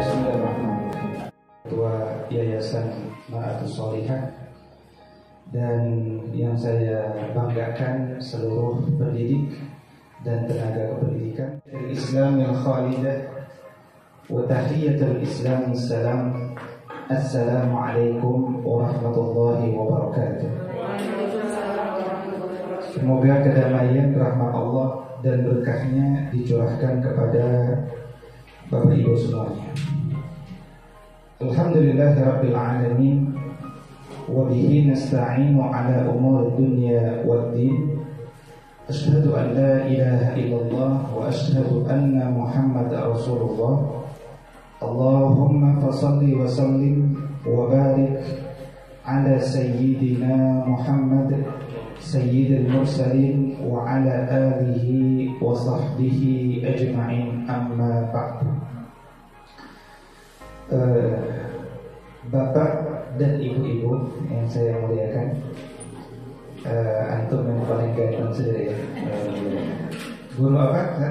Bismillahirrahmanirrahim. Ketua Yayasan Ma'atus Sholihah, dan yang saya banggakan seluruh pendidik dan tenaga kependidikan. Al-Islam yang khalidah wa tahiyatul Islam salam. Assalamualaikum warahmatullahi wabarakatuh. Semoga kedamaian, rahmat Allah dan berkahnya dicurahkan kepada Bapak Ibu semuanya. Alhamdulillahirabbil alamin wa bihi nasta'inu ala umuri dunya waddin. Asyhadu an la ilaha illallah wa asyhadu anna Muhammadar Rasulullah. Allahumma fashalli wa sallim wa barik ala sayyidina Muhammad sayyidil mursalin wa ala alihi wa sahbihi ajma'in, amma ba'du. Bapak dan ibu-ibu yang saya muliakan, antum yang paling ganteng sendiri ya. Guru apa?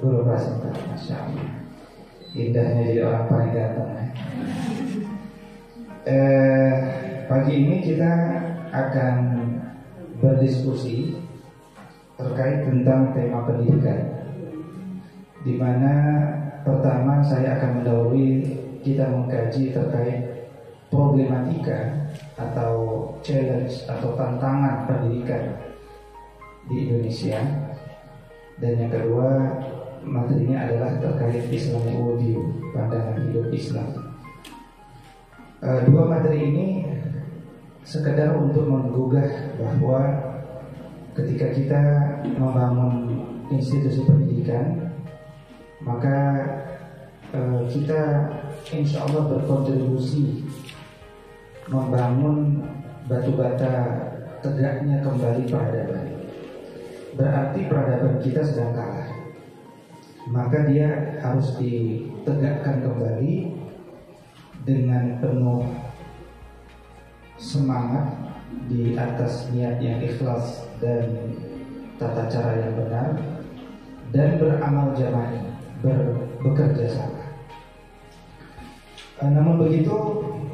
Guru prasejarah, masya Allah. Indahnya jadi orang paling ganteng. Pagi ini kita akan berdiskusi terkait tentang tema pendidikan, di mana pertama saya akan mendahului kita mengkaji terkait problematika atau challenge atau tantangan pendidikan di Indonesia, dan yang kedua materinya adalah terkait Islamic worldview, pandangan hidup Islam. Dua materi ini sekedar untuk menggugah bahwa ketika kita membangun institusi pendidikan, maka kita insya Allah berkontribusi membangun batu bata tegaknya kembali peradaban. Berarti peradaban kita sedang kalah, maka dia harus ditegakkan kembali dengan penuh semangat di atas niat yang ikhlas dan tata cara yang benar, dan beramal jamaah, bekerja sama. Namun begitu,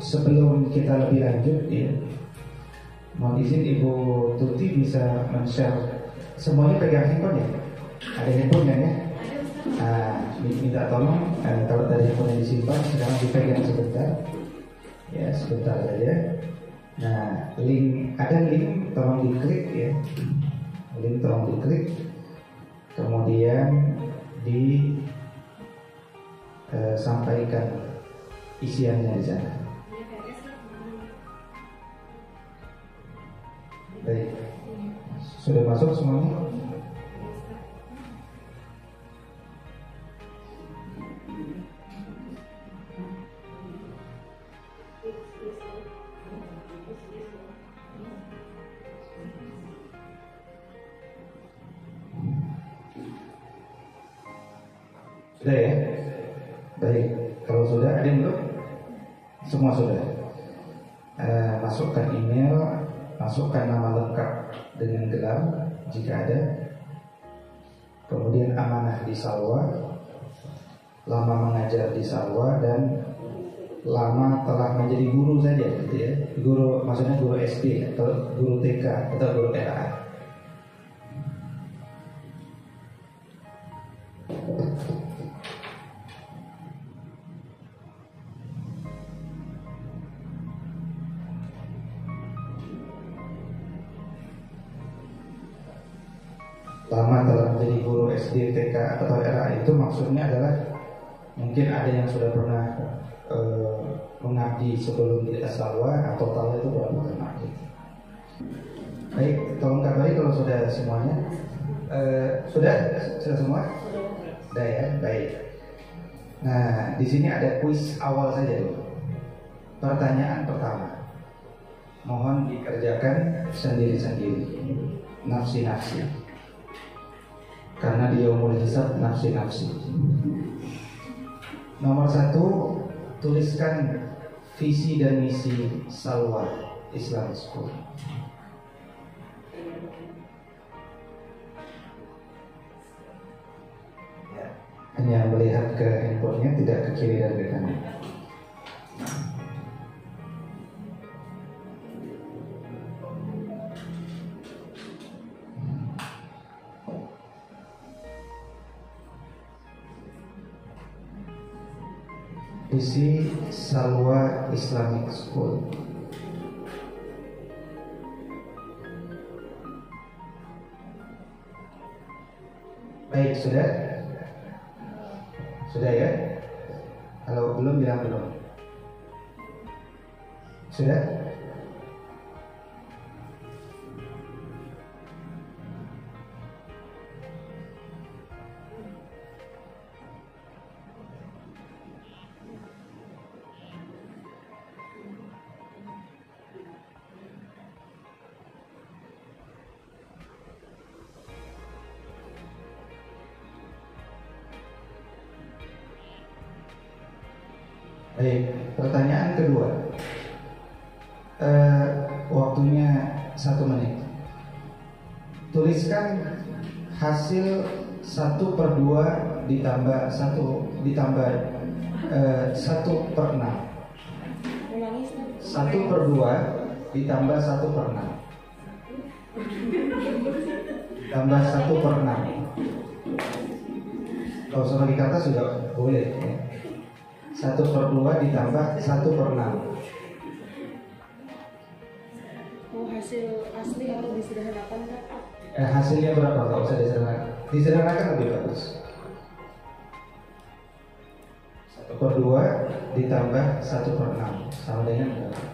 sebelum kita lebih lanjut ya, mohon izin Ibu Tuti bisa men-share. Semuanya pegang handphone ya? Ada handphone ya? Minta tolong kalau tadi handphone disimpan, sekarang dipegang sebentar. Ya, sebentar saja. Nah, ada link, tolong diklik ya. Link tolong diklik. Kemudian sampaikan isiannya di sana. Baik, sudah masuk semuanya? Sudah ya? Baik, kalau sudah, ada yang belum? Semua sudah. Masukkan email, masukkan nama lengkap dengan gelar jika ada. Kemudian amanah di Salwa, lama mengajar di Salwa, dan lama telah menjadi guru saja gitu ya. Guru, maksudnya guru SD atau guru TK atau guru RA. Lama telah menjadi guru SD, TK atau RA itu maksudnya adalah mungkin ada yang sudah pernah mengabdi sebelum di Salwa, atau total itu berapa kali. Baik, tolong kabari kalau sudah semuanya. Sudah semua? Sudah ya, baik. Nah, di sini ada kuis awal saja dulu. Pertanyaan pertama, mohon dikerjakan sendiri-sendiri, nafsi-nafsi. Karena dia umur hisab nafsi-nafsi. Nomor 1, tuliskan visi dan misi Salwa Islamic School. Hanya melihat ke handphonenya, tidak ke kiri dan ke kanan. Isi Salwa Islamic School. Baik, sudah? Sudah ya? Kalau belum bilang belum. Sudah? Baik, pertanyaan kedua. Waktunya 1 menit. Tuliskan hasil 1/2 ditambah 1/6. 1/2 ditambah 1/6 tambah 1/6. Kalau sama di kata sudah boleh ya. 1/2 ditambah 1/6. Mau hasil asli atau disederhanakan Kak? Hasilnya berapa? Kalau usah disederhanakan. Disederhanakan lebih bagus. 1/2 ditambah 1/6 sama dengan berapa?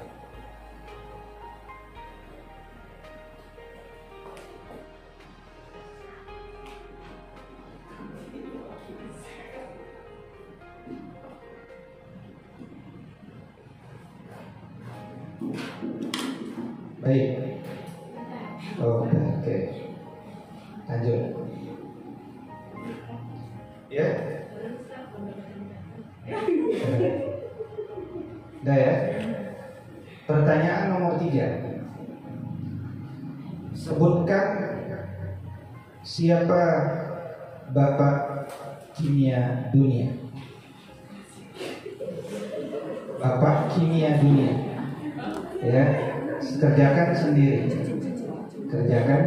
Baik. Oh, oke. Lanjut. Ya. Udah ya. Pertanyaan nomor 3. Sebutkan siapa bapak kimia dunia. Bapak kimia dunia. Ya. Kerjakan sendiri. Kerjakan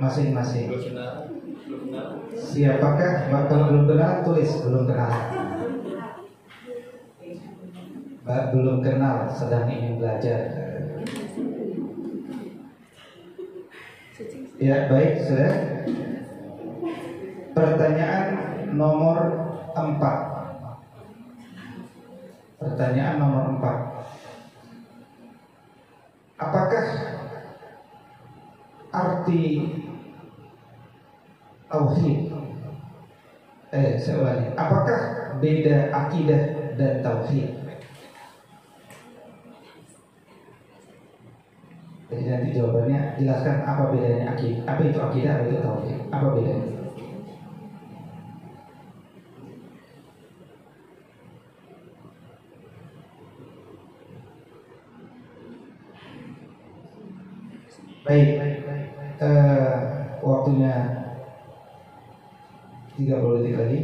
masing-masing. Siapakah? Kalau belum kenal tulis belum kenal. Belum kenal, sedang ingin belajar. Ya, baik, sudah. Pertanyaan nomor 4. Pertanyaan nomor 4. Apakah arti tauhid? Saya ulangi. Apakah beda akidah dan tauhid? Jadi nanti jawabannya jelaskan apa bedanya akidah, apa itu akidah, apa itu tauhid, apa bedanya? Baik, waktunya 30 detik lagi.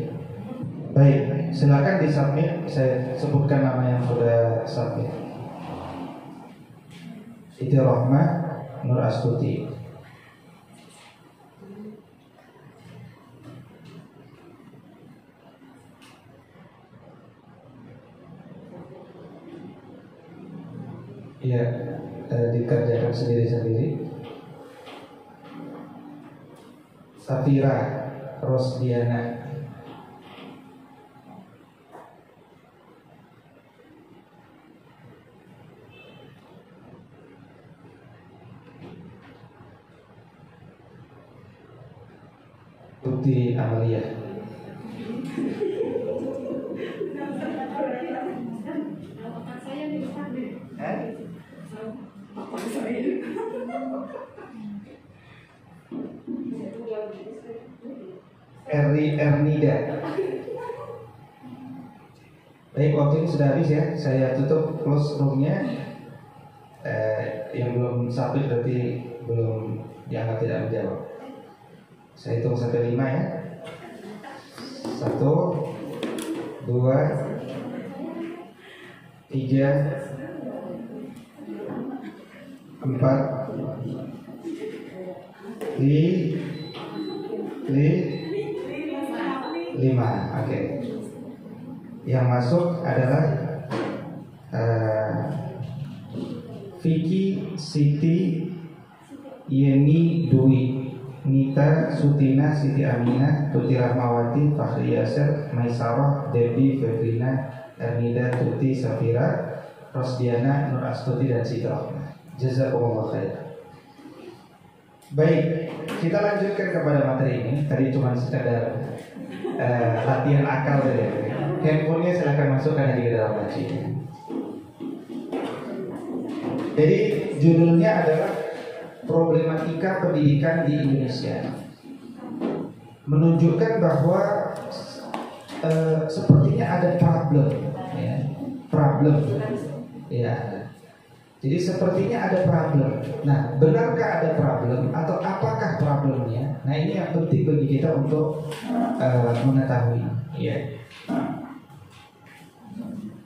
Baik, silakan di submit. Saya sebutkan nama yang sudah submit. Siti Rohmah Nur Astuti. Iya, dikerjakan sendiri-sendiri. Safira Rosdiana. Tuti Amalia. Ernida. Baik, waktu ini sudah habis ya. Saya tutup close roomnya. Yang belum submit berarti belum dianggap tidak menjawab. Saya hitung sampai 5 ya. 1, 2, 3, 4, 5. Oke. Yang masuk adalah Vicky, Siti, Yeni, Dwi, Nita, Sutina, Siti Aminah, Tuti Rahmawati, Fahri Yasir, Maisarah, Debbie, Febrina, Ernida, Tuti, Safira, Rosdiana, Nur Astuti, dan Siti Rahmah. Jazakumullah khair. Baik, kita lanjutkan kepada materi ini. Tadi cuma sekadar latihan akal saja. Handphonenya silahkan masukkan aja ke dalam laci. Jadi judulnya adalah Problematika Pendidikan di Indonesia. Menunjukkan bahwa sepertinya ada problem, ya. Problem, ya. Jadi sepertinya ada problem. Nah, benarkah ada problem atau apakah problemnya? Nah, ini yang penting bagi kita untuk mengetahui, ya.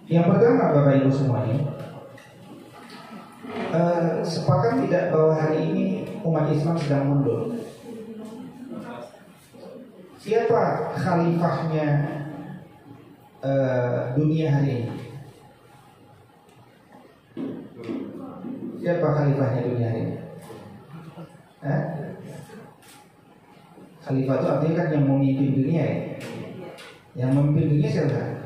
Yang pertama, Bapak Ibu semuanya, sepakat tidak bahwa hari ini umat Islam sedang mundur? Siapa khalifahnya dunia hari ini? Siapa khalifahnya dunia hari ini? Khalifah itu artinya kan yang memimpin dunia, ya? Yang memimpin dunia siapa?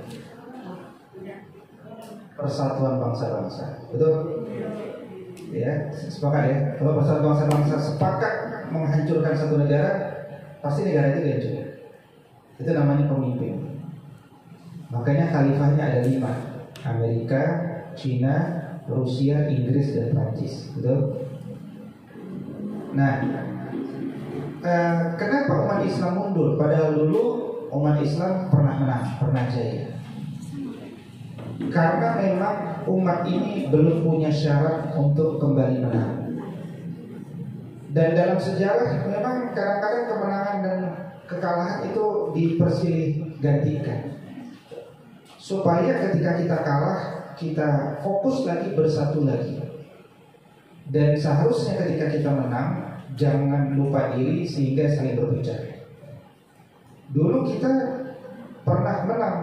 Persatuan bangsa-bangsa, betul? Ya, sepakat ya. Kalau persatuan bangsa-bangsa sepakat menghancurkan satu negara, pasti negara itu dihancur. Itu namanya pemimpin. Makanya khalifahnya ada 5: Amerika, Cina, Rusia, Inggris, dan Prancis, betul? Nah, kenapa umat Islam mundur? Padahal dulu umat Islam pernah menang, pernah jaya. Karena memang umat ini belum punya syarat untuk kembali menang. Dan dalam sejarah memang kadang-kadang kemenangan dan kekalahan itu dipersilih gantikan, supaya ketika kita kalah, kita fokus lagi, bersatu lagi. Dan seharusnya ketika kita menang, jangan lupa diri sehingga saling berpecah. Dulu kita pernah menang,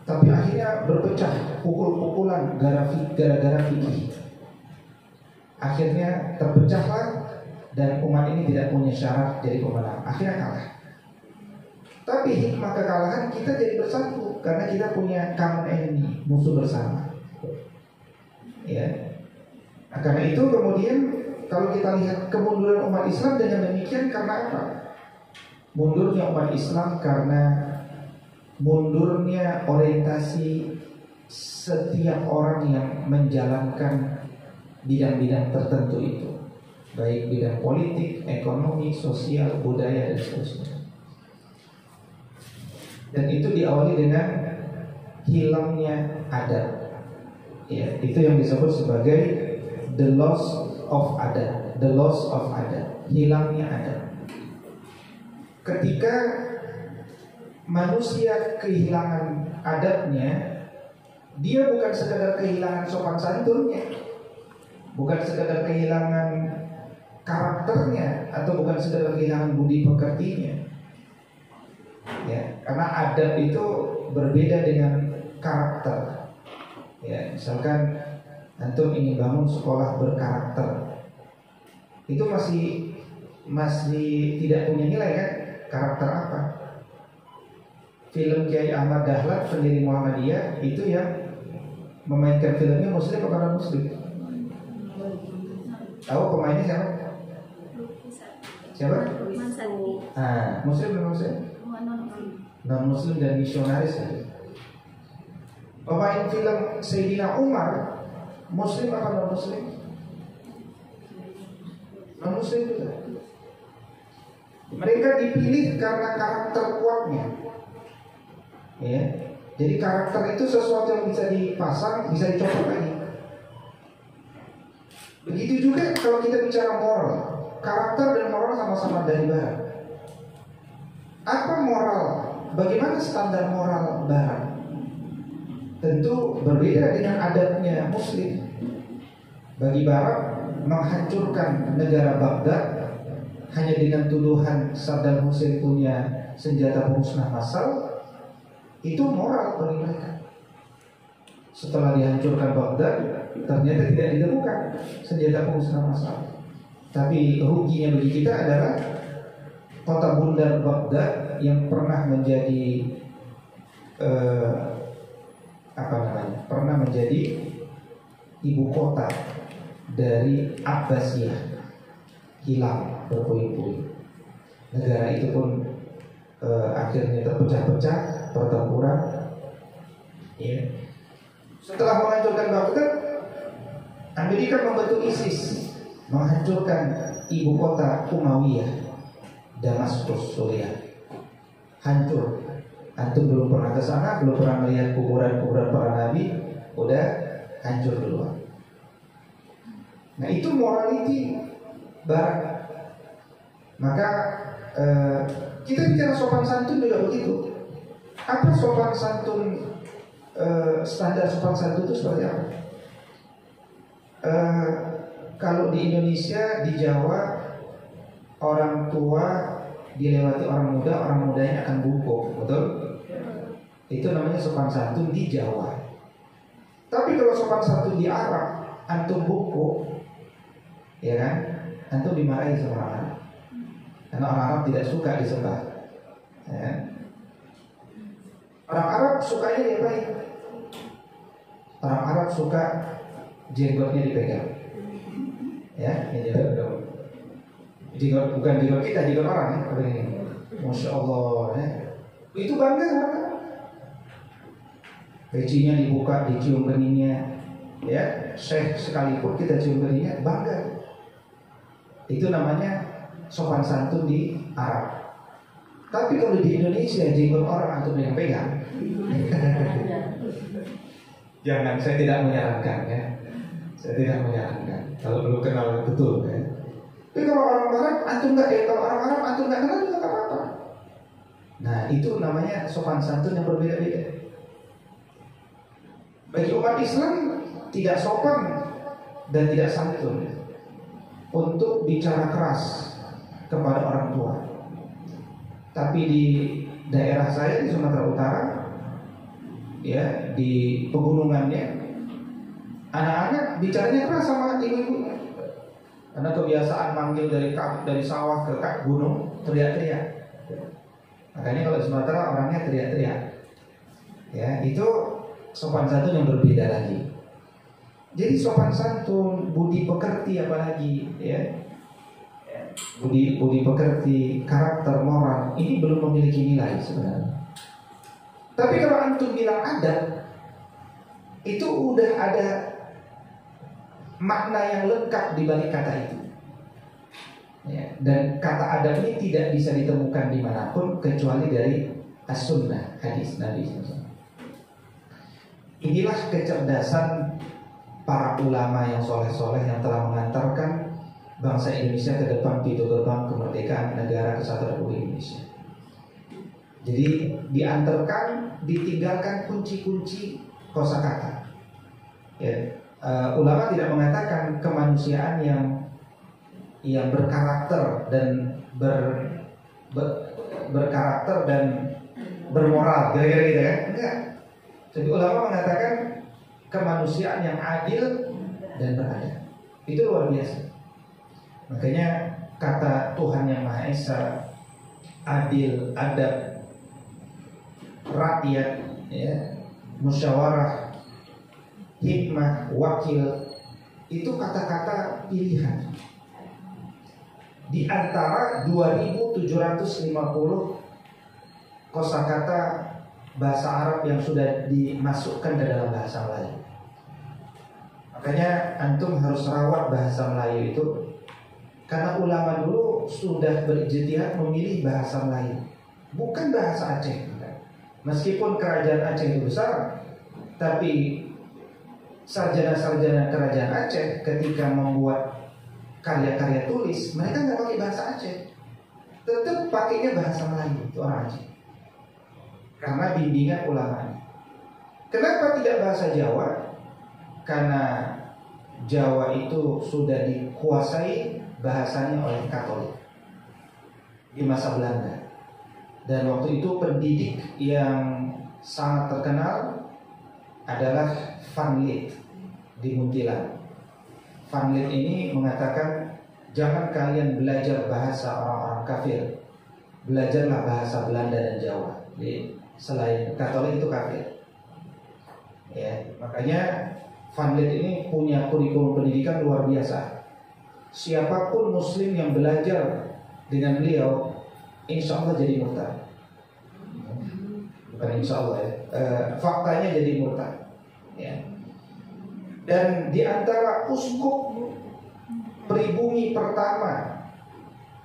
tapi akhirnya berpecah, pukul-pukulan gara-gara fikih. Akhirnya terpecahlah dan umat ini tidak punya syarat jadi pemenang. Akhirnya kalah. Tapi hikmah kekalahan kita jadi bersatu karena kita punya common enemy, musuh bersama. Ya. Nah, karena itu kemudian kalau kita lihat kemunduran umat Islam dengan demikian karena apa? Mundurnya umat Islam karena mundurnya orientasi setiap orang yang menjalankan bidang-bidang tertentu itu, baik bidang politik, ekonomi, sosial, budaya, dan seterusnya. Dan itu diawali dengan hilangnya adab. Ya, itu yang disebut sebagai the loss of adab, the loss of adab, hilangnya adab. Ketika manusia kehilangan adabnya, dia bukan sekadar kehilangan sopan santunnya, bukan sekadar kehilangan karakternya, atau bukan sekadar kehilangan budi pekertinya. Ya, karena adab itu berbeda dengan karakter. Ya, misalkan antum ingin bangun sekolah berkarakter, itu masih tidak punya nilai kan? Karakter apa? Film Kiai Ahmad Dahlan, pendiri Muhammadiyah, itu yang memainkan filmnya muslim atau non muslim? Tahu pemainnya siapa? Siapa? Muslim dan muslim? Non muslim dan misionaris ya. Pemain film Sayyidina Umar muslim atau non muslim? Non muslim juga. Mereka dipilih karena karakter kuatnya. Ya. Jadi karakter itu sesuatu yang bisa dipasang, bisa dicopot lagi. Begitu juga kalau kita bicara moral. Karakter dan moral sama-sama dari barat. Apa moral? Bagaimana standar moral barat? tentu berbeda dengan adatnya Muslim. Bagi Barat, menghancurkan negara Baghdad hanya dengan tuduhan Saddam Hussein punya senjata pemusnah massal, itu moral bagi mereka. Setelah dihancurkan Baghdad, ternyata tidak ditemukan senjata pemusnah massal. Tapi ruginya bagi kita adalah kota bundar Baghdad yang pernah menjadi pernah menjadi ibu kota dari Abbasiyah hilang berpuing-puing. Negara itu pun akhirnya terpecah-pecah, pertempuran. Ya. Setelah menghancurkan Baghdad, Amerika membentuk ISIS, menghancurkan ibu kota Umayyah, Damaskus, Suriah. Hancur. Antum belum pernah ke sana, belum pernah melihat kuburan-kuburan para nabi, udah hancur duluan. Nah, itu morality Barat. Maka kita bicara sopan santun juga begitu. Apa sopan santun, standar sopan santun itu seperti apa? Kalau di Indonesia, di Jawa, orang tua dilewati orang mudanya akan bungkuk, betul? Itu namanya sopan santun di Jawa. Tapi kalau sopan santun di Arab, antum bungkuk, ya kan? Antum dimarahi sama orang Arab. Karena orang Arab tidak suka disembah. Ya. Orang Arab sukanya diapain? Orang Arab suka jenggotnya dipegang. Ya, ini jenggot, bukan jenggot kita, jenggot orang ya. Masya Allah ya. Itu bangga kan? Pecinya dibuka, dicium keningnya, ya. Syekh sekalipun kita cium keningnya, bangga. Itu namanya sopan santun di Arab. Tapi kalau di Indonesia jenggot orang antum yang pegang. Jangan, saya tidak menyarankan ya. Saya tidak menyarankan. Kalau belum kenal betul ya. Tapi kalau orang Arab antum nggak, kalau orang Arab antum nggak kenal juga nggak apa-apa. Nah, itu namanya sopan santun yang berbeda-beda. Bagi umat Islam tidak sopan dan tidak santun untuk bicara keras kepada orang tua. Tapi di daerah saya di Sumatera Utara, ya, di pegunungannya, anak-anak bicaranya keras sama ibu-ibu. Karena kebiasaan manggil dari sawah ke gunung, teriak-teriak. Makanya kalau di Sumatera orangnya teriak-teriak. Ya, itu sopan santun yang berbeda lagi. Jadi sopan santun, budi pekerti apalagi, ya. Budi pekerti, karakter moral ini belum memiliki nilai sebenarnya. Tapi kalau antum bilang adab, itu udah ada makna yang lengkap di balik kata itu. Ya, dan kata adab ini tidak bisa ditemukan dimanapun kecuali dari as-sunnah, hadis Nabi SAW. Inilah kecerdasan para ulama yang soleh-soleh yang telah mengantarkan bangsa Indonesia ke depan pintu gerbang kemerdekaan negara kesatuan Republik Indonesia. Jadi diantarkan, ditinggalkan kunci-kunci kosakata. Ya, ulama tidak mengatakan kemanusiaan yang berkarakter dan berkarakter dan bermoral, kira-kira gitu kan? Enggak. Jadi ulama mengatakan kemanusiaan yang adil dan beradab. Itu luar biasa. Makanya kata Tuhan yang Maha Esa, adil, adab, rakyat, ya, musyawarah, hikmah, wakil, itu kata-kata pilihan. Di antara 2.750 kosakata bahasa Arab yang sudah dimasukkan ke dalam bahasa Melayu. Makanya antum harus rawat bahasa Melayu itu, karena ulama dulu sudah berijtihad memilih bahasa Melayu, bukan bahasa Aceh. Meskipun kerajaan Aceh itu besar, tapi sarjana-sarjana kerajaan Aceh ketika membuat karya-karya tulis, mereka nggak pakai bahasa Aceh, tetap pakainya bahasa Melayu, itu orang Aceh. Karena bimbingan ulama. Kenapa tidak bahasa Jawa? Karena Jawa itu sudah dikuasai bahasanya oleh Katolik di masa Belanda. Dan waktu itu pendidik yang sangat terkenal adalah Van Lith di Munthilan. Van Lith ini mengatakan, jangan kalian belajar bahasa orang-orang kafir, belajarlah bahasa Belanda dan Jawa. Jadi selain Katolik itu kafir. Ya, makanya Van Lith ini punya kurikulum pendidikan luar biasa. Siapapun Muslim yang belajar dengan beliau, insya Allah jadi murtad. Bukan insya Allah ya, faktanya jadi murtad. Ya. Dan di antara uskup pribumi pertama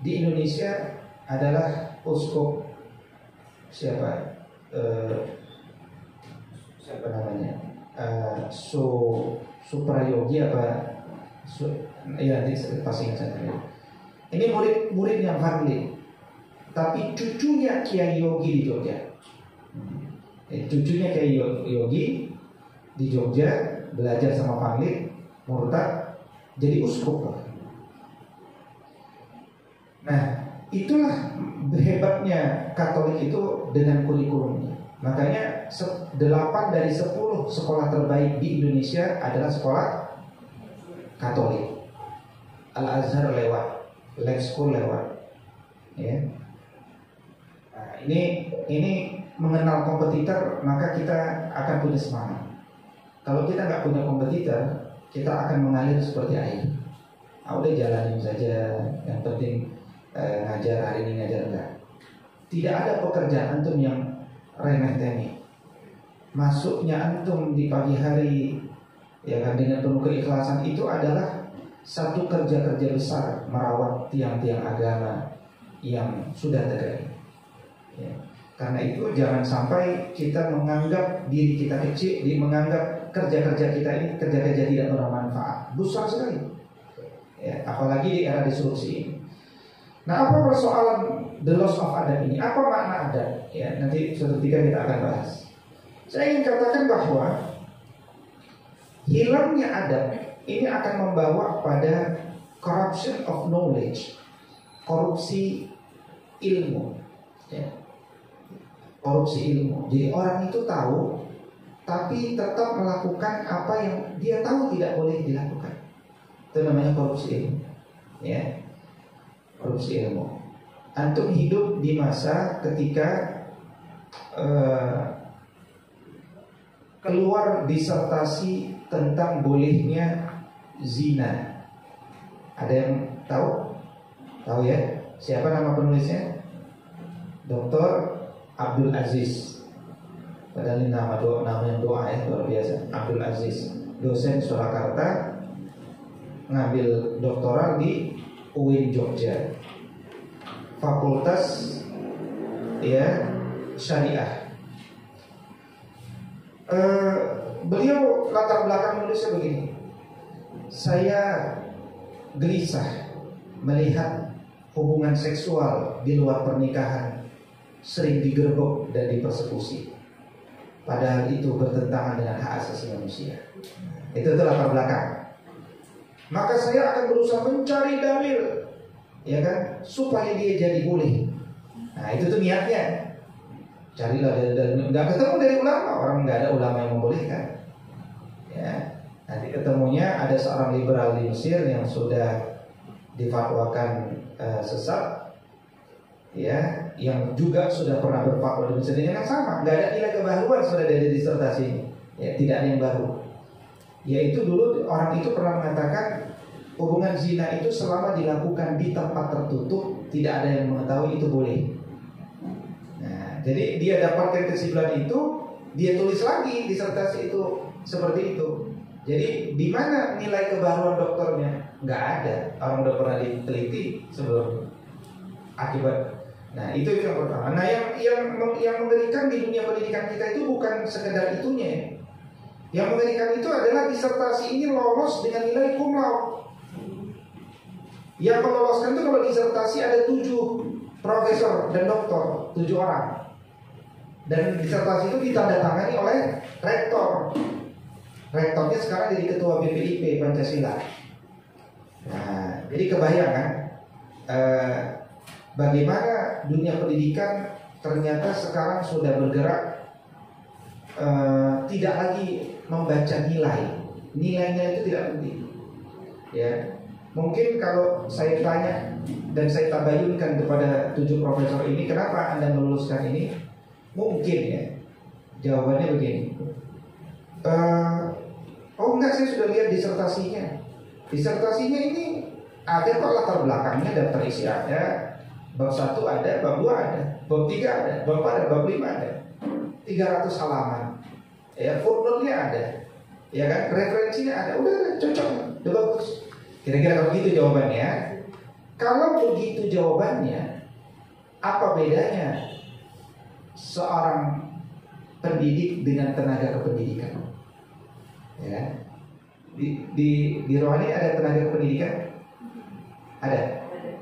di Indonesia adalah uskup siapa? Siapa namanya? Suprayogi apa? Ya, pasti ingat saya. Ini murid yang Fadli, tapi cucunya Kiai Yogi di Jogja. Cucunya Kiai Yogi di Jogja belajar sama Fadli, murtad, jadi uskup. Nah, itulah hebatnya Katolik itu dengan kurikulumnya. Makanya 8 dari 10 sekolah terbaik di Indonesia adalah sekolah Katolik. Al-Azhar lewat, Lex School lewat. Ya. Nah, ini mengenal kompetitor, maka kita akan punya semangat. Kalau kita nggak punya kompetitor, kita akan mengalir seperti air. Udah jalanin saja, yang penting ngajar hari ini ngajar enggak. Tidak ada pekerjaan antum yang remeh-temeh. Masuknya antum di pagi hari, ya kan, dengan penuh keikhlasan itu adalah satu kerja-kerja besar merawat tiang-tiang agama yang sudah terjadi. Ya. Karena itu jangan sampai kita menganggap diri kita kecil, menganggap kerja-kerja kita ini kerja-kerja tidak bermanfaat. Besar sekali. Ya, apalagi di era disrupsi ini. Nah, apa persoalan the loss of adab ini? Apa makna adab? Ya, nanti suatu ketika kita akan bahas. Saya ingin katakan bahwa hilangnya adab ini akan membawa pada corruption of knowledge, korupsi ilmu. Ya. Korupsi ilmu. Jadi orang itu tahu, tapi tetap melakukan apa yang dia tahu tidak boleh dilakukan. Itu namanya korupsi ilmu. Ya. Korupsi ilmu. Antum hidup di masa ketika keluar disertasi tentang bolehnya zina. Ada yang tahu? Tahu ya? Siapa nama penulisnya? Dr. Abdul Aziz. Padahal ini namanya doa ya, luar biasa. Abdul Aziz, dosen Surakarta, ngambil doktoral di UIN Jogja, Fakultas ya Syariah. Beliau latar belakang menulisnya begini. Saya gelisah melihat hubungan seksual di luar pernikahan sering digerebek dan dipersekusi. Padahal itu bertentangan dengan hak asasi manusia. Itu latar belakang. Maka saya akan berusaha mencari dalil, ya kan, supaya dia jadi boleh. Nah, itu tuh niatnya. Carilah dalil. Nggak ketemu dari ulama, orang nggak ada ulama yang membolehkan. Ya, nanti ketemunya ada seorang liberal di Mesir yang sudah difatwakan sesat, ya, yang juga sudah pernah berfatwa di Mesir yang sama. Nggak ada nilai kebaruan sudah dari disertasi ini. Ya, tidak ada yang baru. Yaitu dulu orang itu pernah mengatakan hubungan zina itu selama dilakukan di tempat tertutup tidak ada yang mengetahui itu boleh. Nah, jadi dia dapatkan kesimpulan itu, dia tulis lagi disertasi itu seperti itu. Jadi di mana nilai kebaruan dokternya? Nggak ada. Orang udah pernah diteliti sebelum akibat. Nah, itu yang pertama. Nah, yang mengerikan di dunia pendidikan kita itu bukan sekedar itunya. Yang mengerikan itu adalah disertasi ini lolos dengan nilai cum laude. Yang meloloskan itu kalau disertasi ada 7 profesor dan doktor, 7 orang. Dan disertasi itu ditandatangani oleh rektor. Rektornya sekarang jadi ketua BPIP Pancasila. Nah, jadi kebayang kan bagaimana dunia pendidikan ternyata sekarang sudah bergerak, tidak lagi membaca nilainya itu tidak penting. Ya, mungkin kalau saya tanya dan saya tabayunkan kepada 7 profesor ini, kenapa Anda meluluskan ini? Mungkin ya, jawabannya begini. Oh enggak, saya sudah lihat disertasinya. Disertasinya ini ada kok latar belakangnya, daftar isi ada, bab 1 ada, bab 2 ada, bab 3 ada, bab 4 ada, bab 5 ada, 300 halaman. Ya, footnote-nya ada, ya kan, referensinya ada, udah cocok, udah bagus. Kira-kira kalau gitu jawabannya. Kalau begitu jawabannya, apa bedanya seorang pendidik dengan tenaga kependidikan? Ya, di Rohani ada tenaga kependidikan? Ada.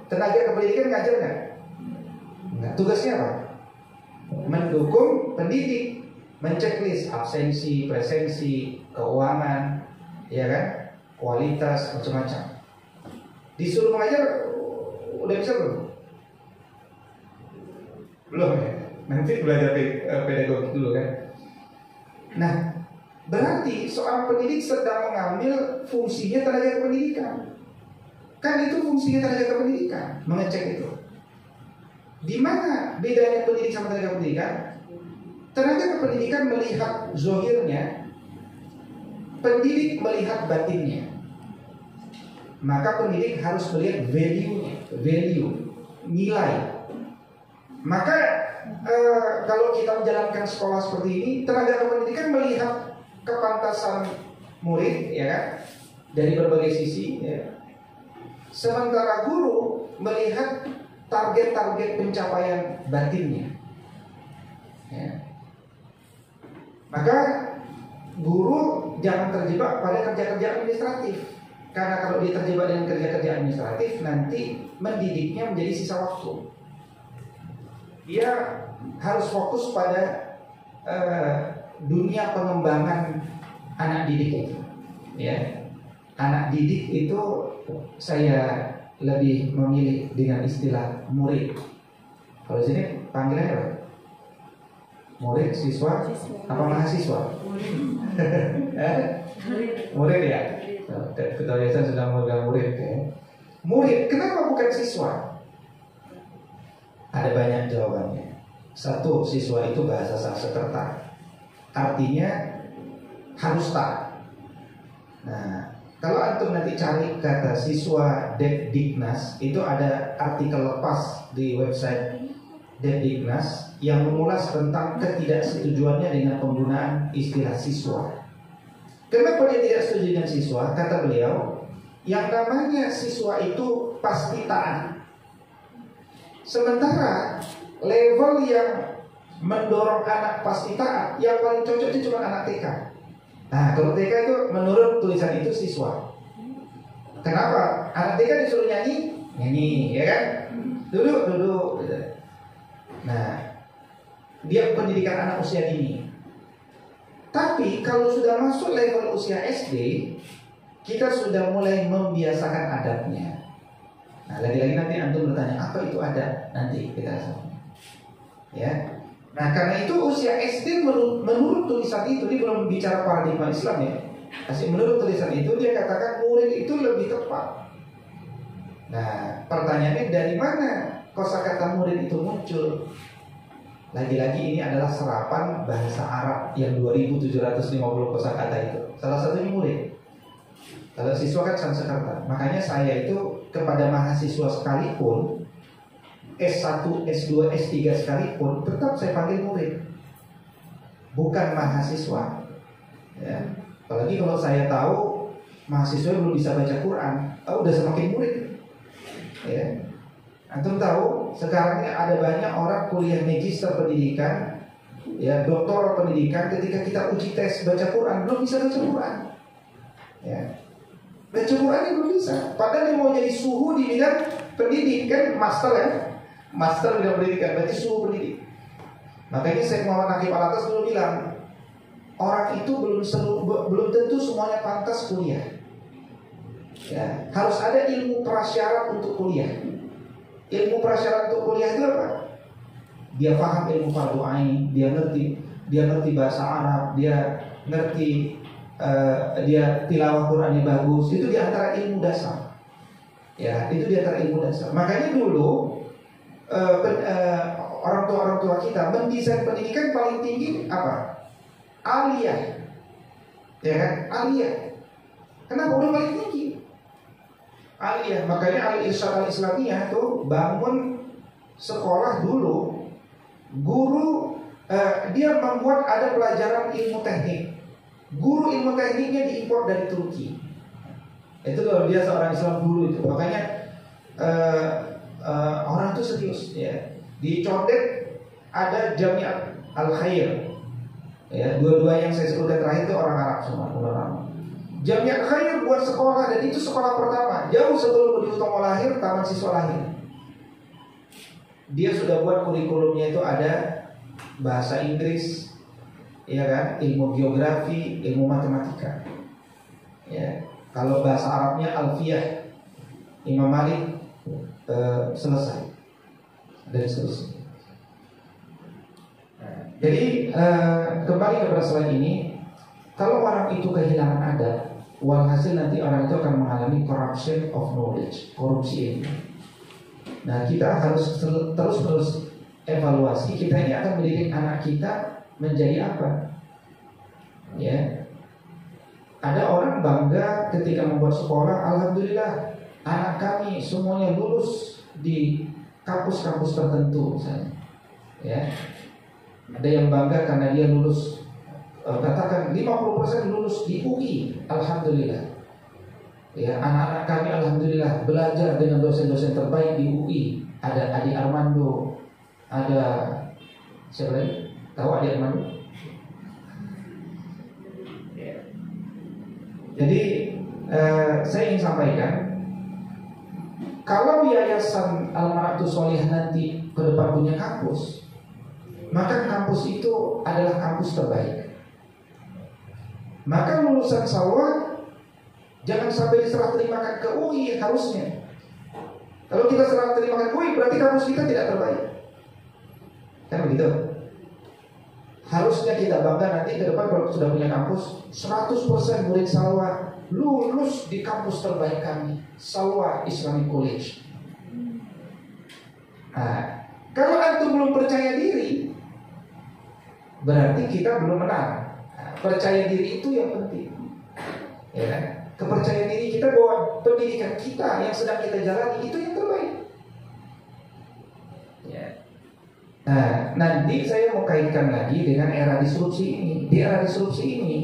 Tenaga kependidikan ngajar nggak? Nggak. Tugasnya apa? Mendukung pendidik, menceklis absensi, presensi, keuangan, ya kan, kualitas, macam-macam. Disuruh mengajar, udah bisa belum? Belum ya. Nanti belajar pedagogi dulu kan. Nah, berarti seorang pendidik sedang mengambil fungsinya tenaga kependidikan. Kan itu fungsinya tenaga kependidikan, mengecek itu. Di mana bedanya pendidik sama tenaga kependidikan? Tenaga kependidikan melihat zohirnya, pendidik melihat batinnya. Maka pendidik harus melihat value, nilai. Maka kalau kita menjalankan sekolah seperti ini, tenaga kependidikan melihat kepantasan murid, ya kan, dari berbagai sisi, ya. Sementara guru melihat target-target pencapaian batinnya, ya. Maka guru jangan terjebak pada kerja-kerja administratif, karena kalau dia terjebak dengan kerja-kerja administratif, nanti mendidiknya menjadi sisa waktu. Dia harus fokus pada dunia pengembangan anak didik itu, ya. Anak didik itu saya lebih memilih dengan istilah murid. Kalau sini panggilannya apa? Murid, siswa, apa mahasiswa? Murid ya. Ketua yayasan sudah memegang murid, ya. Murid, kenapa bukan siswa? Ada banyak jawabannya. 1, siswa itu bahasa Sanskerta, artinya harus taat. Nah, kalau antum nanti cari kata siswa Depdiknas, itu ada artikel lepas di website Depdiknas yang mengulas tentang ketidaksetujuannya dengan penggunaan istilah siswa. Kenapa dia tidak setuju dengan siswa? Kata beliau, yang namanya siswa itu pasti taat. Sementara level yang mendorong anak pasti taat, yang paling cocok itu cuma anak TK. Nah, kalau TK itu menurut tulisan itu siswa. Kenapa? Anak TK disuruh nyanyi, ya kan? Duduk. Nah, dia pendidikan anak usia dini. Tapi kalau sudah masuk level usia SD, kita sudah mulai membiasakan adabnya. Nah, lagi-lagi nanti antum bertanya, apa itu adab? Nanti kita sama. Ya. Nah, karena itu usia SD menurut tulisan itu, dia belum bicara paradigma Islam, ya. Masih menurut tulisan itu dia katakan murid itu lebih tepat. Nah, pertanyaannya dari mana kosakata murid itu muncul? Lagi-lagi ini adalah serapan bahasa Arab yang 2750 kosakata itu. Salah satunya murid. Kalau siswa kan Sanskerta. Makanya saya itu kepada mahasiswa sekalipun, S1, S2, S3 sekalipun, tetap saya panggil murid, bukan mahasiswa, ya. Apalagi kalau saya tahu mahasiswa belum bisa baca Quran, udah semakin murid, ya. Antum tahu sekarang ini ada banyak orang kuliah magister pendidikan, ya, doktor pendidikan, ketika kita uji tes baca Quran belum bisa baca Quran, ya. Baca Quran belum bisa. Padahal dia mau jadi suhu di bidang pendidikan, master, ya. Master bidang pendidikan, berarti suhu pendidik. Makanya Syekh Muhammad Naqib Al-Atas dulu bilang, orang itu belum tentu semuanya pantas kuliah. Ya, harus ada ilmu prasyarat untuk kuliah. Ilmu prasyarat untuk kuliah itu apa? Dia paham ilmu fardu ain, dia ngerti bahasa Arab, dia ngerti dia tilawah Qurannya bagus. Itu di antara ilmu dasar. Ya, itu di antara ilmu dasar. Makanya dulu orang tua kita mendesain pendidikan paling tinggi apa? Aliyah. Ya kan? Aliyah. Kenapa udah paling tinggi? Aliyah. Makanya Al-Irsyad Al-Islamiyah tuh bangun sekolah dulu. Guru dia membuat ada pelajaran ilmu teknik. Guru ilmu tekniknya diimpor dari Turki. Itu luar biasa orang Islam dulu itu. Makanya orang itu serius ya. Di Condet ada Jamiat Al-Khair. Ya, dua-dua yang saya sebutkan terakhir itu orang Arab semua, orang. Jamiat Al-Khair buat sekolah, dan itu sekolah pertama jauh sebelum Budi Utomo lahir, Taman Siswa lahir. Dia sudah buat kurikulumnya itu ada bahasa Inggris, ya kan, ilmu geografi, ilmu matematika. Ya, kalau bahasa Arabnya Alfiyah, Imam Malik selesai dan seterusnya. Jadi kembali kepada slide ini, kalau orang itu kehilangan adat, walhasil nanti orang itu akan mengalami corruption of knowledge, korupsi ilmu. Nah, kita harus terus evaluasi, kita ini akan mendidik anak kita menjadi apa? Ya, ada orang bangga ketika membuat sekolah, alhamdulillah anak kami semuanya lulus di kampus-kampus tertentu, misalnya. Ya, ada yang bangga karena dia lulus, katakan 50% lulus di UI, alhamdulillah. Ya, anak-anak kami alhamdulillah belajar dengan dosen-dosen terbaik di UI. Ada Adi Armando, ada siapa lagi? Tahu Adi Armando? Ya. Jadi saya ingin sampaikan, kalau Yayasan Al-Mar'atus Sholihah nanti ke depan punya kampus, maka kampus itu adalah kampus terbaik. Maka lulusan Salwa jangan sampai diserah terimakan ke UI harusnya. Kalau kita serah terimakan ke UI, berarti kampus kita tidak terbaik. Kan begitu? Harusnya kita bangga nanti ke depan kalau sudah punya kampus, 100% murid Salwa lulus di kampus terbaik kami, Salwa Islamic College. Nah, kalau antum belum percaya diri, berarti kita belum menang. Nah, percaya diri itu yang penting. Ya kan? Kepercayaan diri kita bahwa pendidikan kita yang sedang kita jalani itu yang terbaik. Ya. Nah, nanti saya mau kaitkan lagi dengan era disrupsi ini. Di era disrupsi ini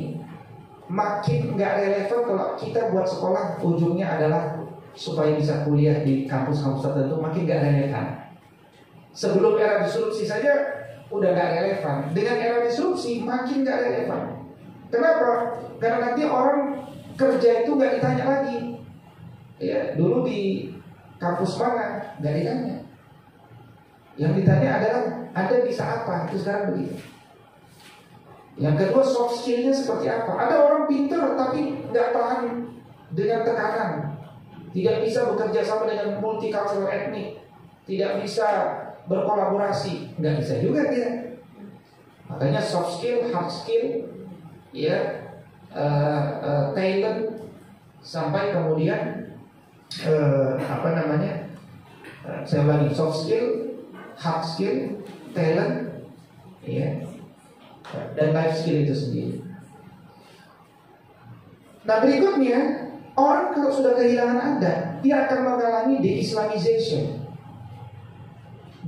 makin nggak relevan kalau kita buat sekolah ujungnya adalah supaya bisa kuliah di kampus-kampus tertentu, makin nggak relevan. Sebelum era disrupsi saja udah nggak relevan. Dengan era disrupsi makin nggak relevan. Kenapa? Karena nanti orang kerja itu nggak ditanya lagi. Ya, dulu di kampus mana nggak ditanya. Yang ditanya adalah Anda bisa apa? Itu sekarang begitu. Yang kedua, soft skillnya seperti apa? Ada orang pintar tapi nggak tahan dengan tekanan, tidak bisa bekerja sama dengan multicultural etnik, tidak bisa berkolaborasi, nggak bisa juga dia. Makanya soft skill, hard skill, ya. Talent sampai kemudian saya ulangi, soft skill, hard skill, talent, ya, dan life skill itu sendiri. Nah, berikutnya, orang kalau sudah kehilangan adat, dia akan mengalami de-Islamization.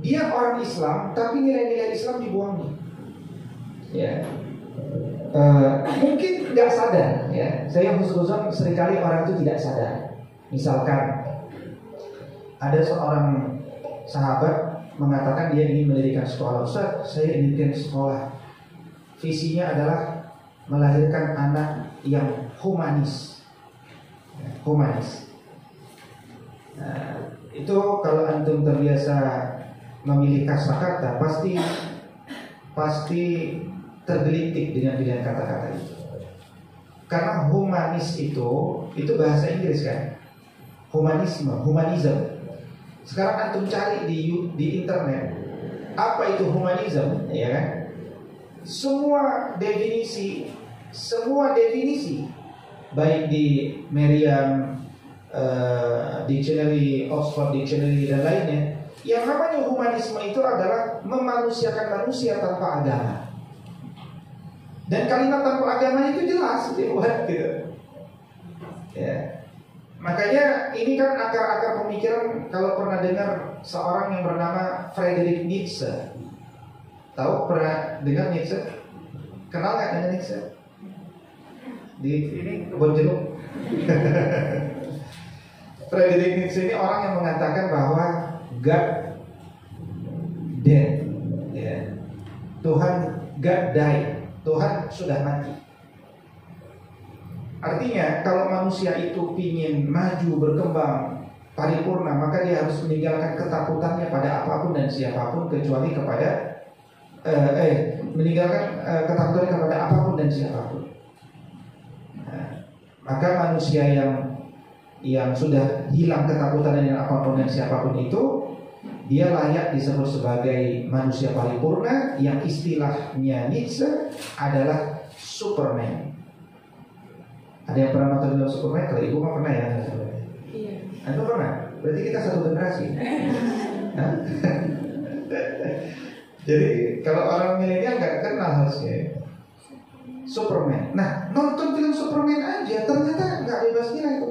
Dia orang Islam, tapi nilai-nilai Islam dibuangi. Ya. Mungkin nggak sadar, ya. Saya khusus-khusus seringkali orang itu tidak sadar. Misalkan ada seorang sahabat mengatakan dia ingin mendirikan sekolah. Ustaz, saya ingin mendirikan sekolah. Visinya adalah melahirkan anak yang humanis. Humanis. Nah, itu kalau antum terbiasa memilih kosakata, pasti pasti tergelitik dengan pilihan kata-kata itu. Karena humanis itu bahasa Inggris kan, humanisme, humanism. Sekarang antum cari di internet apa itu humanism, ya kan? Semua definisi baik di Merriam Dictionary, Oxford Dictionary dan lainnya, yang namanya humanisme itu adalah memanusiakan manusia tanpa agama. Dan kalimat tanpa agama itu jelas dibuat gitu. Ya. Makanya ini kan akar-akar pemikiran. Kalau pernah dengar seorang yang bernama Friedrich Nietzsche, tahu, pernah dengar Nietzsche? Kenal nggak dengan Nietzsche? Di ini kebun jeruk. Friedrich Nietzsche ini orang yang mengatakan bahwa God dead, ya. God died. Tuhan sudah mati. Artinya kalau manusia itu ingin maju, berkembang, paripurna, maka dia harus meninggalkan ketakutannya pada apapun dan siapapun kecuali kepada meninggalkan ketakutannya kepada apapun dan siapapun. Nah, maka manusia yang sudah hilang ketakutan dengan apapun dan siapapun itu, dia layak disebut sebagai manusia paripurna, yang istilahnya Nietzsche adalah Superman. Ada yang pernah nonton film Superman? Kalau ibu mah pernah ya? Iya. Anda pernah? Berarti kita satu generasi. Jadi kalau orang milenial nggak kenal harusnya Superman. Nah, nonton film Superman aja ternyata nggak bebas nilai itu.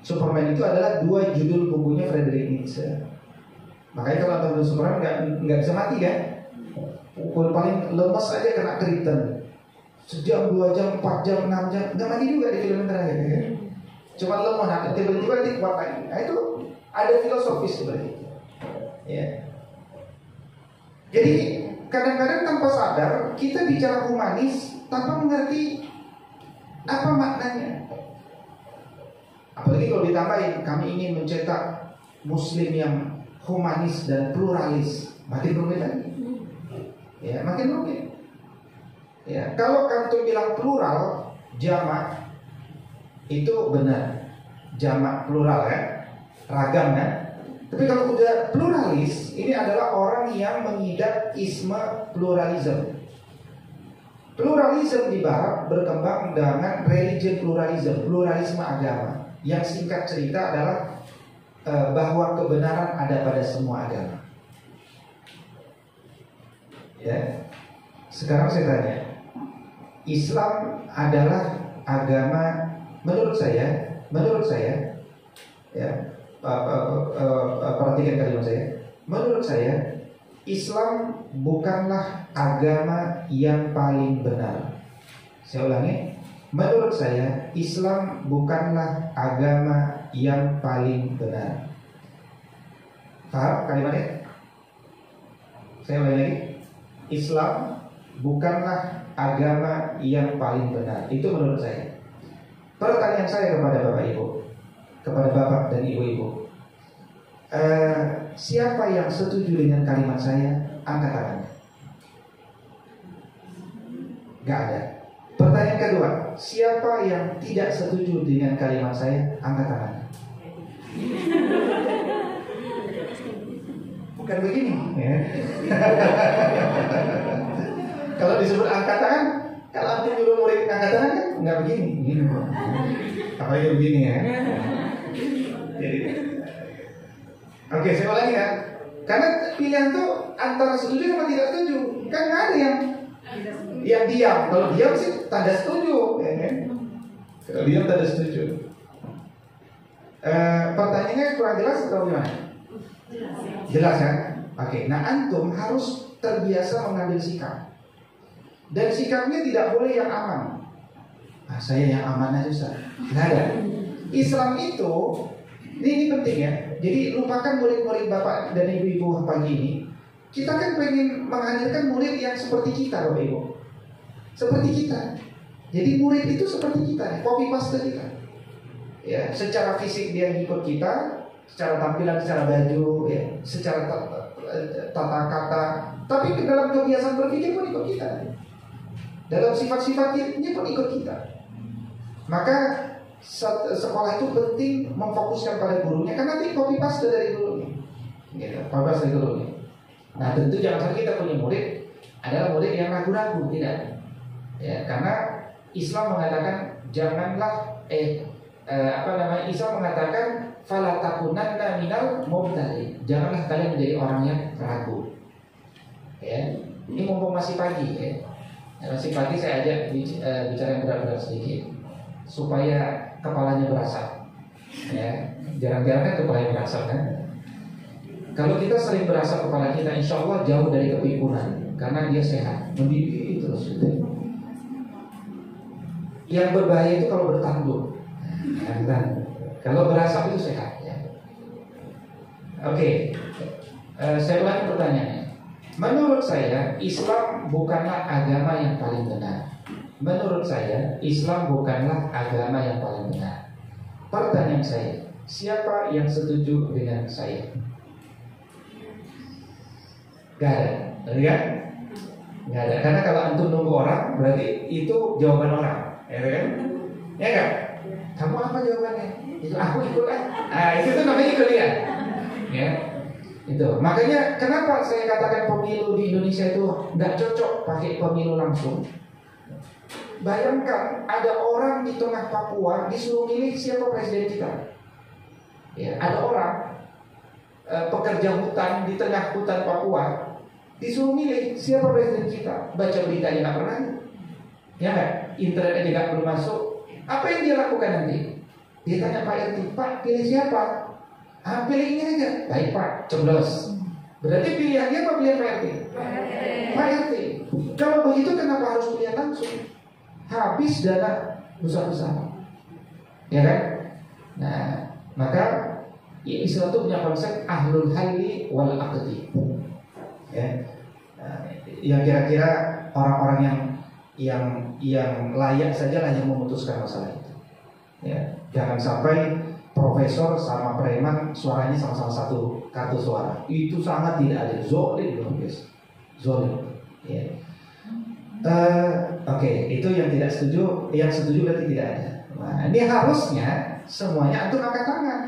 Superman itu adalah 2 judul bukunya Friedrich Nietzsche. Makanya kalau nonton Superman nggak bisa mati kan? Paling lemas aja kena kripton. Sejam, 2 jam, 4 jam, 6 jam, nggak mati juga di film terakhir kan? Cuma lemah, nanti tiba-tiba nanti kuat lagi. Nah itu ada filosofis seperti itu. Ya. Jadi kadang-kadang tanpa sadar kita bicara humanis tanpa mengerti apa maknanya. Apalagi kalau ditambahin kami ingin mencetak Muslim yang humanis dan pluralis, makin rumit lagi. Ya, makin rumit. Ya, kalau kantor bilang plural, jamak itu benar. Jamak plural ya, ragam kan. Tapi kalau udah pluralis, ini adalah orang yang mengidap isme pluralism. Pluralism di Barat berkembang dengan religion pluralism, pluralisme agama. Yang singkat cerita adalah bahwa kebenaran ada pada semua agama. Ya. Sekarang saya tanya, Islam adalah agama menurut saya, ya, perhatikan kalimat saya. Menurut saya, Islam bukanlah agama yang paling benar. Saya ulangi, menurut saya, Islam bukanlah agama yang paling benar. Paham kalimatnya? Saya ulangi lagi. Islam bukanlah agama yang paling benar. Itu menurut saya. Pertanyaan saya kepada Bapak Ibu, kepada Bapak dan Ibu-ibu, siapa yang setuju dengan kalimat saya? Angkat tangannya. Gak ada. Pertanyaan kedua, siapa yang tidak setuju dengan kalimat saya? Angkat tangannya. Bukan begini ya. Kalau disebut angkat tangan, kalau antum nyuruh murid angkat tangan kan nggak begini, begini kok. Apalagi begini ya. Jadi, oke, saya ulangi ya. Karena pilihan tuh antara setuju sama tidak setuju. Kan nggak ada yang diam. Kalau diam sih tanda setuju, ya kan? Kalau diam tanda setuju. Pertanyaannya kurang jelas atau gimana? Jelas kan? Oke, nah antum harus terbiasa mengambil sikap. Dan sikapnya tidak boleh yang aman. Nah, saya yang aman aja Ustaz. Nggak ada. Islam itu, ini penting ya. Jadi lupakan murid-murid bapak dan ibu-ibu pagi ini. Kita kan pengen menghadirkan murid yang seperti kita, Bapak Ibu. Seperti kita. Jadi murid itu seperti kita, copy paste kita. Ya, secara fisik dia ngikut kita, secara tampilan, secara baju, ya, secara tata kata, tapi dalam kebiasaan berpikir pun ikut kita. Dalam sifat-sifatnya pun ikut kita. Maka sekolah itu penting memfokuskan pada gurunya, karena nanti copy paste dari gurunya. Gitu, copy paste dari gurunya. Nah tentu jangan sampai kita punya murid adalah murid yang ragu-ragu, tidak. Ya, karena Islam mengatakan janganlah Islam mengatakan fala takunanna minal mubtadi. Janganlah kalian menjadi orang yang ragu. Ya, ini mumpung masih pagi ya. Masih pagi saya ajak bicara yang berat-berat sedikit supaya kepalanya berasap. Ya, jarang-jarang kan kepalanya berasap kan. Kalau kita sering berasap kepala kita, insya Allah jauh dari kepikunan, karena dia sehat, mendidih terus. Yang berbahaya itu kalau bertanduk. Kalau berasap itu sehat. Ya. Oke, saya ulangi pertanyaannya. Menurut saya, Islam bukanlah agama yang paling benar. Menurut saya, Islam bukanlah agama yang paling benar. Pertanyaan saya, siapa yang setuju dengan saya? Gak ada, kan? Gak ada. Karena kalau antum nunggu orang, berarti itu jawaban orang, ya kan? Ya kan? Kamu apa jawabannya? Itu aku ikut kan? Itu tuh namanya ikut dia. Ya, itu. Makanya kenapa saya katakan pemilu di Indonesia itu nggak cocok pakai pemilu langsung? Bayangkan ada orang di tengah Papua disuruh milih siapa presiden kita. Ya, ada orang pekerja hutan di tengah hutan Papua disuruh milih siapa presiden kita. Baca beritanya nggak pernah, ya nggak? Internet aja nggak perlu masuk. Apa yang dia lakukan nanti? Dia tanya Pak RT, Pak pilih siapa? Pilih ini aja. Baik Pak, coblos. Berarti pilihannya apa pilihan Pak RT? Pak RT. Kalau begitu kenapa harus pilihan langsung? Habis dana besar-besar, ya kan? Nah, maka ya, Islam itu punya konsep ahlul halli wal aqdi. Ya, yang kira-kira orang-orang yang layak saja lah yang memutuskan masalah itu. Ya, jangan sampai profesor sama preman suaranya sama-sama satu kartu suara. Itu sangat tidak adil, zolim loh guys, zolim. Ya. Oke, itu yang tidak setuju. Yang setuju berarti tidak ada. Nah, ini harusnya semuanya antum angkat tangan,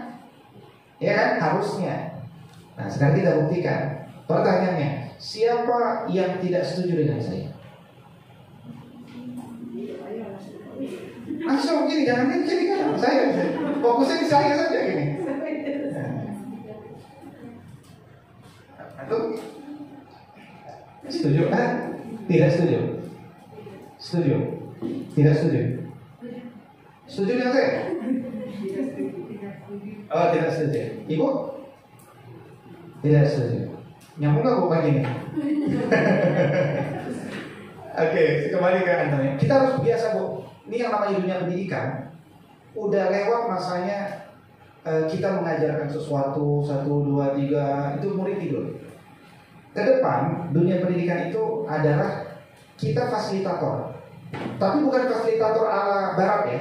ya kan? Harusnya. Nah, sekarang kita buktikan. Pertanyaannya, siapa yang tidak setuju dengan saya? Langsung gini, jangan gini kan? Saya fokusnya di saya saja gini. Antum setuju kan? Tidak setuju? Setuju? Tidak setuju? Setuju dengan saya? Oh, tidak setuju. Ibu? Tidak setuju. Nyambung gak bu pagi ini? Oke, kembali ke antumnya. Kita harus biasa bu. Ini yang namanya dunia pendidikan. Udah lewat masanya kita mengajarkan sesuatu 1, 2, 3 itu murid tidur. Ke depan dunia pendidikan itu adalah kita fasilitator, tapi bukan fasilitator ala barat ya.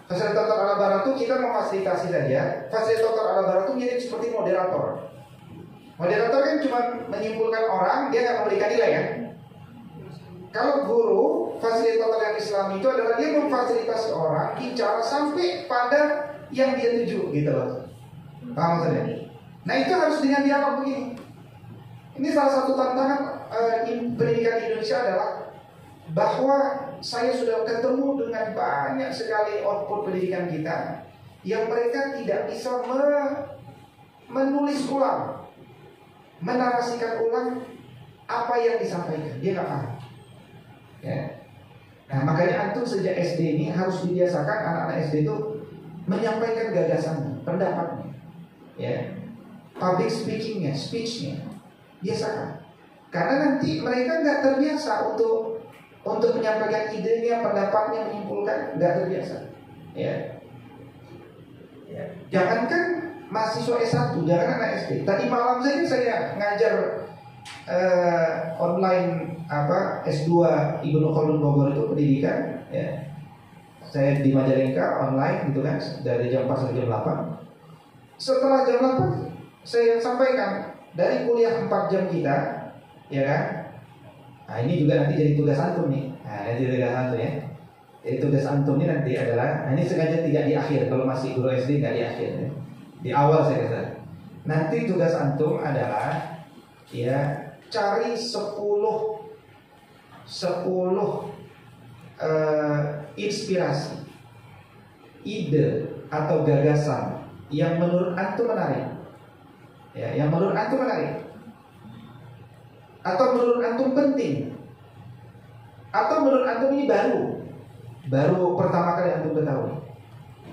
Fasilitator ala barat itu kita memfasilitasi saja. Fasilitator ala barat itu mirip seperti moderator. Moderator kan cuma menyimpulkan orang, dia nggak memberikan nilai kan. Kalau guru, fasilitator yang Islam itu adalah dia memfasilitasi orang bicara sampai pada yang dia tuju gitu loh. Paham maksudnya? Nah itu harus dengan dialog begini. Ini salah satu tantangan pendidikan di Indonesia adalah bahwa saya sudah ketemu dengan banyak sekali output pendidikan kita yang mereka tidak bisa menulis ulang, menarasikan ulang apa yang disampaikan. Dia nggak paham. Ya. Nah makanya antum sejak SD ini harus dibiasakan anak-anak SD itu menyampaikan gagasannya, pendapatnya, ya, public speakingnya, speechnya, biasakan. Karena nanti mereka nggak terbiasa untuk menyampaikan idenya, pendapatnya, menyimpulkan, nggak terbiasa. Ya. Jangankan mahasiswa S1, jangan anak SD. Tadi malam saja saya ngajar online S2 Ibnu Khaldun Bogor itu pendidikan. Ya. Saya di Majalengka online gitu kan dari jam 4 sampai jam 8. setelah jam 8 saya sampaikan dari kuliah 4 jam kita, ya kan? Nah ini juga nanti jadi tugas antum nih. Nah nanti tugas antum ya. Jadi tugas antum ini nanti adalah, nah ini sengaja tidak di akhir, kalau masih guru SD nggak di akhir ya. Di awal saya kata. Nanti tugas antum adalah ya cari 10 inspirasi, ide atau gagasan yang menurut antum menarik, ya, yang menurut antum menarik, atau menurut antum penting, atau menurut antum ini baru pertama kali antum ketahui.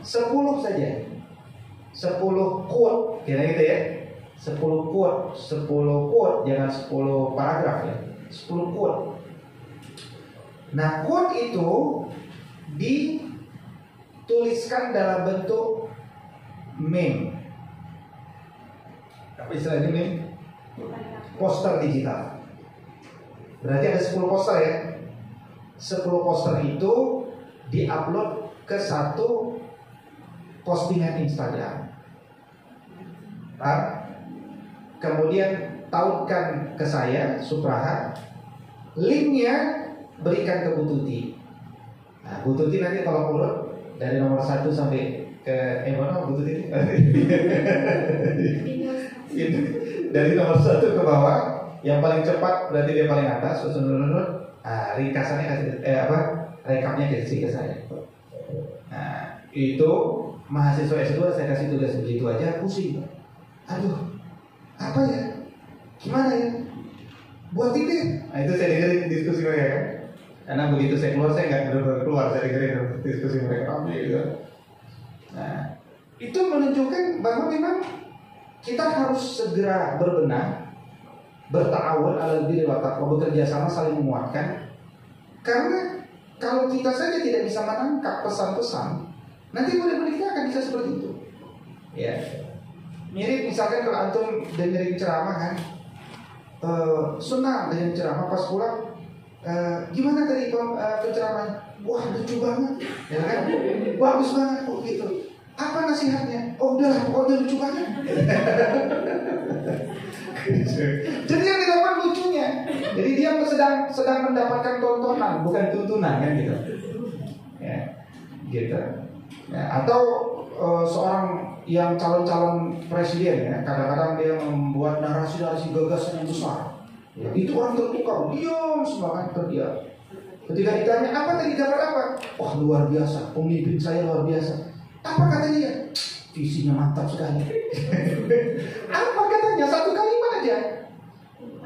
10 saja, 10 quote, kira gitu ya. 10 quote, jangan 10 paragraf ya. 10 quote. Nah, quote itu dituliskan dalam bentuk meme. Apa istilahnya meme? Poster digital. Berarti ada 10 poster ya. 10 poster itu diupload ke satu postingan Instagram. Kemudian tautkan ke saya, Supraha. Linknya berikan ke Bu Tuti. Nah, Bu Tuti nanti tolong urut dari nomor 1 sampai ke mana Bu Tuti? Dari nomor 1 ke bawah. Yang paling cepat berarti dia paling atas. Ringkasannya rekapnya kasih ke saya. Nah, itu mahasiswa S2 saya kasih tugas begitu aja pusing. Aduh, apa ya? Gimana ya? Buat ini. Nah, itu saya dengerin diskusi mereka kan. Karena begitu saya keluar, saya nggak benar-benar keluar, saya dengerin diskusi mereka gitu. Nah, itu menunjukkan bahwa memang kita harus segera berbenah, bertawun ala birri wa taqwa, bekerja sama saling menguatkan. Karena kalau kita saja tidak bisa menangkap pesan-pesan, nanti murid-murid kita akan bisa seperti itu. Ya. Mirip misalkan kalau antum dengerin ceramah kan, senang dengan ceramah, pas pulang gimana tadi penceramahnya? Wah lucu banget, ya kan? Bagus banget, oh gitu. Apa nasihatnya? Oh udahlah, pokoknya lucu banget. Jadi yang didapat lucunya. Jadi dia sedang mendapatkan tontonan, bukan tuntunan kan gitu. Ya, gitu. Ya, atau seorang yang calon-calon presiden ya, kadang-kadang dia membuat narasi-narasi gagasan yang besar. Ya, itu orang terpukau, diam semua kan terdiam. Ketika ditanya apa tadi dapat apa? Wah luar biasa, pemimpin saya luar biasa. Apa kata dia? Visinya mantap sekali. Apa katanya? Satu kalimat aja.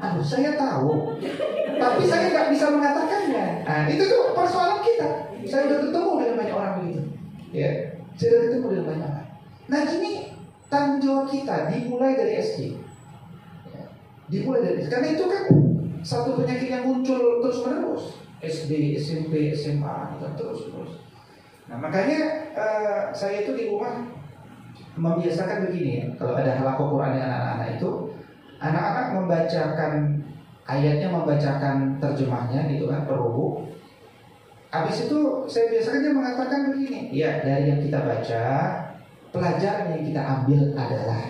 Aduh saya tahu, tapi saya nggak bisa mengatakannya. Nah itu tuh persoalan kita. Saya udah ketemu dengan banyak orang begitu. Ya, saya udah ketemu dengan banyak orang. Nah gini, tanggung jawab kita dimulai dari SD. Dimulai dari karena itu kan satu penyakit yang muncul terus menerus, SD, SMP, SMA dan terus. Nah makanya saya itu di rumah membiasakan begini ya, kalau ada halaqah Quran dengan anak-anak itu, anak-anak membacakan ayatnya, membacakan terjemahnya gitu kan per rubu. Habis itu saya biasakan dia mengatakan begini, ya dari yang kita baca, pelajaran yang kita ambil adalah,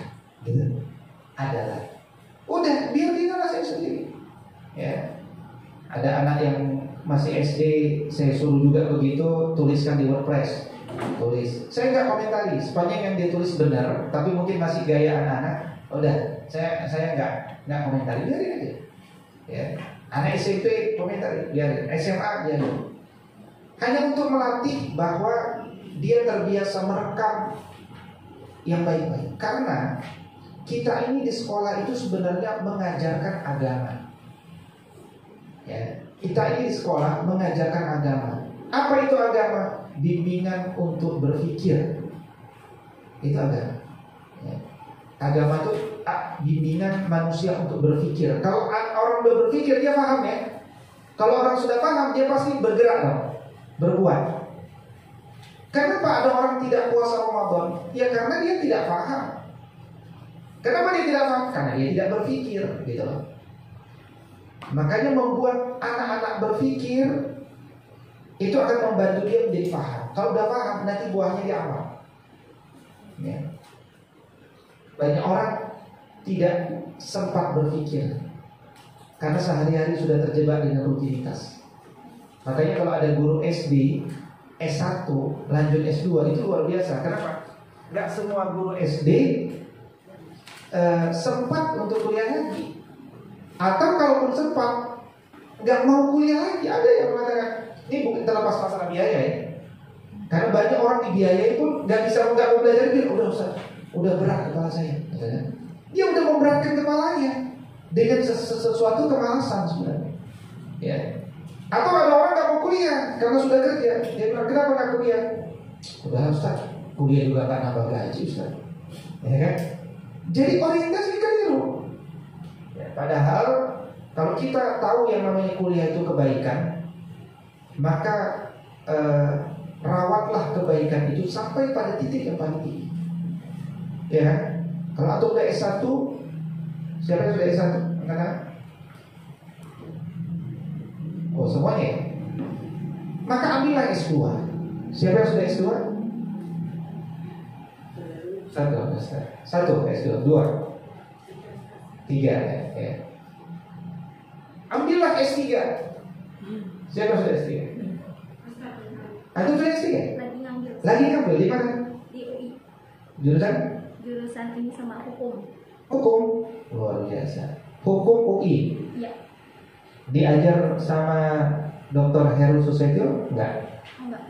gitu, adalah. Udah, biar dia ngerasain sendiri. Ya, ada anak yang masih SD, saya suruh juga begitu, tuliskan di WordPress. Tulis. Saya nggak komentari, sepanjang yang dia tulis benar, tapi mungkin masih gaya anak-anak. Udah, saya nggak komentari, biarin aja. Ya, anak SMP komentari, biarin. SMA biarin. Hanya untuk melatih bahwa dia terbiasa merekam yang baik-baik. Karena kita ini di sekolah itu sebenarnya mengajarkan agama. Ya, kita ini di sekolah mengajarkan agama. Apa itu agama? Bimbingan untuk berpikir. Itu agama. Ya. Agama itu bimbingan manusia untuk berpikir. Kalau orang udah berpikir dia paham ya. Kalau orang sudah paham dia pasti bergerak dong, berbuat. Kenapa ada orang tidak puasa Ramadan? Ya karena dia tidak paham. Kenapa dia tidak paham? Karena dia tidak berpikir, gitu loh. Makanya membuat anak-anak berpikir itu akan membantu dia menjadi paham. Kalau udah paham, nanti buahnya dia amal. Ya. banyak orang tidak sempat berpikir karena sehari-hari sudah terjebak dengan rutinitas. Makanya kalau ada guru SD, S1, lanjut S2 itu luar biasa. Kenapa? Gak semua guru SD sempat untuk kuliah lagi. Atau kalaupun sempat, gak mau kuliah lagi. Ada yang mengatakan, ini bukan terlepas masalah biaya ya. Karena banyak orang dibiayai pun gak mau belajar. Dia udah Ustaz, udah berat kepala saya. Dia udah memberatkan kepalanya dengan sesuatu kemalasan sebenarnya. Ya. Atau ada orang gak mau kuliah karena sudah kerja. Dia bilang, kenapa gak kuliah? Udah Ustaz, kuliah juga gak nambah gaji Ustaz. Ya kan? Jadi orientasi keliru. Ya, padahal kalau kita tahu yang namanya kuliah itu kebaikan, maka rawatlah kebaikan itu sampai pada titik yang paling tinggi. Ya kan? Kalau antum udah S1, siapa yang sudah S1? Angkat. Oh semuanya. Maka ambillah S2. Siapa yang sudah S2? Satu S2, 2, 3 ya. Ambillah S3. Siapa sudah S3? Antum sudah S3? Lagi ngambil di mana? Di UI. Jurusan ini sama hukum. Hukum, luar biasa. Hukum UI. Iya. Diajar sama Dr. Heru Susetio? Enggak. Enggak.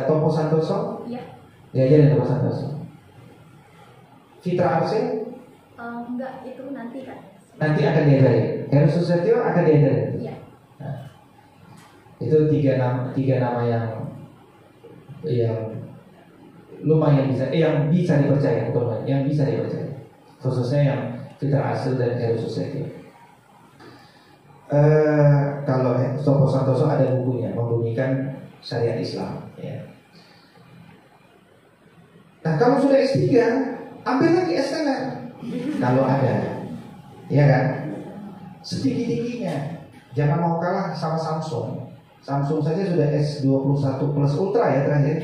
Tompo Santoso? Iya. Diajarin Tompo Santoso. Fitra Arse? Enggak, itu nanti kan. Nanti akan diajarin. Heru Susetio akan diajarin. Iya. Nah, itu tiga nama yang lumayan bisa, yang bisa dipercaya, bukan yang bisa dipercaya. Khususnya yang Fitra Arse dan Heru Susetio. Kalau Tompo Santoso ada bukunya, Membumikan Syariat Islam. Ya. Nah kalau sudah S3, ambil lagi S-teler kalau ada, ya kan? Setinggi-tingginya. Jangan mau kalah sama Samsung. Samsung saja sudah S21 Plus Ultra ya terakhir.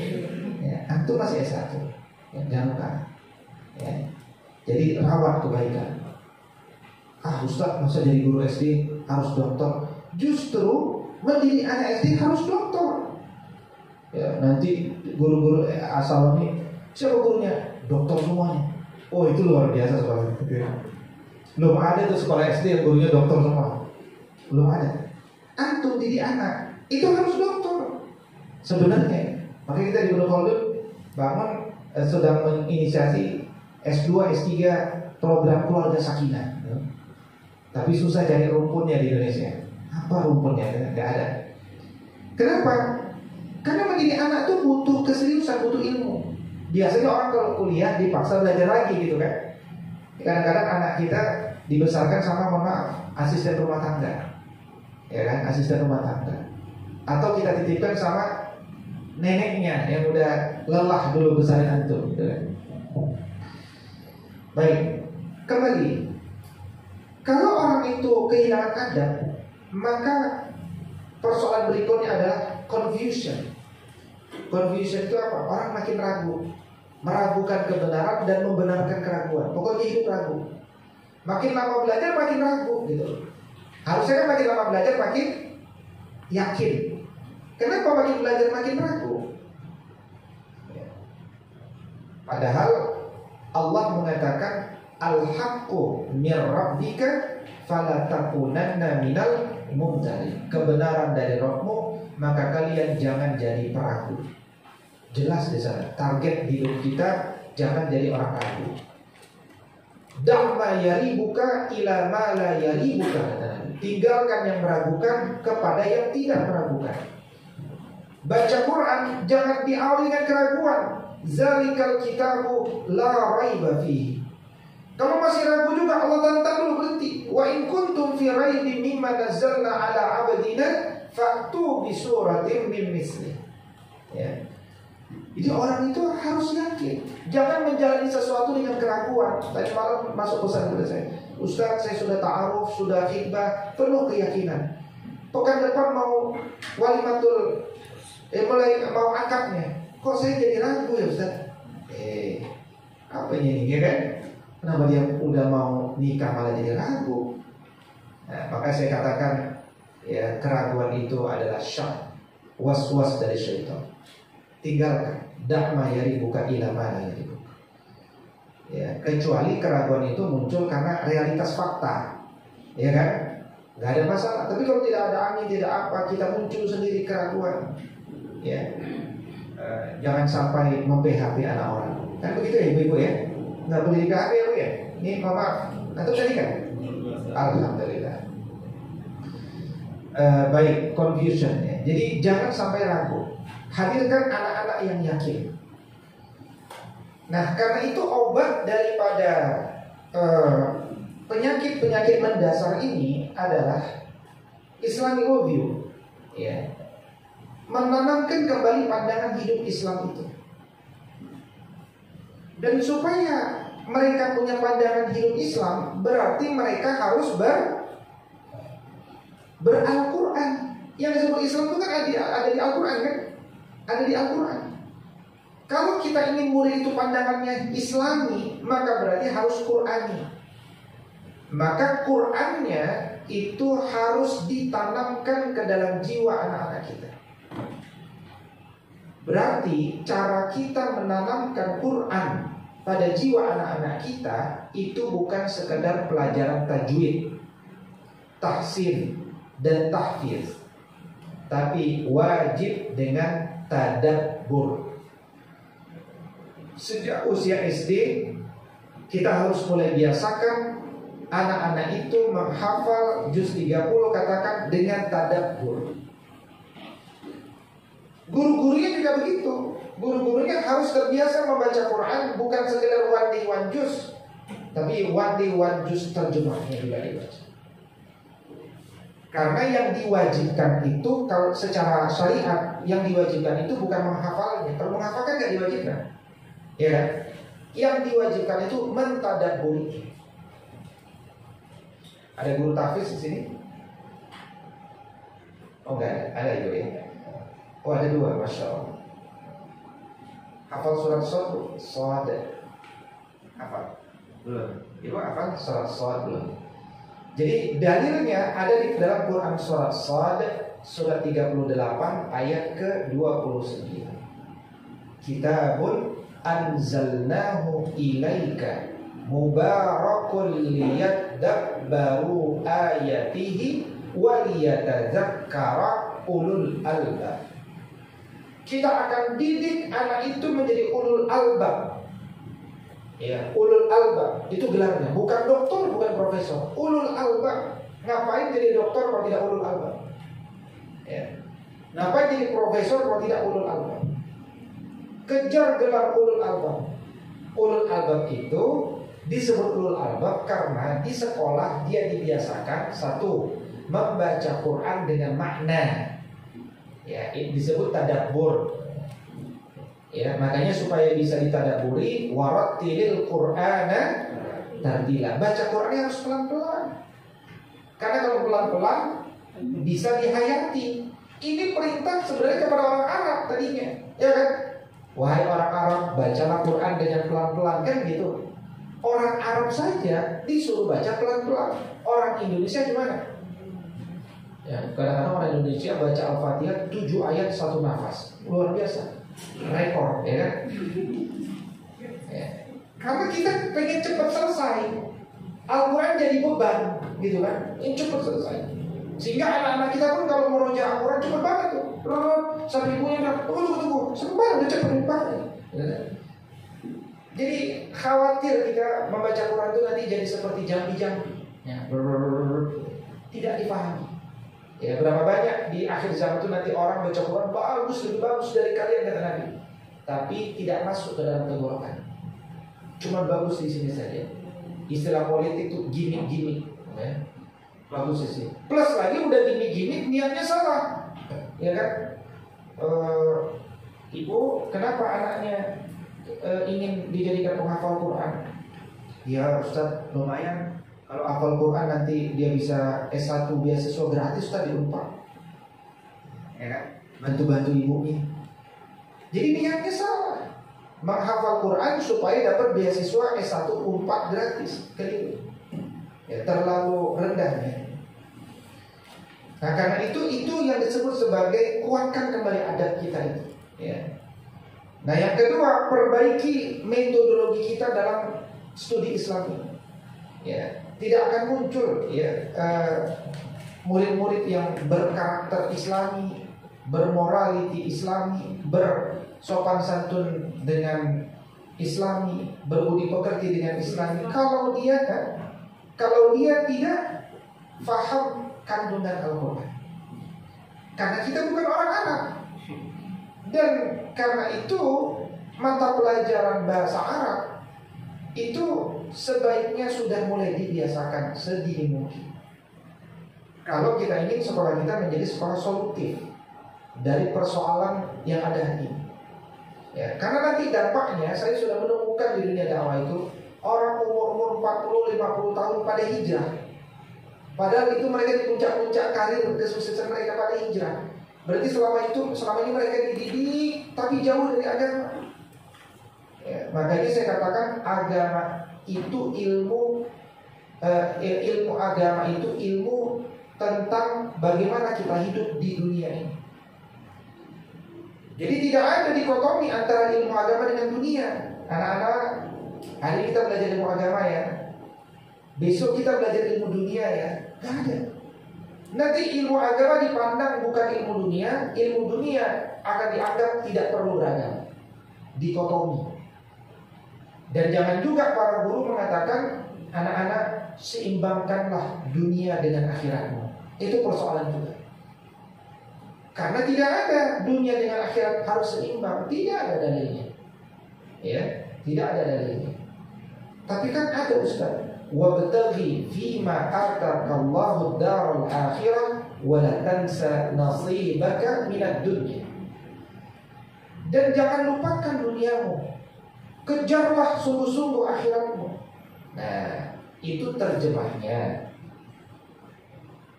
Ya, antum masih S1. Ya, jangan kalah. Ya. Jadi rawat kebaikan. Ustaz masa jadi guru SD harus dokter? Justru mendidik anak SD harus dokter. Ya, nanti guru-guru asal ini siapa gurunya? Dokter semuanya. Oh itu luar biasa sekolah. Belum ada tuh sekolah SD yang gurunya dokter semua. Belum ada. Antum didik anak itu harus dokter. Sebenarnya makanya kita di Gunung Khaldun bangun sedang menginisiasi S2, S3 program keluarga sakinah. Tapi susah cari rumpunnya di Indonesia. Apa rumpunnya? Tidak ada. Kenapa? Karena mendidik anak itu butuh keseriusan, butuh ilmu. Biasanya orang kalau kuliah dipaksa belajar lagi gitu kan. Kadang-kadang anak kita dibesarkan sama asisten rumah tangga, ya kan, asisten rumah tangga. Atau kita titipkan sama neneknya yang udah lelah dulu besarin antum, gitu kan. Baik, kembali. Kalau orang itu kehilangan adab, maka persoalan berikutnya adalah confusion. Confusion itu apa? Orang makin ragu, meragukan kebenaran dan membenarkan keraguan. Pokoknya hidup ragu. Makin lama belajar makin ragu gitu. Harusnya kan makin lama belajar makin yakin. Kenapa makin belajar makin ragu? Padahal Allah mengatakan al-haqqu mir rabbika fala takunanna minal mumtarin. Kebenaran dari Rabbmu, maka kalian jangan jadi peragu. Jelas di sana. Target hidup kita jangan jadi orang ragu. Da'ma yaribuka ila ma la yaribuka. Tinggalkan yang meragukan kepada yang tidak meragukan. Baca Quran jangan diawali dengan keraguan. Zalikal kitabu la raiba fihi. Kalau masih ragu juga Allah tantang dulu, berhenti. Wa in kuntum fi raibin mimma nazzalna ala abdina fa'tu bi suratin min misli. Ya. Jadi orang itu harus yakin. Jangan menjalani sesuatu dengan keraguan. Tadi malam masuk pesan kepada saya, Ustaz, saya sudah ta'aruf, sudah khidbah, penuh keyakinan. Pekan depan mau walimatul, mulai mau akadnya. Kok saya jadi ragu ya Ustaz? Apa ini ya kan? Kenapa dia udah mau nikah malah jadi ragu? Nah, maka saya katakan ya, keraguan itu adalah syak, was-was dari syaitan. Tinggalkan, dakma yari buka ilamana yari buka. Ya, kecuali keraguan itu muncul karena realitas fakta, ya kan? Nggak ada masalah. Tapi kalau tidak ada angin, tidak apa, kita muncul sendiri keraguan, ya. Jangan sampai mem-PHP anak orang. Kan begitu ya ibu-ibu ya? Nggak boleh di-PHP ya bu ya? Ini maaf, atau tadi kan? Alhamdulillah. Baik, confusion ya. Jadi jangan sampai ragu. Hadirkan anak-anak yang yakin. Nah, karena itu obat daripada penyakit-penyakit mendasar ini adalah Islamic worldview, ya. Menanamkan kembali pandangan hidup Islam itu. Dan supaya mereka punya pandangan hidup Islam, berarti mereka harus ber-Al-Quran. Yang disebut Islam itu kan ada di Al-Quran kan? Ada di Al-Quran. Kalau kita ingin murid itu pandangannya Islami, maka berarti harus Qurani. Maka Qur'annya itu harus ditanamkan ke dalam jiwa anak-anak kita. Berarti cara kita menanamkan Quran pada jiwa anak-anak kita itu bukan sekedar pelajaran tajwid, tahsin, dan tahfiz, tapi wajib dengan tadabbur. Sejak usia SD kita harus mulai biasakan anak-anak itu menghafal juz 30, katakan, dengan tadabbur. Guru-gurunya juga begitu. Guru-gurunya harus terbiasa membaca Quran, bukan sekedar one day one juz, tapi one day one juz terjemahnya juga dibaca. Karena yang diwajibkan itu, kalau secara syariat, yang diwajibkan itu bukan menghafalnya. Kalau menghafalkan nggak diwajibkan, ya kan? Yang diwajibkan itu mentadabburi. Ada guru tahfiz di sini? Oh enggak ada itu ya. Oh ada dua, masya Allah. Hafal surat Shad? Hafal? Belum. Ibu hafal surat Shad belum? Jadi dalilnya ada di dalam Quran surat Shad, surat 38 ayat ke-29. Kitabun anzalnahu ilaika mubarakun liyadabbaru ayatihi wa liyatadzakkara ulul albab. Kita akan didik anak itu menjadi ulul albab. Ya, ulul albab itu gelarnya, bukan doktor, bukan profesor. Ulul albab. Ngapain jadi doktor kalau tidak ulul albab? Ya. Ngapain jadi profesor kalau tidak ulul albab? Kejar gelar ulul albab. Ulul albab itu disebut ulul albab karena di sekolah dia dibiasakan, satu, membaca Quran dengan makna. Ya, ini disebut tadabbur. Ya, makanya supaya bisa ditadabburi, warattilil Qur'ana tartila. Baca Quran harus pelan-pelan. Karena kalau pelan-pelan bisa dihayati. Ini perintah sebenarnya kepada orang Arab tadinya, ya kan? Wahai orang Arab, bacalah Quran dengan pelan-pelan, kan gitu. Orang Arab saja disuruh baca pelan-pelan. Orang Indonesia gimana? Ya, kadang-kadang orang Indonesia baca Al-Fatihah 7 ayat 1 nafas. Luar biasa. Rekor, ya kan? Ya. Karena kita pengen cepat selesai. Al-Quran jadi beban, gitu kan? Ini cepat selesai. Sehingga anak-anak kita pun kalau mau roja Al-Quran cepat banget tuh. Sampai ibunya bilang, tunggu. Sempat, udah cepat banget. Jadi khawatir kita membaca Quran itu nanti jadi seperti jambi-jambi. Ya. Tidak dipahami. Ya, berapa banyak di akhir zaman itu nanti orang baca Quran bagus, lebih bagus dari kalian, kata Nabi. Tapi tidak masuk ke dalam tenggorokan. Cuma bagus di sini saja. Istilah politik itu gimmick, ya. Bagus di sini. Plus lagi udah gimmick, niatnya salah. Ya kan? Ibu, kenapa anaknya ingin dijadikan penghafal Quran? Ya Ustaz, lumayan. Kalau hafal Quran nanti dia bisa S1 beasiswa gratis, Ustaz, di Unpad. Ya kan? Bantu-bantu ibunya. Jadi niatnya salah. menghafal Quran supaya dapat beasiswa S1 U4 gratis. Keliru. Ya, terlalu rendahnya. Nah, karena itu yang disebut sebagai kuatkan kembali adab kita itu. Ya. Nah, yang kedua, perbaiki metodologi kita dalam studi Islam ini. Ya, tidak akan muncul ya murid-murid yang berkarakter Islami, bermorality Islami, bersopan santun dengan Islami, berbudi pekerti dengan Islami. Kalau dia tidak faham kandungan Al-Quran. Karena kita bukan orang Arab. Dan karena itu mata pelajaran bahasa Arab itu sebaiknya sudah mulai dibiasakan sedini mungkin. Kalau kita ingin sekolah kita menjadi sekolah solutif dari persoalan yang ada hari ini. Ya, karena nanti dampaknya saya sudah menemukan di dunia dakwah itu orang umur 40-50 tahun pada hijrah. Padahal itu mereka di puncak-puncak karir kesuksesan mereka pada hijrah. Berarti selama ini mereka dididik tapi jauh dari agama. Ya, makanya saya katakan agama itu ilmu agama itu ilmu tentang bagaimana kita hidup di dunia ini. Jadi tidak ada dikotomi antara ilmu agama dengan dunia. Anak-anak, hari ini kita belajar ilmu agama ya. Besok kita belajar ilmu dunia ya. Gak ada. Nanti ilmu agama dipandang bukan ilmu dunia akan dianggap tidak perlu beragama. Dikotomi. Dan jangan juga para guru mengatakan anak-anak seimbangkanlah dunia dengan akhiratmu. Itu persoalan juga. Karena tidak ada dunia dengan akhirat harus seimbang, tidak ada dalilnya. Ya, tidak ada dalilnya. Tapi kan ada Ustaz. Wabtaghi fima atakallahu darul akhirah wa la tansa nasibaka minad dunya. Dan jangan lupakan duniamu. Kejarlah sungguh-sungguh akhiratmu. Nah, itu terjemahnya.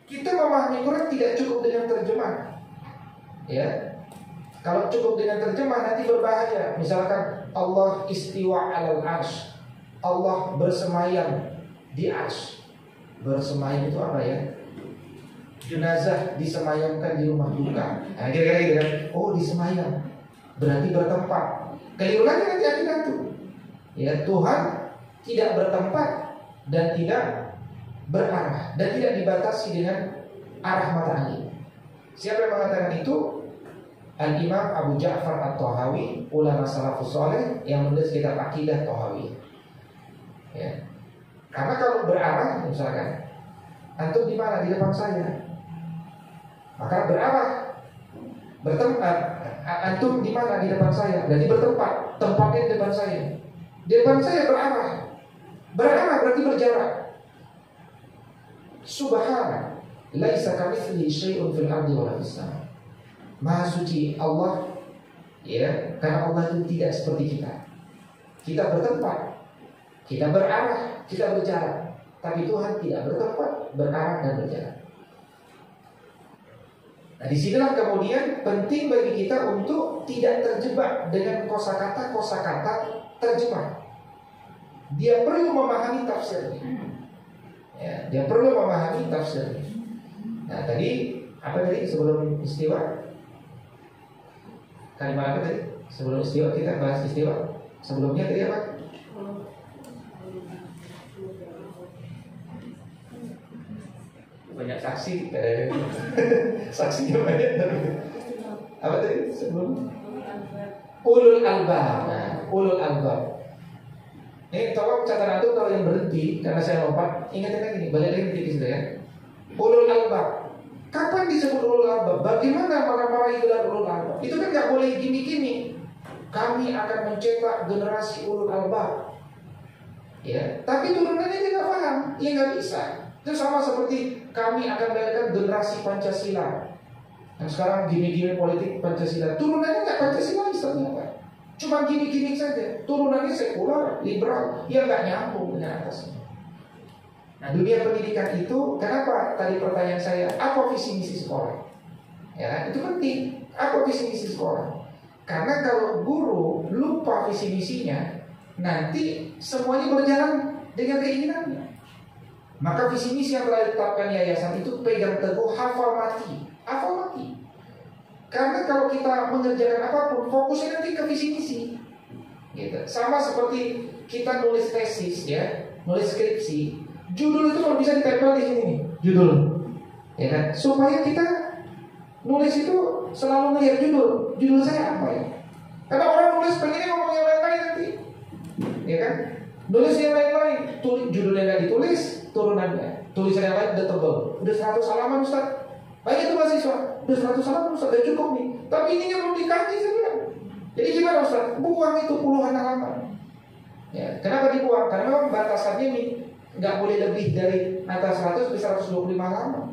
Kita memahami Quran tidak cukup dengan terjemah. Ya. Kalau cukup dengan terjemah nanti berbahaya. Misalkan Allah istiwa 'alal 'arsy. Allah bersemayam di 'arsy. Bersemayam itu apa ya? Jenazah disemayamkan di rumah duka. Nah, kira-kira gitu kan. Oh, disemayam. Berarti bertempat. Keliru lagi nanti akibat itu. Ya, Tuhan tidak bertempat dan tidak berarah dan tidak dibatasi dengan arah mata angin. Siapa yang mengatakan itu? Al-Imam Abu Ja'far At-Tahawi, ulama salafus saleh yang menulis kitab Aqidah Tahawi. Ya. Karena kalau berarah misalkan antum di mana? Di depan saya. Maka berarah. Antum di mana? Di depan saya. Jadi bertempat. Tempatnya di depan saya. Di depan saya berarah. Berarah berarti berjarak. Subhana, laisa kamitslihi syai'un fil ardi wa fis sama. Maha suci Allah, ya, karena Allah itu tidak seperti kita. Kita bertempat, kita berarah, kita berjarak. Tapi Tuhan tidak bertempat, berarah dan berjarak. Nah, disinilah kemudian penting bagi kita untuk tidak terjebak dengan kosakata terjemah. Dia perlu memahami tafsirnya. Ya, dia perlu memahami tafsirnya. Nah, tadi apa tadi sebelum istiwa? Kalimat apa tadi? Sebelum istiwa kita bahas istiwa. Sebelumnya tadi apa? Banyak saksi, saksinya banyak. Apa tadi sebelum? Ulul albab. Nah, ulul albab. Ini tolong catatan itu kalau yang berhenti karena saya lompat, ingatkan lagi nih, balik lagi sedikit sudah ya. Ulul albab. Kapan disebut ulul albab? Bagaimana marah-marahi gelar ulul albab? Itu kan nggak boleh gini-gini. Kami akan mencetak generasi ulul albab. Ya, tapi turunannya dia nggak paham, ya nggak bisa. Itu sama seperti kami akan melahirkan generasi Pancasila. Yang sekarang gini-gini politik Pancasila, turunannya nggak Pancasila istilahnya Pak. Cuma gini-gini saja, turunannya sekular, liberal, ya nggak nyambung dengan atasnya. Nah, dunia pendidikan itu, kenapa tadi pertanyaan saya, apa visi misi sekolah? Ya, itu penting. Apa visi misi sekolah? Karena kalau guru lupa visi misinya, nanti semuanya berjalan dengan keinginannya. Maka visi misi yang telah ditetapkan yayasan itu pegang teguh, hafal mati. Karena kalau kita mengerjakan apapun, fokusnya nanti ke visi misi. Gitu. Sama seperti kita nulis tesis ya, nulis skripsi. Judul itu kalau bisa ditempel di sini nih, judul. Ya kan? Supaya kita nulis itu selalu melihat judul. Judul saya apa ya? Karena orang nulis pengennya ngomong yang lain-lain nanti. Ya kan? Nulis yang lain-lain, judulnya nggak ditulis, turunannya. Tulisan yang lain udah tebal. Udah 100 halaman Ustaz. Banyak itu mahasiswa. Udah 100 halaman Ustaz, udah cukup nih. Tapi ininya belum dikaji saya bilang. Jadi gimana Ustaz? Buang itu puluhan halaman. Ya, kenapa dibuang? Karena memang batasannya nih nggak boleh lebih dari antara 100 sampai 125 halaman.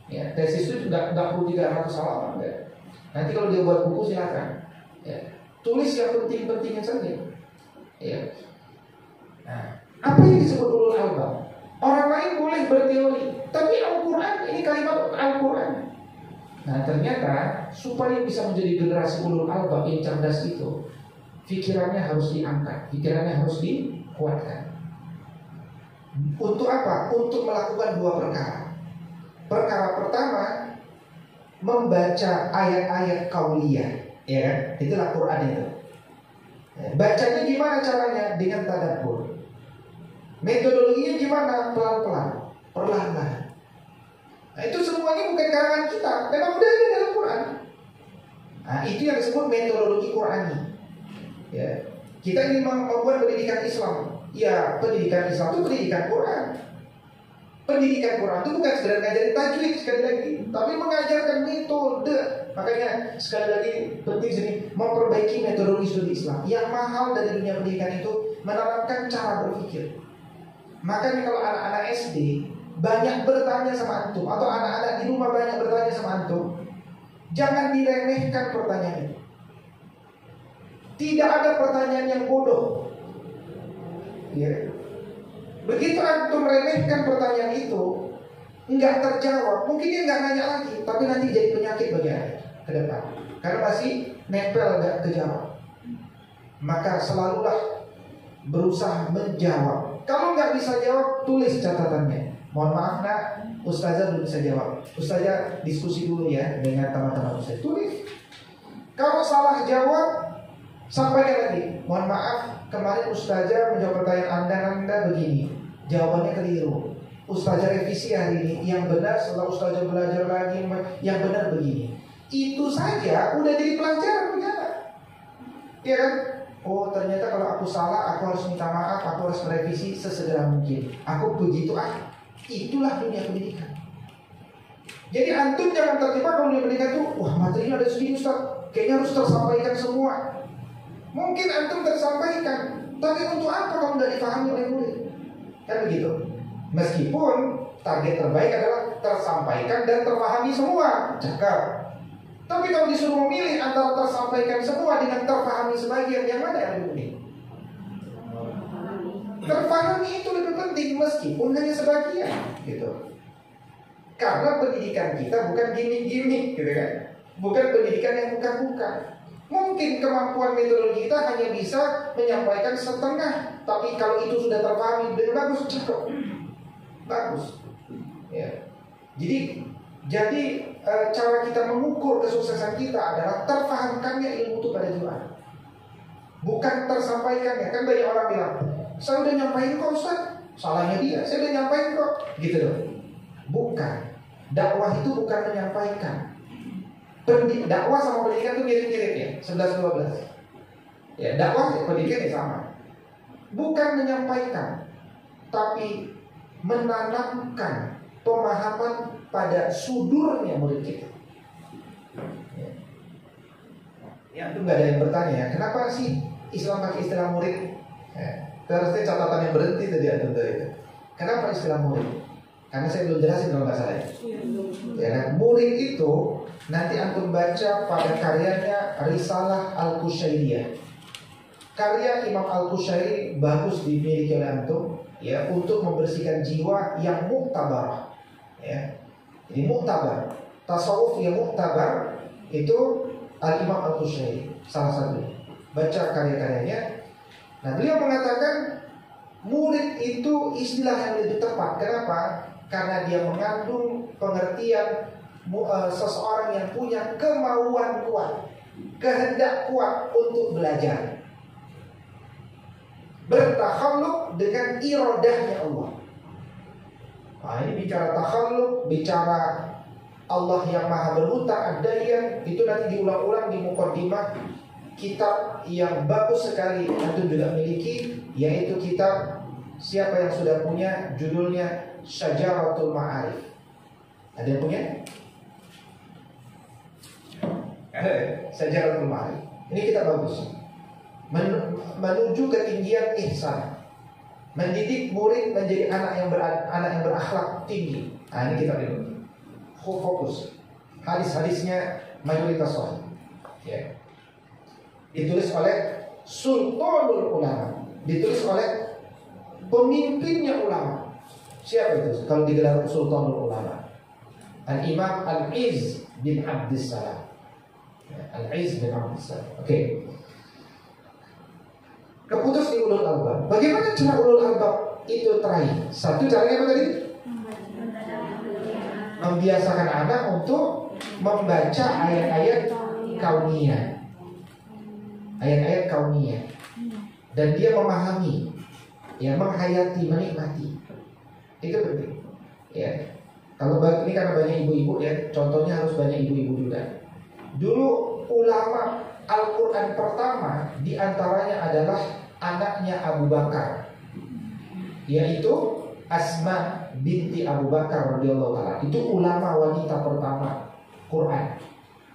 Ya, tesis itu nggak perlu 300 halaman. Ya. Nanti kalau dia buat buku silakan. Ya. Tulis yang penting-pentingnya saja. Ya. Nah, apa yang disebut ulul albab? Orang lain boleh berteori, tapi Al-Quran ini kalimat Al-Quran. Nah ternyata supaya bisa menjadi generasi ulul albab yang cerdas itu, pikirannya harus diangkat, pikirannya harus dikuatkan. Untuk apa? Untuk melakukan dua perkara. Perkara pertama, membaca ayat-ayat qauliyah, ya kan? Itulah Quran itu. Bacanya gimana caranya? Dengan tadabbur. Metodologinya gimana? Pelan-pelan, perlahan-lahan. Nah, itu semuanya bukan karangan kita, memang udah ada dalam Quran. Nah, itu yang disebut metodologi Qurani. Ya, kita ingin membuat pendidikan Islam. Ya, pendidikan Islam itu pendidikan Quran. Pendidikan Quran itu bukan sekedar ngajarin tajwid sekali lagi, tapi mengajarkan metode. Makanya sekali lagi penting sini memperbaiki metodologi studi Islam. Yang mahal dari dunia pendidikan itu menanamkan cara berpikir. Makanya kalau anak-anak SD banyak bertanya sama antum, atau anak-anak di rumah banyak bertanya sama antum, jangan diremehkan pertanyaan itu. Tidak ada pertanyaan yang bodoh. Ya. Begitu antum remehkan pertanyaan itu, nggak terjawab, mungkin dia nggak nanya lagi, tapi nanti jadi penyakit bagi anak ke depan, karena masih nempel nggak kejawab. Maka selalulah berusaha menjawab. Kalau nggak bisa jawab, tulis catatannya. Mohon maaf nak, ustazah belum bisa jawab. Ustazah diskusi dulu ya dengan teman-teman ustazah. Tulis. Kalau salah jawab, sampaikan lagi. Mohon maaf, kemarin ustazah menjawab pertanyaan anda begini, jawabannya keliru. Ustazah revisi hari ini, yang benar setelah ustazah belajar lagi, yang benar begini. Itu saja udah jadi pelajaran berjalan. Iya kan? Oh ternyata kalau aku salah, aku harus minta maaf, aku harus merevisi sesegera mungkin. Aku begitu itulah dunia pendidikan. Jadi antum jangan terjebak kalau dunia pendidikan itu, wah materinya ada segini Ustaz, kayaknya harus tersampaikan semua. Mungkin antum tersampaikan, tapi untuk apa kalau nggak dipahami oleh murid? Kan begitu. Meskipun target terbaik adalah tersampaikan dan terpahami semua, cakap. Tapi kalau disuruh memilih antara tersampaikan semua dengan terpahami sebagian, yang mana yang lebih penting? Terpahami itu lebih penting meskipun hanya sebagian, gitu. Karena pendidikan kita bukan gimmick-gimmick, gitu kan? Bukan pendidikan yang bukan-bukan. Mungkin kemampuan metodologi kita hanya bisa menyampaikan setengah, tapi kalau itu sudah terpahami dengan bagus, cukup bagus. Ya. Jadi cara kita mengukur kesuksesan kita adalah terpahamkannya ilmu itu pada jiwa, bukan tersampaikannya. Kan banyak orang bilang, saya udah nyampaikan kok Ustaz. Salahnya dia, saya udah nyampaikan kok, gitu loh. Bukan. Dakwah itu bukan menyampaikan. Dakwah sama pendidikan itu mirip-mirip ya, 11-12. Ya, dakwah pendidikan ya sama. Bukan menyampaikan, tapi menanamkan pemahaman pada sudurnya murid kita. Ya, itu nggak ada yang bertanya ya, kenapa sih Islam pakai istilah murid? Harusnya catatan yang berhenti tadi ada itu. Kenapa istilah murid? Karena saya belum jelasin kalau nggak salah ya. Ya, nah, murid itu nanti antum baca pada karyanya Risalah Al-Qusyairiyah. Karya Imam Al-Qusyairi bagus dimiliki oleh antum ya, untuk membersihkan jiwa yang muktabar. Ya. Jadi muktabar, tasawuf yang muktabar itu Al-Imam Al-Qushairi, salah satu. Baca karya-karyanya. Nah, beliau mengatakan murid itu istilah yang lebih tepat. Kenapa? Karena dia mengandung pengertian seseorang yang punya kemauan kuat, kehendak kuat untuk belajar, bertakhalluk dengan iradahnya Allah. Nah, ini bicara takhalluk, bicara Allah yang maha berhutang ad-dayan. Itu nanti diulang-ulang di muqaddimah kitab yang bagus sekali antum juga miliki, yaitu kitab, siapa yang sudah punya, judulnya Syajaratul Ma'arif. Ada yang punya? Syajaratul Ma'arif. Ini kitab bagus. Menuju ketinggian ihsan, mendidik murid menjadi anak yang berakhlak tinggi. Nah, ini kitab ini fokus. Hadis-hadisnya mayoritas sahih. Ya. Ditulis oleh Sultanul Ulama, ditulis oleh pemimpinnya ulama. Siapa itu? Kalau digelar Sultanul Ulama, Al-Imam Al-Izz bin Abdissalam. Al-Izz bin Abdissalam. Oke. Keputus di ulul albab. Bagaimana cara ulul albab itu teraih? Satu, caranya apa tadi? Membiasakan anak untuk membaca ayat-ayat kauniyah, ayat-ayat kauniyah, dan dia memahami, ya, menghayati, menikmati. Itu penting. Ya, kalau ini karena banyak ibu-ibu, ya, contohnya harus banyak ibu-ibu juga. Dulu ulama Al-Quran pertama diantaranya adalah anaknya Abu Bakar, yaitu Asma binti Abu Bakar radhiyallahu taala. Itu ulama wanita pertama Quran.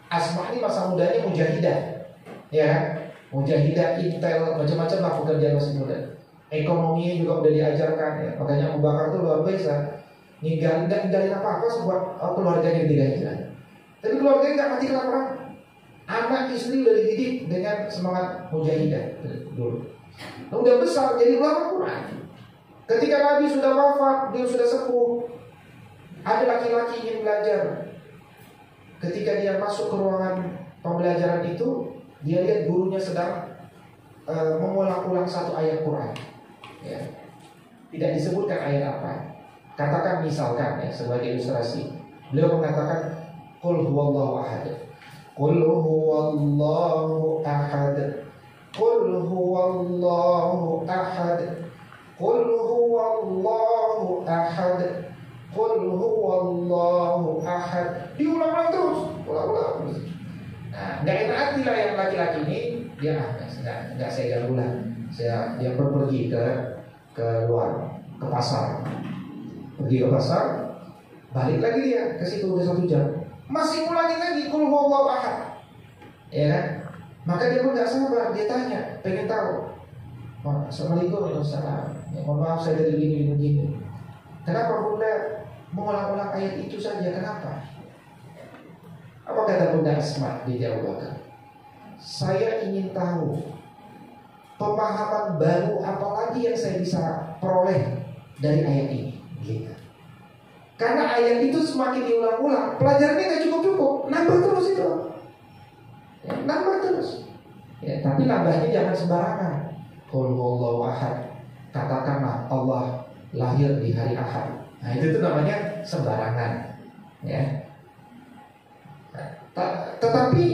Asma ini masa mudanya mujahidah, ya, mujahidah, intel, macam-macam lah pekerjaan masih muda. Ekonominya juga udah diajarkan, ya. Makanya Abu Bakar itu luar biasa, ninggalin apa-apa buat keluarganya digajikan. Tapi keluarganya nggak mati kelaparan. Anak istri udah dididik dengan semangat mujahidah dulu. Udah besar jadi ulama Quran. Ketika Nabi sudah wafat, dia sudah sepuh, ada laki-laki ingin belajar. Ketika dia masuk ke ruangan pembelajaran itu, dia lihat gurunya sedang mengulang-ulang satu ayat Quran, ya. Tidak disebutkan ayat apa. Katakan misalkan, ya, sebagai ilustrasi, beliau mengatakan Qul huwallahu ahad, Qul huwallahu ahad, Qul huwallahu ahad, Qul huwallahu ahad, Qul huwallahu ahad. Diulang-ulang terus, ulang-ulang terus. Nah, nggak enak hati lah yang laki-laki ini. Dia nggak saya ganggu lah. Dia pergi ke luar, ke pasar. Pergi ke pasar, balik lagi dia ke situ udah 1 jam. Masih ngulangin lagi Qul huwallahu ahad. Ya kan? Maka dia pun nggak sabar, dia tanya, pengen tahu. Assalamualaikum warahmatullahi. Ya, mohon maaf saya dari begini. Kenapa Bunda mengulang-ulang ayat itu saja? Kenapa? Apa kata Bunda Asma di jawaban? Saya ingin tahu pemahaman baru apa lagi yang saya bisa peroleh dari ayat ini. Gitu. Karena ayat itu semakin diulang-ulang, pelajarannya nggak cukup, nambah terus itu. Ya, nambah terus. Ya, tapi nambahnya jangan sembarangan. Qul huwallahu ahad. Katakanlah Allah lahir di hari Ahad. Nah, itu tuh namanya sembarangan, ya. Tetapi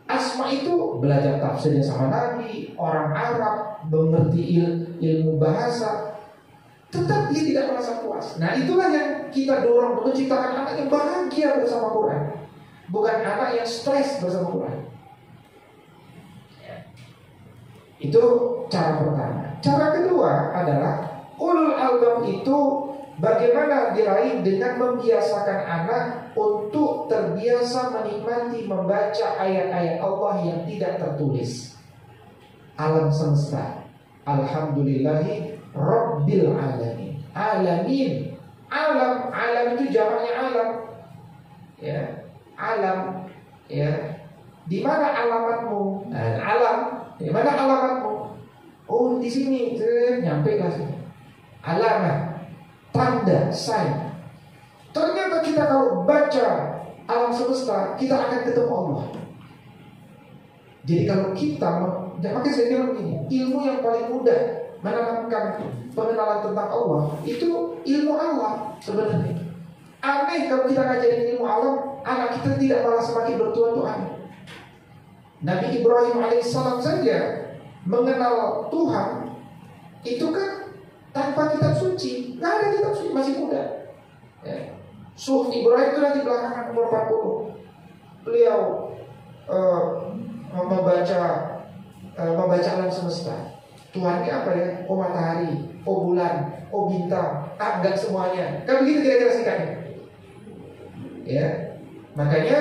Asma itu belajar tafsirnya sama Nabi, orang Arab, mengerti ilmu bahasa, tetap dia tidak merasa puas. Nah, itulah yang kita dorong untuk menciptakan anak yang bahagia bersama Quran, bukan anak yang stres bersama Quran. Itu cara pertama. Cara kedua adalah ulul albab itu bagaimana diraih dengan membiasakan anak untuk terbiasa menikmati membaca ayat-ayat Allah yang tidak tertulis. Alam semesta. Alhamdulillahi Rabbil alamin. Alamin. Alam itu jamaknya alam. Ya, alam. Ya. Di mana alamatmu? Nah, alam. Di mana alamatmu? Oh, di sini. Nyampe lah sini. Alamat, tanda, sign. Ternyata kita kalau baca alam semesta, kita akan ketemu Allah. Jadi kalau kita, makanya saya bilang begini, ilmu yang paling mudah menanamkan pengenalan tentang Allah itu ilmu Allah sebenarnya. Aneh kalau kita ngajarin ilmu alam, anak kita tidak malah semakin bertuhan-tuhan. Nabi Ibrahim alaihissalam saja mengenal Tuhan itu kan tanpa kitab suci, nggak ada kitab suci, masih muda. Ya. Suhuf Ibrahim itu nanti belakangan umur 40. Beliau membaca alam semesta. Tuhan ini apa ya? Oh matahari, oh bulan, oh bintang, enggak semuanya. Kan begitu kira-kira singkatnya. Ya, makanya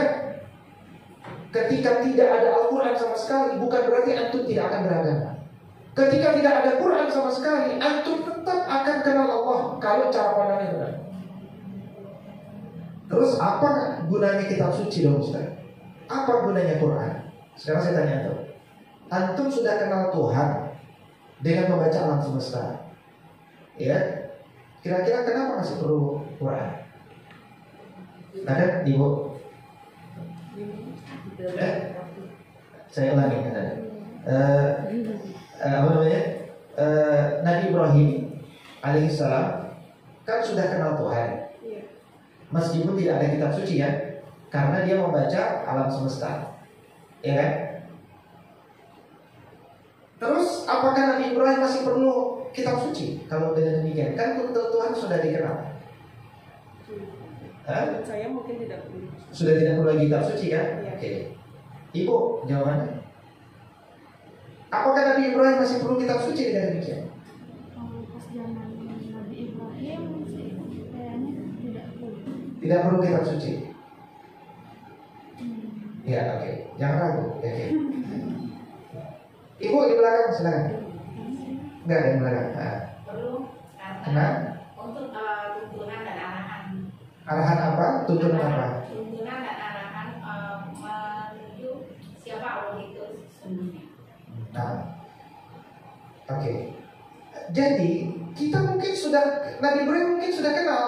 ketika tidak ada Al-Quran sama sekali, bukan berarti antum tidak akan beragama. Ketika tidak ada Quran sama sekali, antum tetap akan kenal Allah kalau cara pandangnya benar. Terus apa gunanya kitab suci dong Ustaz? Apa gunanya Quran? Sekarang saya tanya tuh, antum sudah kenal Tuhan dengan membaca alam semesta, ya? Kira-kira kenapa masih perlu Quran? Ada Ibu? Saya ulangi ada. Apa namanya? Nabi Ibrahim alaihissalam kan sudah kenal Tuhan. Meskipun tidak ada kitab suci ya, karena dia membaca alam semesta, ya kan? Terus apakah Nabi Ibrahim masih perlu kitab suci? Kalau dengan demikian, kan Tuhan sudah dikenal. Saya mungkin tidak perlu. Sudah tidak perlu lagi kitab suci kan? Ya. Oke. Ibu, jawabannya? Apakah Nabi Ibrahim masih perlu kitab suci dengan demikian? Pas zaman Nabi Ibrahim sih kayaknya tidak perlu. Tidak perlu kitab suci. Ya, oke. Jangan ragu. Oke. Ibu di belakang silakan. Enggak ada di belakang. Nah. Perlu Kenapa? untuk tuntunan dan arahan. Arahan apa? Tuntunan apa? Tuntunan dan arahan menuju siapa Allah itu sesungguhnya. Nah, oke. Jadi kita mungkin sudah Nabi Ibrahim mungkin sudah kenal,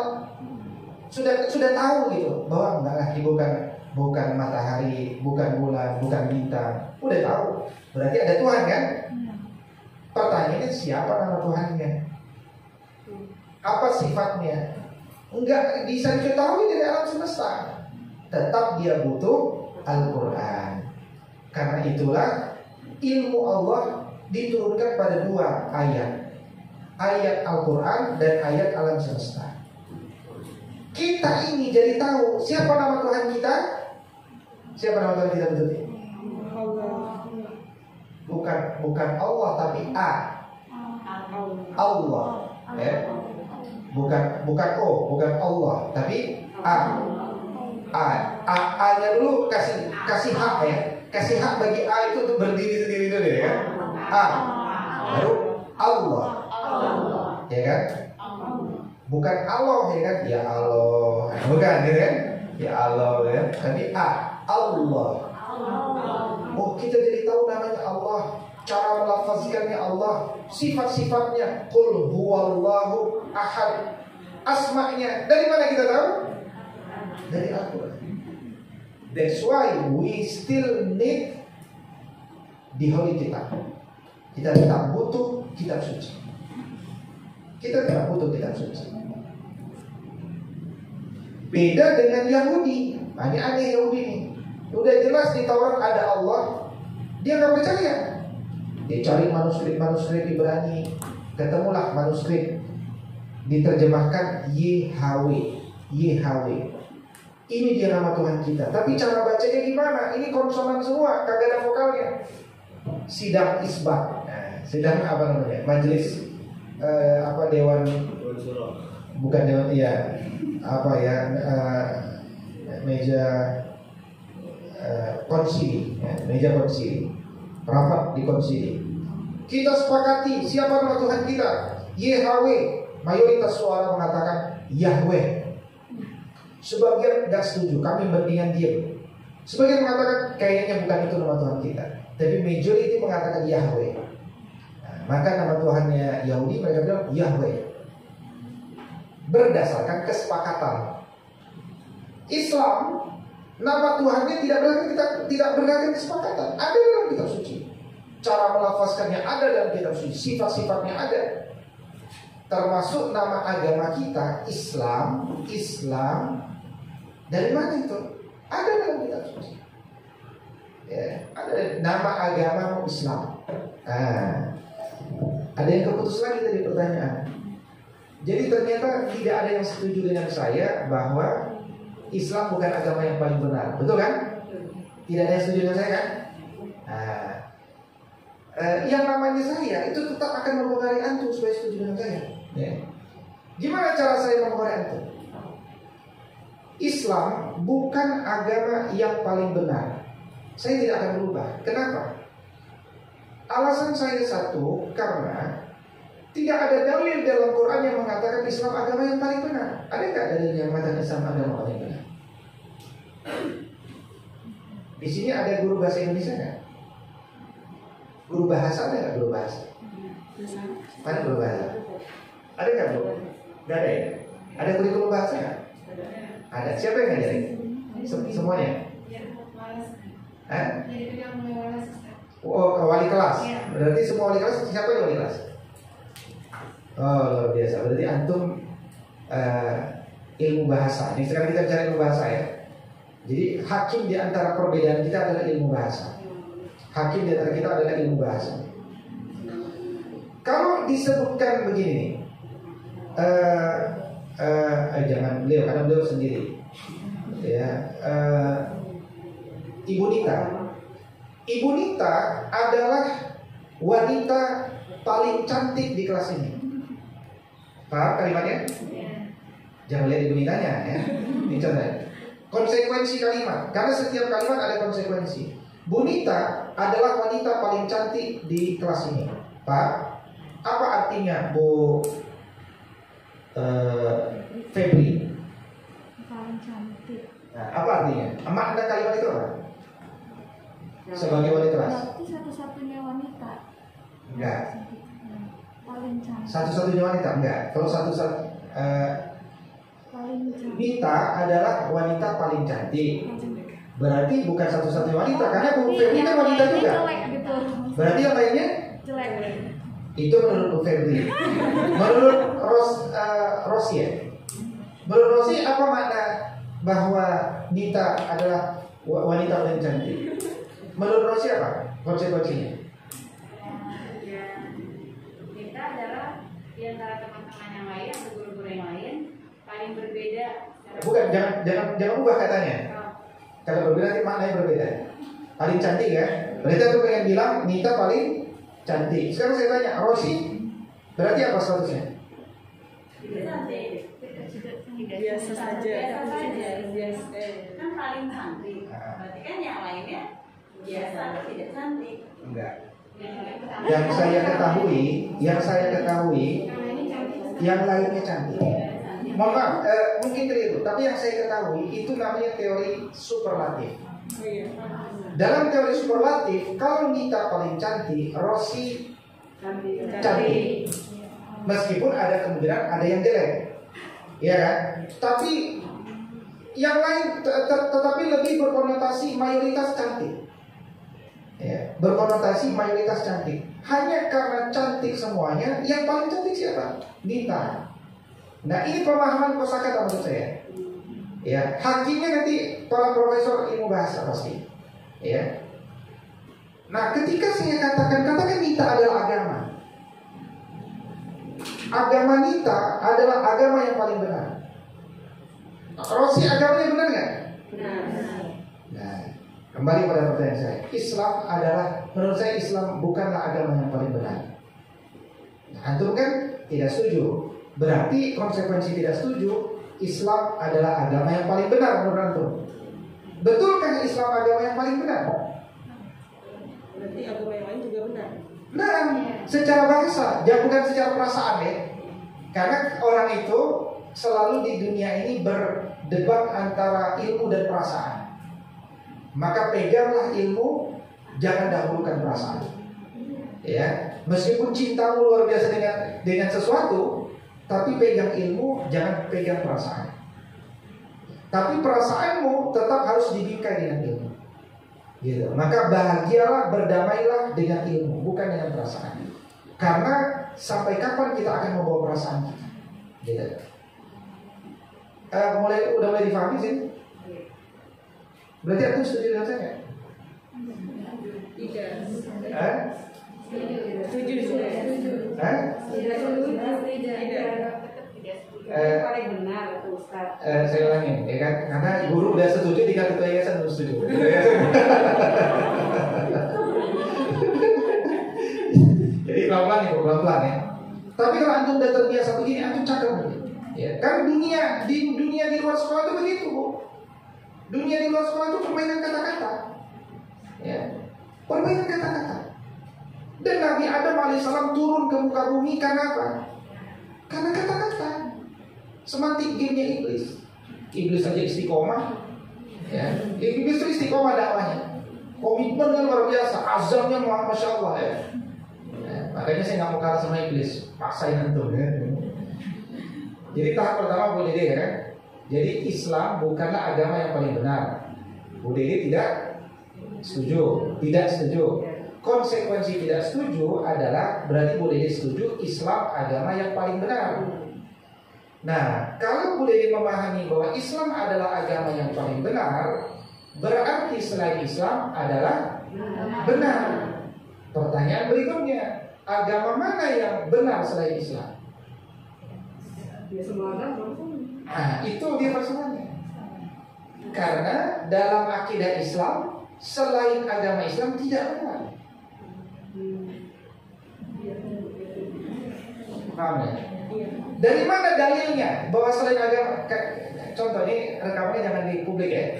sudah tahu gitu bahwa enggak bukan matahari, bukan bulan, bukan bintang. Udah tahu. Berarti ada Tuhan kan? Pertanyaannya siapa nama Tuhannya? Apa sifatnya? Enggak bisa diketahui dari alam semesta. Tetap dia butuh Al-Quran. Karena itulah ilmu Allah diturunkan pada dua ayat. Ayat Al-Quran dan ayat alam semesta. Kita ini jadi tahu siapa nama Tuhan kita. Siapa nama Tuhan kita betul? Bukan Allah tapi Allah. Ya. Bukan bukan Allah tapi A-nya dulu kasih hak ya. Kasih hak bagi A itu untuk berdiri sendiri dulu ya kan? A. Baru Allah. Ya kan? Bukan Allah ya kan? Ya Allah. Bukan gitu kan? Ya Allah ya. Tapi A. Allah. Oh, kita jadi tahu namanya Allah, cara melafazkannya Allah, sifat-sifatnya. Qul huwallahu ahad. Asma'nya dari mana kita tahu? Dari Al-Quran. That's why we still need the Holy Kitab. Kita tetap butuh kitab suci. Kita tetap butuh kitab suci. Beda dengan Yahudi. Ini aneh Yahudi nih. Udah jelas di Taurat ada Allah, dia nggak percaya. Dia cari manuskrip Ibrani, ketemulah manuskrip diterjemahkan YHWH. Ini dia nama Tuhan kita. Tapi cara bacanya gimana? Ini konsonan semua, kagak ada vokalnya. Sidang isbat. Nah, sidang apa namanya? Majelis dewan? Bukan dewan, ya apa ya? Meja konsili, ya, meja konsili, rapat di konsili. Kita sepakati siapa nama Tuhan kita? YHW. Mayoritas suara mengatakan Yahweh. Sebagian tidak setuju, kami mendingan diam. Sebagian mengatakan kayaknya bukan itu nama Tuhan kita, tapi majority mengatakan Yahweh. Nah, maka nama Tuhannya Yahudi mereka bilang Yahweh. Berdasarkan kesepakatan. Islam Nama Tuhannya tidak berdasarkan kesepakatan. Ada dalam kitab suci. Cara melafazkannya ada dalam kitab suci. Sifat-sifatnya ada. Termasuk nama agama kita, Islam. Dari mana itu? Ada dalam kitab suci. Ya, ada nama agama Islam. Ada yang keputus lagi tadi pertanyaan. Jadi ternyata tidak ada yang setuju dengan saya bahwa Islam bukan agama yang paling benar, betul kan? Tidak ada yang setuju dengan saya kan? Yang namanya saya itu tetap akan mempengaruhi antum supaya setuju dengan saya. Ya. Gimana cara saya mempengaruhi antum? Islam bukan agama yang paling benar. Saya tidak akan berubah. Kenapa? Alasan saya satu, karena tidak ada dalil dalam Quran yang mengatakan Islam agama yang paling benar. Ada nggak dalil yang mengatakan Islam agama paling benar? Di sini ada guru bahasa Indonesia nggak? Guru bahasa ada nggak? Guru bahasa? Mana guru bahasa? Ada nggak bu? Nggak ada ya? Ada kurikulum bahasa nggak? Ada. Siapa yang ngajarin? Semuanya? Oh, wali kelas. Berarti semua wali kelas. Siapa yang wali kelas? Oh, luar biasa. Berarti antum ilmu bahasa. Ini sekarang kita bicara ilmu bahasa ya. Jadi hakim di antara perbedaan kita adalah ilmu bahasa. Hakim di antara kita adalah ilmu bahasa. Kalau disebutkan begini nih, jangan beliau karena beliau sendiri. Ya, Ibu Nita adalah wanita paling cantik di kelas ini. Paham kalimatnya? Jangan lihat Ibu Nitanya ya. Ini contohnya. Konsekuensi kalimat. Karena setiap kalimat ada konsekuensi. Bu Nita adalah wanita paling cantik di kelas ini. Pak, apa artinya Bu Febri? Paling cantik. Nah, apa artinya? Makna kalimat itu apa? Sebagai wali kelas. Berarti satu-satunya wanita. Enggak. Paling cantik. Satu-satunya wanita enggak. Kalau Paling cantik. Nita adalah wanita paling cantik. Berarti bukan satu-satunya wanita, karena Bu Febri kan wanita juga. Gitu. Berarti yang lainnya? Jelek. Itu menurut Bu Febri. Menurut Rosi ya. Menurut Rosi apa makna bahwa Nita adalah wanita paling cantik? Menurut Rosi apa konsekuensinya? Kita adalah di antara teman-teman yang lain atau guru-guru yang lain paling berbeda. Bukan, jangan ubah katanya. Kalau berbeda nanti maknanya berbeda. Paling cantik ya. Berarti aku pengen bilang Nita paling cantik. Sekarang saya tanya, Rosi berarti apa statusnya? Biasa saja. Kan paling cantik. Berarti kan yang lainnya biasa atau tidak cantik. Enggak. Yang saya ketahui, yang lainnya cantik. Mohon maaf, mungkin keliru. Tapi yang saya ketahui itu namanya teori superlatif. Dalam teori superlatif, kalau Nita paling cantik, Rosi cantik. Meskipun ada kemungkinan ada yang jelek, ya kan? Tapi yang lain tetapi lebih berkonotasi mayoritas cantik. Ya, berkonotasi mayoritas cantik. Hanya karena cantik semuanya, yang paling cantik siapa? Nita. Nah, ini pemahaman kosakata menurut saya. Ya, hakimnya nanti para profesor ilmu bahasa pasti. Ya. Nah, ketika saya katakan Nita adalah agama. Agama Nita adalah agama yang paling benar. Rosi agamanya benar nggak? Benar. Nah, kembali pada pertanyaan saya. Islam adalah, menurut saya Islam bukanlah agama yang paling benar. Nah, antum kan tidak setuju. Berarti konsekuensi tidak setuju, Islam adalah agama yang paling benar menurut antum. Betulkah Islam agama yang paling benar? Berarti agama yang lain juga benar. Nah, secara bahasa, jangan bukan secara perasaan ya. Karena orang itu selalu di dunia ini berdebat antara ilmu dan perasaan. Maka peganglah ilmu, jangan dahulukan perasaan. Ya, meskipun cintamu luar biasa dengan sesuatu, tapi pegang ilmu, jangan pegang perasaan. Tapi perasaanmu tetap harus dibingkai dengan ilmu. Gitu. Maka bahagialah, berdamailah dengan ilmu, bukan dengan perasaan. Karena sampai kapan kita akan membawa perasaan kita? Gitu. Udah mulai difahami sih? Berarti aku setuju dengan saya? Tidak. Setuju. Paling benar itu Ustaz. Saya ulangi, ya kan? Karena guru udah setuju, tinggal ketua yayasan belum setuju. Jadi pelan-pelan ya. Tapi kalau antum udah terbiasa begini, antum cakap begini. Ya, kan dunia di luar sekolah itu begitu, Bu. Dunia di luar sekolah itu permainan kata-kata. Ya. Permainan kata-kata. Dan Nabi Adam alaihissalam turun ke muka bumi karena apa? Karena kata-kata. Semantik gamenya iblis. Iblis saja istiqomah. Ya. Iblis itu istiqomah dakwahnya. Komitmennya luar biasa, azamnya masya Allah ya. Makanya saya nggak mau kalah sama iblis, paksain antum ya. Jadi tahap pertama Bu Dede ya. Jadi Islam bukanlah agama yang paling benar. Bu Dede tidak setuju. Konsekuensi tidak setuju adalah berarti Bu Dede setuju Islam agama yang paling benar. Nah, kalau Bu Dede memahami bahwa Islam adalah agama yang paling benar, berarti selain Islam adalah benar. Pertanyaan berikutnya, agama mana yang benar selain Islam? Ya semua agama. Nah, itu dia persoalannya. Karena dalam akidah Islam, selain agama Islam tidak benar. Paham ya? Dari mana dalilnya bahwa selain agama? Contoh ini rekamannya jangan di publik ya.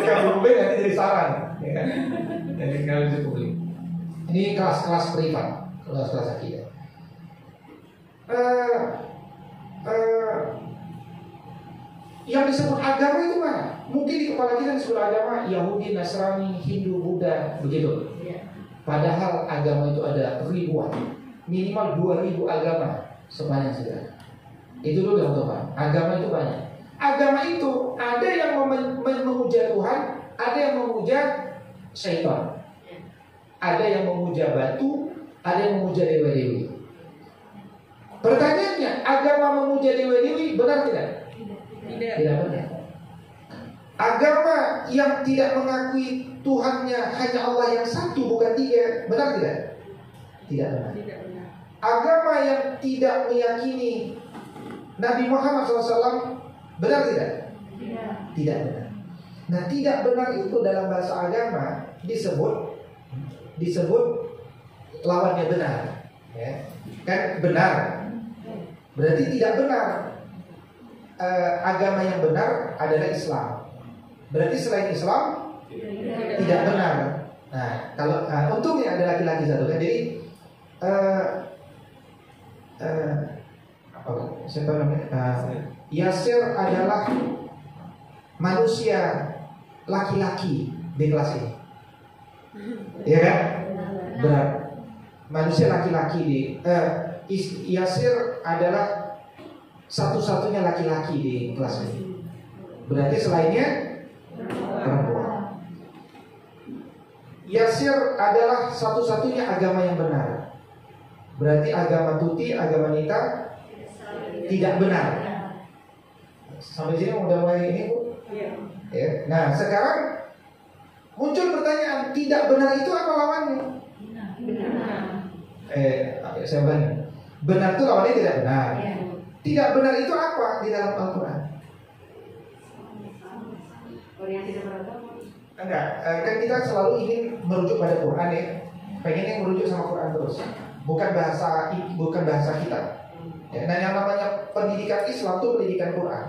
Kalau di publik nanti jadi saran, ya kan? Jadi kalau di publik. Ini kelas-kelas privat, kelas-kelas akidah. Yang disebut agama itu mana? Mungkin di kepala kita disebut agama Yahudi, Nasrani, Hindu, Buddha, begitu. Padahal agama itu ada ribuan, minimal 2000 agama sepanjang sejarah. Itu dulu yang Tuhan. Agama itu banyak. Agama itu ada yang memuja Tuhan, ada yang memuja syaitan, ada yang memuja batu, ada yang memuja dewa-dewi. Pertanyaannya, agama memuja dewa-dewi benar tidak? Tidak benar. Agama yang tidak mengakui Tuhannya hanya Allah yang satu bukan tiga, benar tidak? Tidak benar. Agama yang tidak meyakini Nabi Muhammad SAW benar tidak? Tidak benar. Nah, tidak benar itu dalam bahasa agama disebut lawannya benar, ya. Kan benar berarti tidak benar. Agama yang benar adalah Islam. Berarti selain Islam tidak benar. Nah, kalau untungnya ada laki-laki satu kan. Jadi siapa namanya? Yasir adalah manusia laki-laki di kelas ini. Ya kan? Benar. Manusia laki-laki di Yasir adalah satu-satunya laki-laki di kelas ini. Berarti selainnya perempuan. Yasir adalah satu-satunya agama yang benar. Berarti agama Tuti, agama Nita tidak benar. Sampai sini udah mulai ini, Bu? Ya. Nah, sekarang muncul pertanyaan, tidak benar itu apa lawannya? Saya ulangi. Benar itu lawannya tidak benar. Tidak benar itu apa di dalam Al-Quran? Enggak, kan kita selalu ingin merujuk pada Quran ya. Pengennya merujuk sama Quran terus. Bukan bahasa kita. Ya, nah, yang namanya pendidikan Islam itu pendidikan Quran.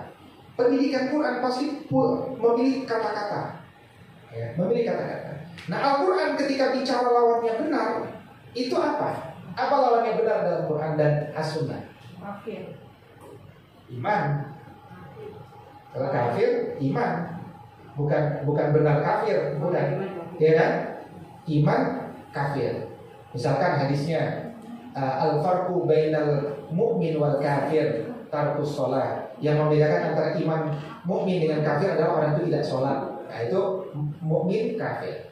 Pendidikan Quran pasti memilih kata-kata. Ya, memilih kata-kata. Nah, Al-Quran ketika bicara lawannya benar, itu apa? Apa lawannya benar dalam Quran dan As-Sunnah? Kafir. Iman. Kalau kafir, iman. Bukan benar kafir, bukan. Ya kan? Iman kafir. Misalkan hadisnya al-farqu bainal mu'min wal kafir tarkus sholat. Yang membedakan antara iman mukmin dengan kafir adalah orang itu tidak sholat. Nah itu mukmin kafir.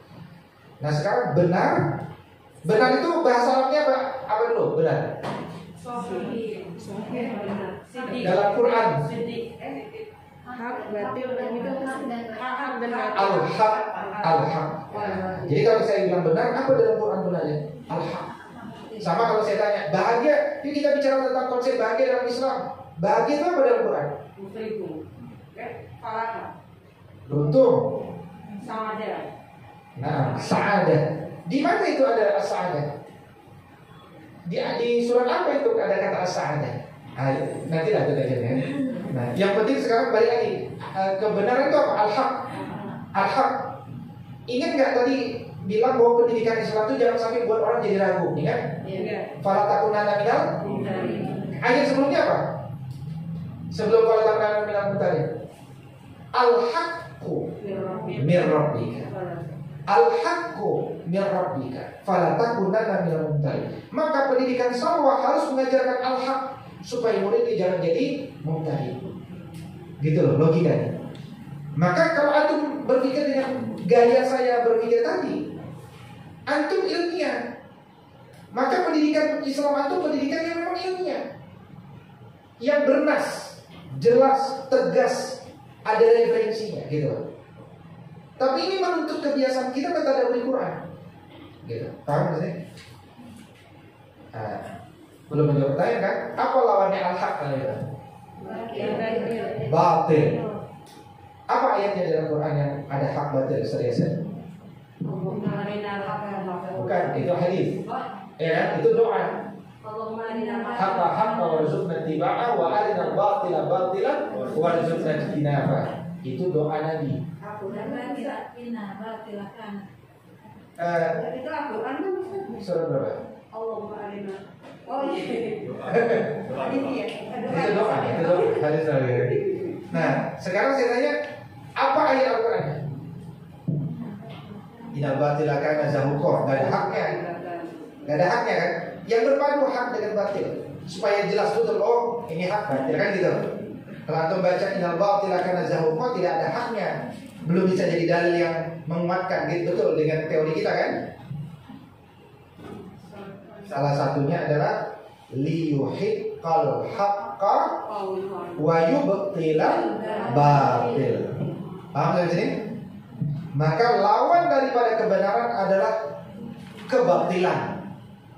Nah sekarang benar itu bahasa Arabnya apa dulu? Benar. Dalam Quran. Hak, batil, ini kan hak dan batil. Al-haq. Jadi kalau saya bilang benar, apa dalam Quran benarnya? Al-haq. Sama kalau saya tanya, bahagia. Yuk kita bicara tentang konsep bahagia dalam Islam. Bahagia itu apa dalam Quran? Beruntung. Nah, sa'adah. Di mana itu ada as-sa'adah? Di surat apa itu ada kata as-sa'adah? Nanti lah kita ya. Nah, yang penting sekarang balik lagi. Kebenaran itu apa? Al-haq. Al-haq. Ingat nggak tadi bilang bahwa pendidikan Islam itu jangan sampai buat orang jadi ragu, ingat? Fala takunanna minal. Ayat sebelumnya apa? Sebelum fala takunanna minal mumtarin. Al-haqqu mir rabbika. Al-haqqu mir rabbika. Fala takunanna minal mumtarin. Maka pendidikan salawat harus mengajarkan al-haq supaya muridnya jangan jadi mumtarin. Gitu loh logikanya. Maka kalau antum berpikir dengan gaya saya berpikir tadi, antum ilmiah. Maka pendidikan Islam antum pendidikan yang memang ilmiah, yang bernas, jelas, tegas, ada referensinya, gitu. Tapi ini menuntut kebiasaan kita mentadabburi Quran, gitu. Paham sih? Belum menjawab pertanyaan kan? Apa lawannya al-haq kalian? Batil. Apa ayatnya dalam Quran yang ada hak batil serius? Bukan, itu hadis. Ya kan? Itu doa. Haqqa warzuqna tibaa wa arina batila batila warzuqna ijtinaba. Itu doa Nabi. Itu Al-Quran kan? Surat berapa? Allahumma arina. Oh iya. Itu doa hadis Nabi. Nah, sekarang saya tanya, apa ayat Al-Quran? Inal batila kana zahuqa. Gak ada haknya. Gak ada haknya kan? Yang berpadu hak dengan batil supaya jelas betul, oh ini hak batil kan gitu. Kalau antum baca inal batila kana zahuqa tidak ada haknya, belum bisa jadi dalil yang menguatkan gitu betul dengan teori kita kan? Salah satunya adalah liyuhiqqal haqqa wa yubtilal batil. Paham dari sini? Maka lawan daripada kebenaran adalah kebatilan.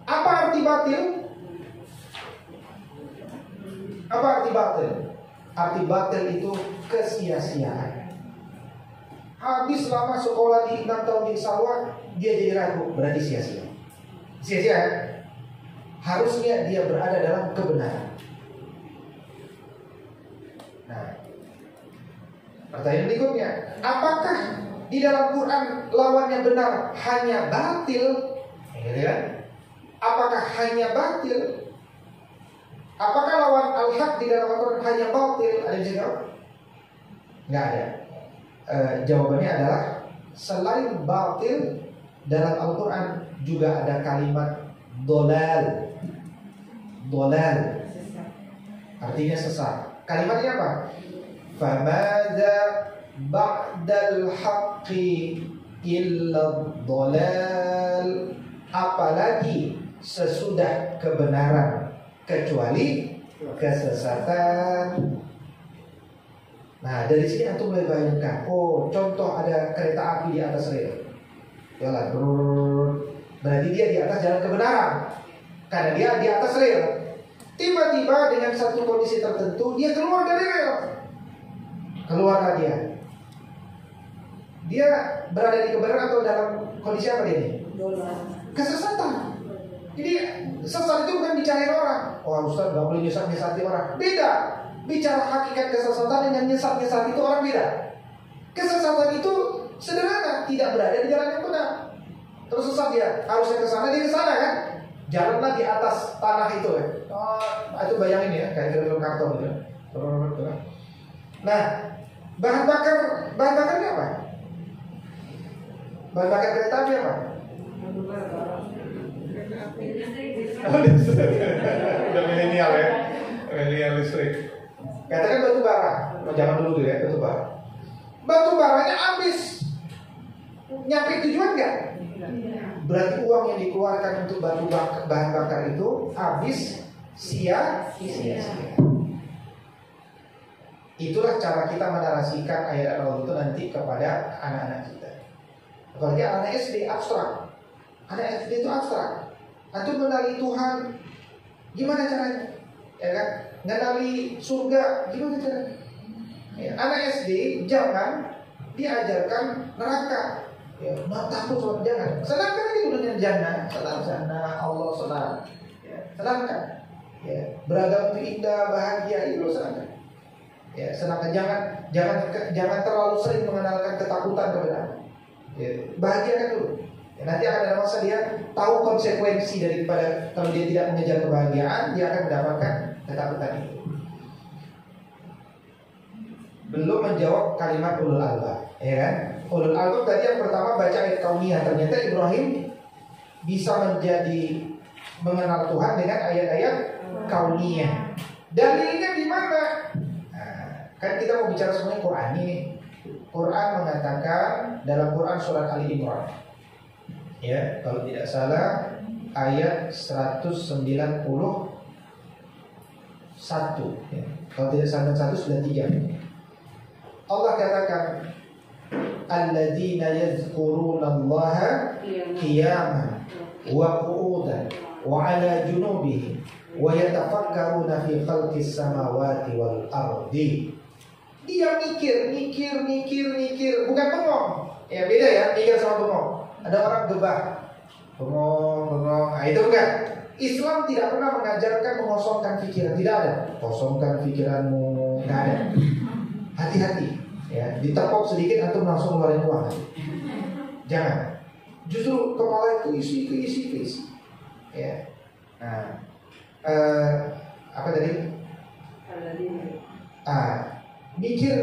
Apa arti batil? Apa arti batil? Arti batil itu kesia-siaan. Habis lama sekolah di 6 tahun di Salwa, dia jadi ragu, berarti sia-sia. Sia-sia. Harusnya dia berada dalam kebenaran. Nah, pertanyaan berikutnya, apakah di dalam Quran lawannya benar hanya batil? Ya, apakah hanya batil? Apakah lawan al-haq di dalam Al-Quran hanya batil? Ada yang jawab? Nggak ada. Jawabannya adalah selain batil dalam Al-Quran juga ada kalimat dolal. Dolal artinya sesat. Kalimatnya apa? Famadza ba'dal haqqi illa dolal. Apalagi sesudah kebenaran kecuali kesesatan. Nah, dari sini antum mulai bayangkan, oh, contoh ada kereta api di atas rel. Jalan, berarti dia di atas jalan kebenaran. Karena dia di atas rel. Tiba-tiba dengan satu kondisi tertentu dia keluar dari rel. Keluarlah dia. Dia berada di kebenaran atau dalam kondisi apa dia ini? Kesesatan. Jadi sesat itu bukan bicarain orang. Oh, Ustaz gak boleh nyesat-nyesati orang. Beda. Bicara hakikat kesesatan dengan nyesat-nyesat itu orang beda. Kesesatan itu sederhana, tidak berada di jalan yang benar. Terus sesat dia, harusnya ke sana dia ke sana kan? Jalanlah di atas tanah itu ya. Oh, itu bayangin ya, kayak film karton ya. Nah, bahan bakarnya apa? Bahan bakar kereta api apa? Udah milenial ya. Pengalihan listrik. Katakan batu bara, zaman dulu tuh ya, batu bara. Batu baranya habis, nyampe tujuan nggak? Berarti uang yang dikeluarkan untuk bahan bakar itu habis sia-sia. Itulah cara kita menarasikan ayat Allah itu nanti kepada anak-anak kita. Apalagi anak SD abstrak. Anak SD itu abstrak. Antum mengenali Tuhan, gimana caranya? Ya kan? Mengenali surga, gimana caranya? Ya, anak SD jangan diajarkan neraka. Ya, takut sama jangan. Senangkan aja dengan jannah, senang Allah senang. Ya, senangkan. Ya, beragam itu indah, bahagia itu senangkan. Ya, senangkan jangan terlalu sering mengenalkan ketakutan kepada anak. Ya, bahagiakan dulu. Ya, nanti akan ada masa dia tahu konsekuensi daripada kalau dia tidak mengejar kebahagiaan, dia akan mendapatkan ketakutan itu. Belum menjawab kalimat ulul albab, ya kan? Ulul albab tadi yang pertama baca ayat kauniyah, ternyata Ibrahim bisa menjadi mengenal Tuhan dengan ayat-ayat kauniyah. Dalilnya di mana? Kan kita mau bicara semuanya Quran ini. Quran mengatakan dalam Quran surat Ali Imran, ya, kalau tidak salah ayat 191, ya. Kalau tidak salah 193. Allah katakan alladzina yadhkurunallaha qiyaman wa qu'udan wa 'ala junubihim wa yatafakkaruna fi khalqis samawati wal ardi. Dia mikir, bukan bengong. Ya beda ya, mikir sama bengong. Ada orang gebah, bengong. Nah, itu bukan. Islam tidak pernah mengajarkan mengosongkan pikiran, tidak ada. Kosongkan pikiranmu, nggak ada. Hati-hati, ya. Ditepok sedikit antum langsung ngeluarin uang. Jangan. Justru kepala itu isi. Ya. Nah, apa tadi? Mikir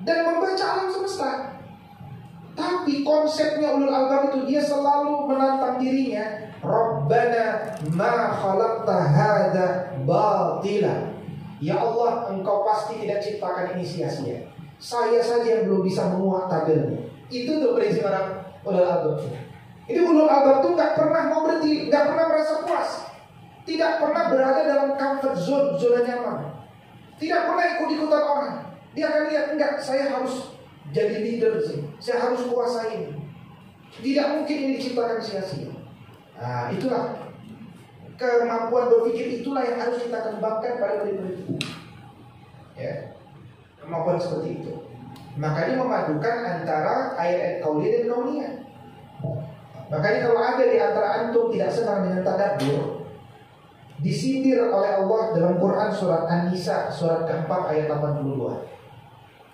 dan membaca alam semesta. Tapi konsepnya ulul albab itu dia selalu menantang dirinya. Rabbana ma khalaqta hadza batila. Ya Allah, engkau pasti tidak ciptakan ini sia-sia. Saya saja yang belum bisa memuat tabelnya. Itu tuh prinsip orang ulul albab. Ini ulul albab tuh nggak pernah mau berhenti, nggak pernah merasa puas, tidak pernah berada dalam comfort zone, zona nyaman. Tidak pernah ikut-ikutan orang. Dia akan lihat, enggak, saya harus jadi leader sih. Saya harus kuasai ini. Tidak mungkin ini diciptakan sia-sia. Nah, itulah kemampuan berpikir, itulah yang harus kita kembangkan pada murid-murid kita. Ya, kemampuan seperti itu. Makanya memadukan antara ayat-ayat qauliyah dan kauniyah. Makanya kalau ada di antara antum tidak senang dengan tadabbur, disindir oleh Allah dalam Quran surat An-Nisa surat keempat ayat 82.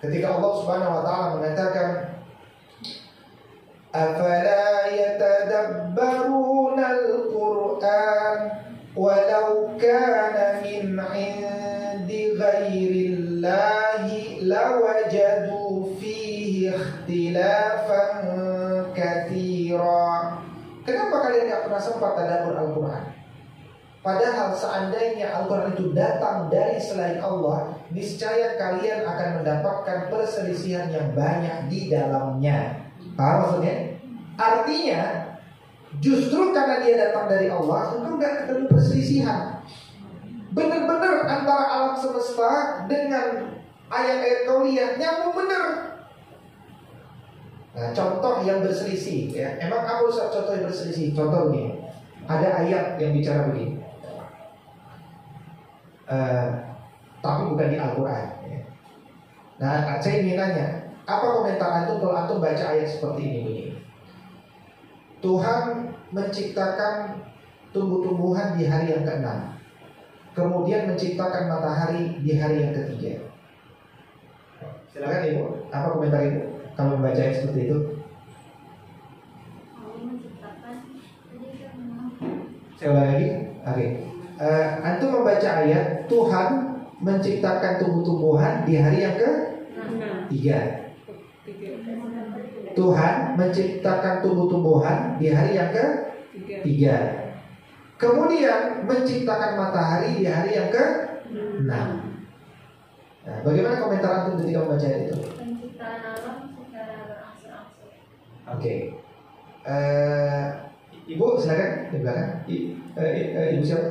Ketika Allah Subhanahu wa taala mengatakan afala yatadabbaruna al-Qur'an walau kana min 'indi ghairillahi lawajadu fihi ikhtilafan katsira. Kenapa kalian enggak pernah sempat tadabbur Al-Qur'an? Padahal seandainya Al-Quran itu datang dari selain Allah, niscaya kalian akan mendapatkan perselisihan yang banyak di dalamnya. Paham maksudnya? Artinya, justru karena dia datang dari Allah, itu gak ketemu perselisihan. Benar-benar antara alam semesta dengan ayat-ayat qauliyah nyambung benar. Nah, contoh yang berselisih, ya. Emang apa Ustaz contoh yang berselisih? Contoh begini. Ada ayat yang bicara begini. Tapi bukan di Al-Quran, ya. Nah, saya ingin nanya, apa komentar antum kalau antum baca ayat seperti ini begini? Tuhan menciptakan tumbuh-tumbuhan di hari yang ke-6, kemudian menciptakan matahari di hari yang ke-3. Silakan Ibu, apa komentar Ibu kalau membaca ayat seperti itu? Saya ulang lagi. Oke. Antum membaca ayat Tuhan menciptakan tumbuh-tumbuhan di hari yang ke-3. Tuhan menciptakan tumbuh-tumbuhan di hari yang ke-3. Kemudian menciptakan matahari di hari yang ke-6. Nah, bagaimana komentar antum ketika membaca ayat itu? Penciptaan alam secara berangsur-angsur. Oke. Ibu silakan di belakang. Ibu siapa?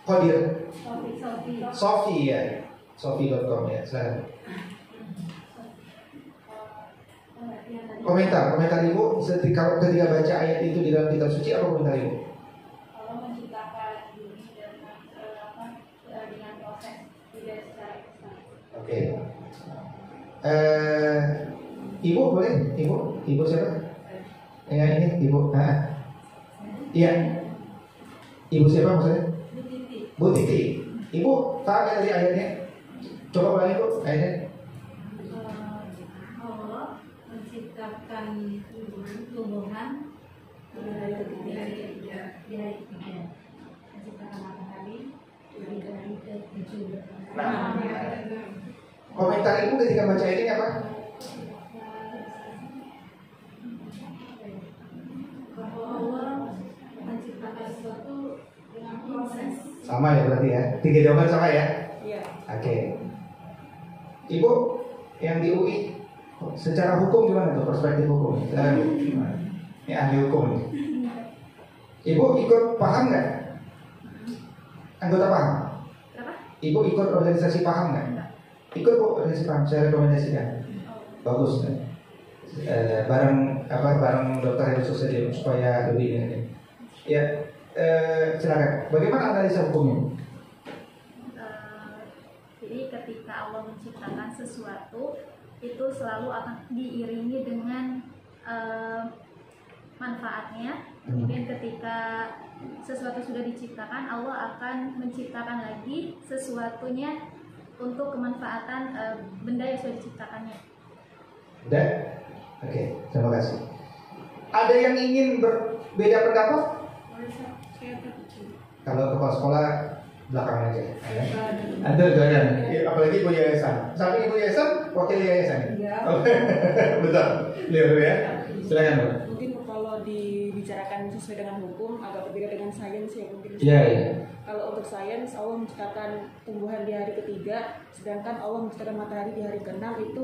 Qadir. Sofi ya. Sofi.com ya. Silakan. Komentar ibu ketika baca ayat itu di dalam kitab suci, apa komentar ibu? Allah menciptakan bumi dengan proses tidak secara instan. Oke. Ibu boleh? Ibu siapa? Yang ini ibu. Iya. Ibu siapa maksudnya? Bu Titi. Ibu tahu nggak dari ayatnya? Coba ulangi Bu ayatnya. Allah menciptakan tumbuhan di hari ketiga. Menciptakan matahari di hari ke-7. Nah, komentar ibu ketika baca ayat ini apa? Bahwa Allah menciptakan sesuatu dengan proses. Sama ya berarti ya. 3 jawaban sama ya. Iya. Oke. Ibu yang di UI secara hukum gimana tuh perspektif hukum? Ini ahli hukum nih. Ibu ikut paham nggak? Anggota paham? Ibu ikut organisasi paham nggak? Ikut Bu organisasi paham. Saya rekomendasikan. Bagus. Bareng dokter Heru Susedio supaya lebih ini. Ya, silakan. Bagaimana analisa hukumnya? Jadi ketika Allah menciptakan sesuatu itu selalu akan diiringi dengan manfaatnya. Kemudian ketika sesuatu sudah diciptakan, Allah akan menciptakan lagi sesuatunya untuk kemanfaatan benda yang sudah diciptakannya. Udah? Oke, terima kasih. Ada yang ingin berbeda pendapat? Kalau kepala sekolah belakang aja. Ada doyan. Apalagi ibu yayasan. Samping ibu yayasan, wakil yayasan. Iya. Betul. Lihat dulu ya. Silakan Bu. Mungkin kalau dibicarakan sesuai dengan hukum agak berbeda dengan sains ya mungkin. Iya, iya. Kalau untuk sains Allah menciptakan tumbuhan di hari ketiga, sedangkan Allah menciptakan matahari di hari ke-6 itu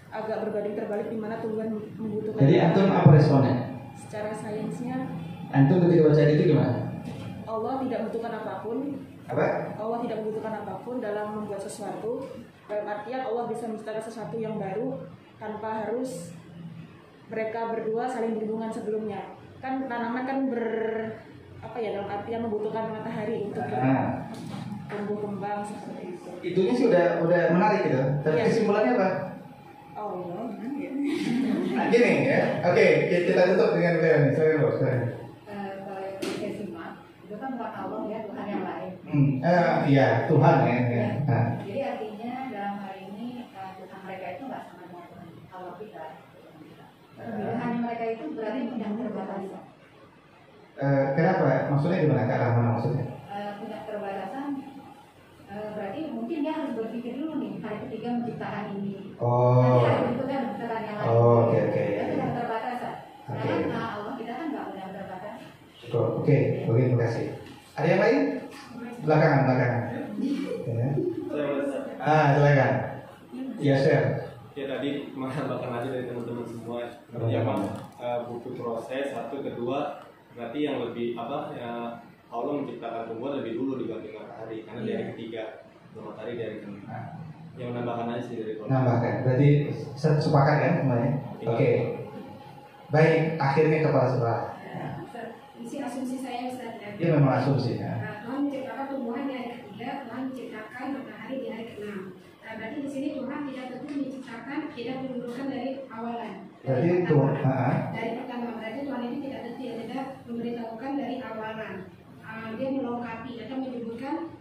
agak berbanding terbalik di mana tumbuhan membutuhkan. Jadi antum apa responnya? Secara sainsnya Antum ketika baca itu gimana? Allah tidak membutuhkan apapun. Apa? Allah tidak membutuhkan apapun dalam membuat sesuatu. Dalam artian Allah bisa menciptakan sesuatu yang baru tanpa harus mereka berdua saling berhubungan sebelumnya. Kan tanaman kan dalam artian membutuhkan matahari untuk tumbuh kembang seperti itu. Itunya sih udah menarik gitu. Tapi Iya. kesimpulannya apa? Allah. Nah, gini ya. Oke, kita tutup dengan beliau nih. Silakan Bu. Silakan. Kalau yang saya simak itu kan bukan Allah ya, Tuhan yang lain. Iya, Tuhan ya. Nah. Jadi artinya dalam hal ini Tuhan mereka itu nggak sama dengan Tuhan Allah kita. Tuhan mereka itu berarti tidak terbatas. Kenapa? Maksudnya gimana? Ke arah mana maksudnya? Punya keterbatasan berarti mungkin dia harus berpikir dulu nih hari ketiga menciptakan ini. Oh. Nanti hari berikutnya menciptakan yang lain. Oh, oke. Dia tidak keterbatasan. Oke. Karena Allah kita kan nggak punya keterbatasan. Cukup. Oke, terima kasih. Ada yang lain? Belakangan. Ya. Silakan. Iya, share. Ya tadi menambahkan aja dari teman-teman semua. Yang butuh proses, satu, kedua berarti yang lebih Allah menciptakan tumbuhan lebih dulu dibanding matahari karena dari ketiga, matahari dari ke-6. Yang menambahkan aja sih dari Nambahkan. Berarti sepakat kan semuanya? Oke. Baik, akhirnya kepala sekolah. Ini asumsi saya Ustaz ya. Dia memang asumsi ya. Tuhan menciptakan tumbuhan di hari ketiga, Tuhan menciptakan matahari di hari ke-6. Berarti di sini Tuhan tidak tentu menciptakan, tidak menundukkan dari awalan. Berarti itu, Dari pertama, berarti Tuhan ini tidak tentu, tidak memberitahukan dari awalan. Dia melengkapi atau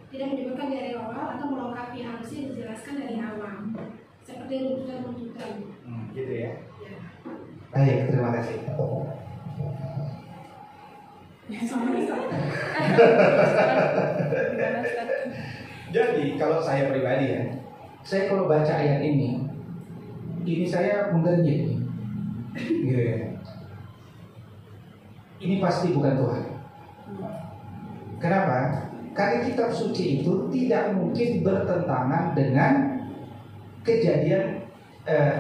tidak menyebutkan dari awal atau melengkapi, harusnya dijelaskan dari awal. Seperti runtutan. Gitu ya. Baik, terima kasih. Jadi kalau saya pribadi ya, saya kalau baca ayat ini saya menggernyit nih, gitu ya. Ini pasti bukan Tuhan. Kenapa? Karena kitab suci itu tidak mungkin bertentangan dengan kejadian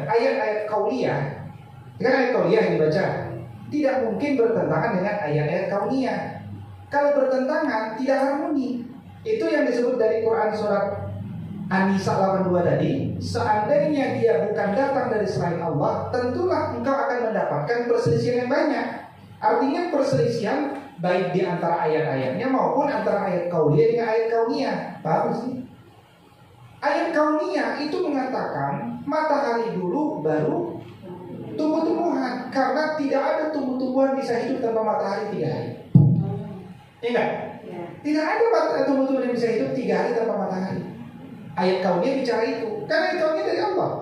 ayat-ayat kauliyah. Kan ayat kauliyah yang dibaca tidak mungkin bertentangan dengan ayat-ayat kauniyah. Kalau bertentangan tidak harmoni. Itu yang disebut dari Quran surat An-Nisa 82 tadi. Seandainya dia bukan datang dari selain Allah, tentulah engkau akan mendapatkan perselisihan yang banyak. Artinya perselisihan baik di antara ayat-ayatnya maupun antara ayat kauliyah dengan ayat kauniyah. Paham sih? Ayat kauniyah itu mengatakan matahari dulu baru tumbuh-tumbuhan, karena tidak ada tumbuh-tumbuhan bisa hidup tanpa matahari 3 hari. Enggak? Tidak ada tumbuh-tumbuhan yang bisa hidup 3 hari tanpa matahari. Ayat kauniyah bicara itu, karena ayat kauniyah dari Allah.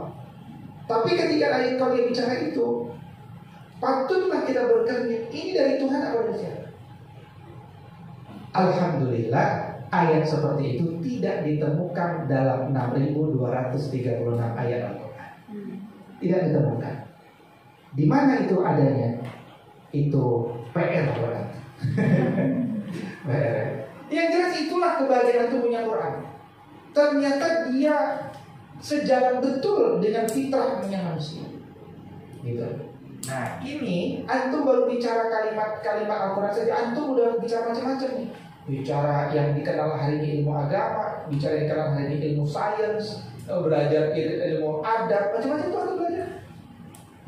Tapi ketika ayat kauniyah bicara itu, patutlah kita bertanya, ini dari Tuhan atau dari siapa? Alhamdulillah, ayat seperti itu tidak ditemukan dalam 6.236 ayat Al-Quran. Tidak ditemukan. Di mana itu adanya? Itu PR berarti. PR. Yang jelas itulah kebahagiaan tubuhnya Quran. Ternyata dia sejalan betul dengan fitrahnya manusia. Gitu. Nah, ini antum baru bicara kalimat-kalimat Al-Quran saja, antum udah bicara macam-macam nih. Bicara yang dikenal hari ini ilmu agama, bicara yang dikenal hari ini ilmu sains, belajar ilmu adab, macam-macam itu antum belajar.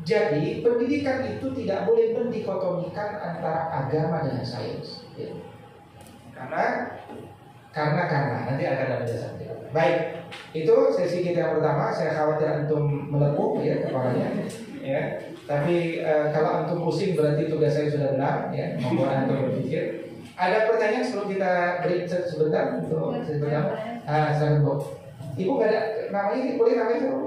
Jadi pendidikan itu tidak boleh mendikotomikan antara agama dengan sains. Ya. Karena nanti akan ada penjelasan. Baik, itu sesi kita yang pertama. Saya khawatir antum melepuh ya kepalanya. Ya, tapi kalau antum pusing berarti tugas saya sudah benar. Ya, membuat antum berpikir. Ada pertanyaan sebelum kita break sebentar untuk sesi pertama. Silakan Bu. Ibu nggak ada namanya, boleh namanya siapa?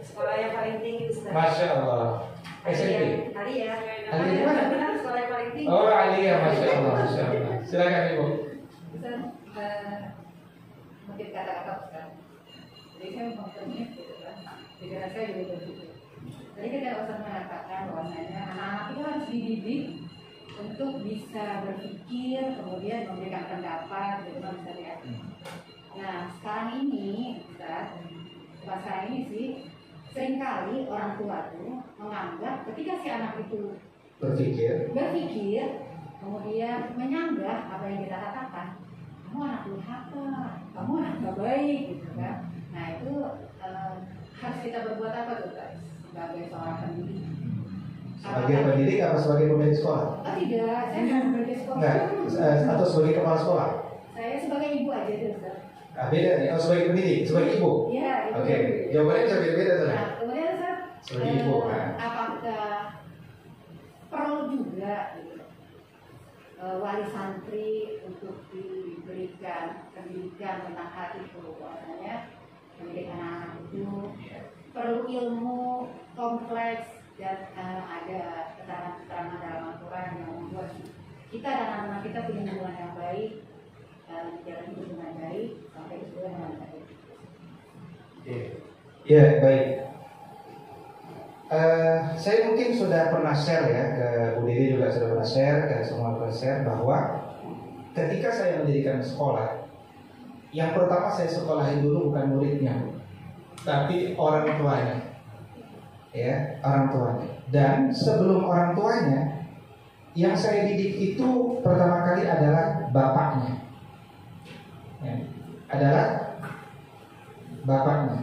Sekolah yang paling tinggi Ustaz. Masya Allah. SMP. Alia. Alia di mana? Sekolah yang paling tinggi. Oh, Alia, Masya Allah, Masya Allah. Silakan Ibu. Ustaz, mungkin kata-kata Ustaz. Jadi saya mempunyai gitu kan. Pikiran saya juga begitu. Tadi ketika Ustaz mengatakan bahwasanya anak-anak itu harus dididik untuk bisa berpikir, kemudian memberikan pendapat, gitu kan bisa lihat. Nah, sekarang ini, Ustaz, sekarang ini sih seringkali orang tua tuh menganggap ketika si anak itu berpikir, kemudian menyanggah apa yang kita katakan, kamu anak durhaka, kamu anak gak baik, gitu kan. Nah itu harus kita berbuat apa tuh guys sebagai seorang pendidik? Sebagai pendidik apa sebagai pemilik sekolah? Oh tidak, saya bukan sebagai sekolah. Enggak, atau sebagai kepala sekolah? Saya sebagai ibu aja tuh Ustaz. Beda nih, oh sebagai pendidik, sebagai ibu? Iya. Oke, jawabannya bisa beda-beda tuh. Nah, kemudian Ustaz, sebagai ibu, apakah perlu juga gitu, wali santri untuk diberikan pendidikan tentang hal itu, bahwasanya mendidik anak-anak itu perlu ilmu kompleks dan ada keterangan-keterangan dalam Al-Quran yang membuat kita dan anak-anak kita punya hubungan yang baik, menjalani hidup dengan baik sampai hubungan dengan baik. Ya, baik. Saya mungkin sudah pernah share ya ke Bu Dede, juga sudah pernah share ke semua pernah share bahwa ketika saya mendirikan sekolah, yang pertama saya sekolahin dulu bukan muridnya, tapi orang tuanya, ya orang tuanya. Dan sebelum orang tuanya, yang saya didik itu pertama kali adalah bapaknya, ya, adalah bapaknya.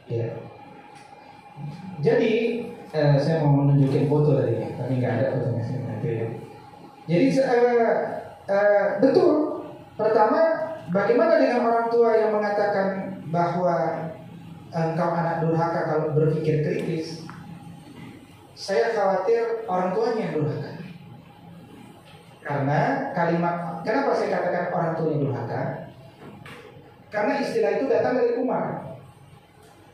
Ya. Jadi saya mau menunjukin foto tadi, tapi nggak ada fotonya. Jadi betul. Pertama, bagaimana dengan orang tua yang mengatakan bahwa engkau anak durhaka kalau berpikir kritis? Saya khawatir orang tuanya yang durhaka. Karena kalimat, kenapa saya katakan orang tuanya durhaka? Karena istilah itu datang dari Umar.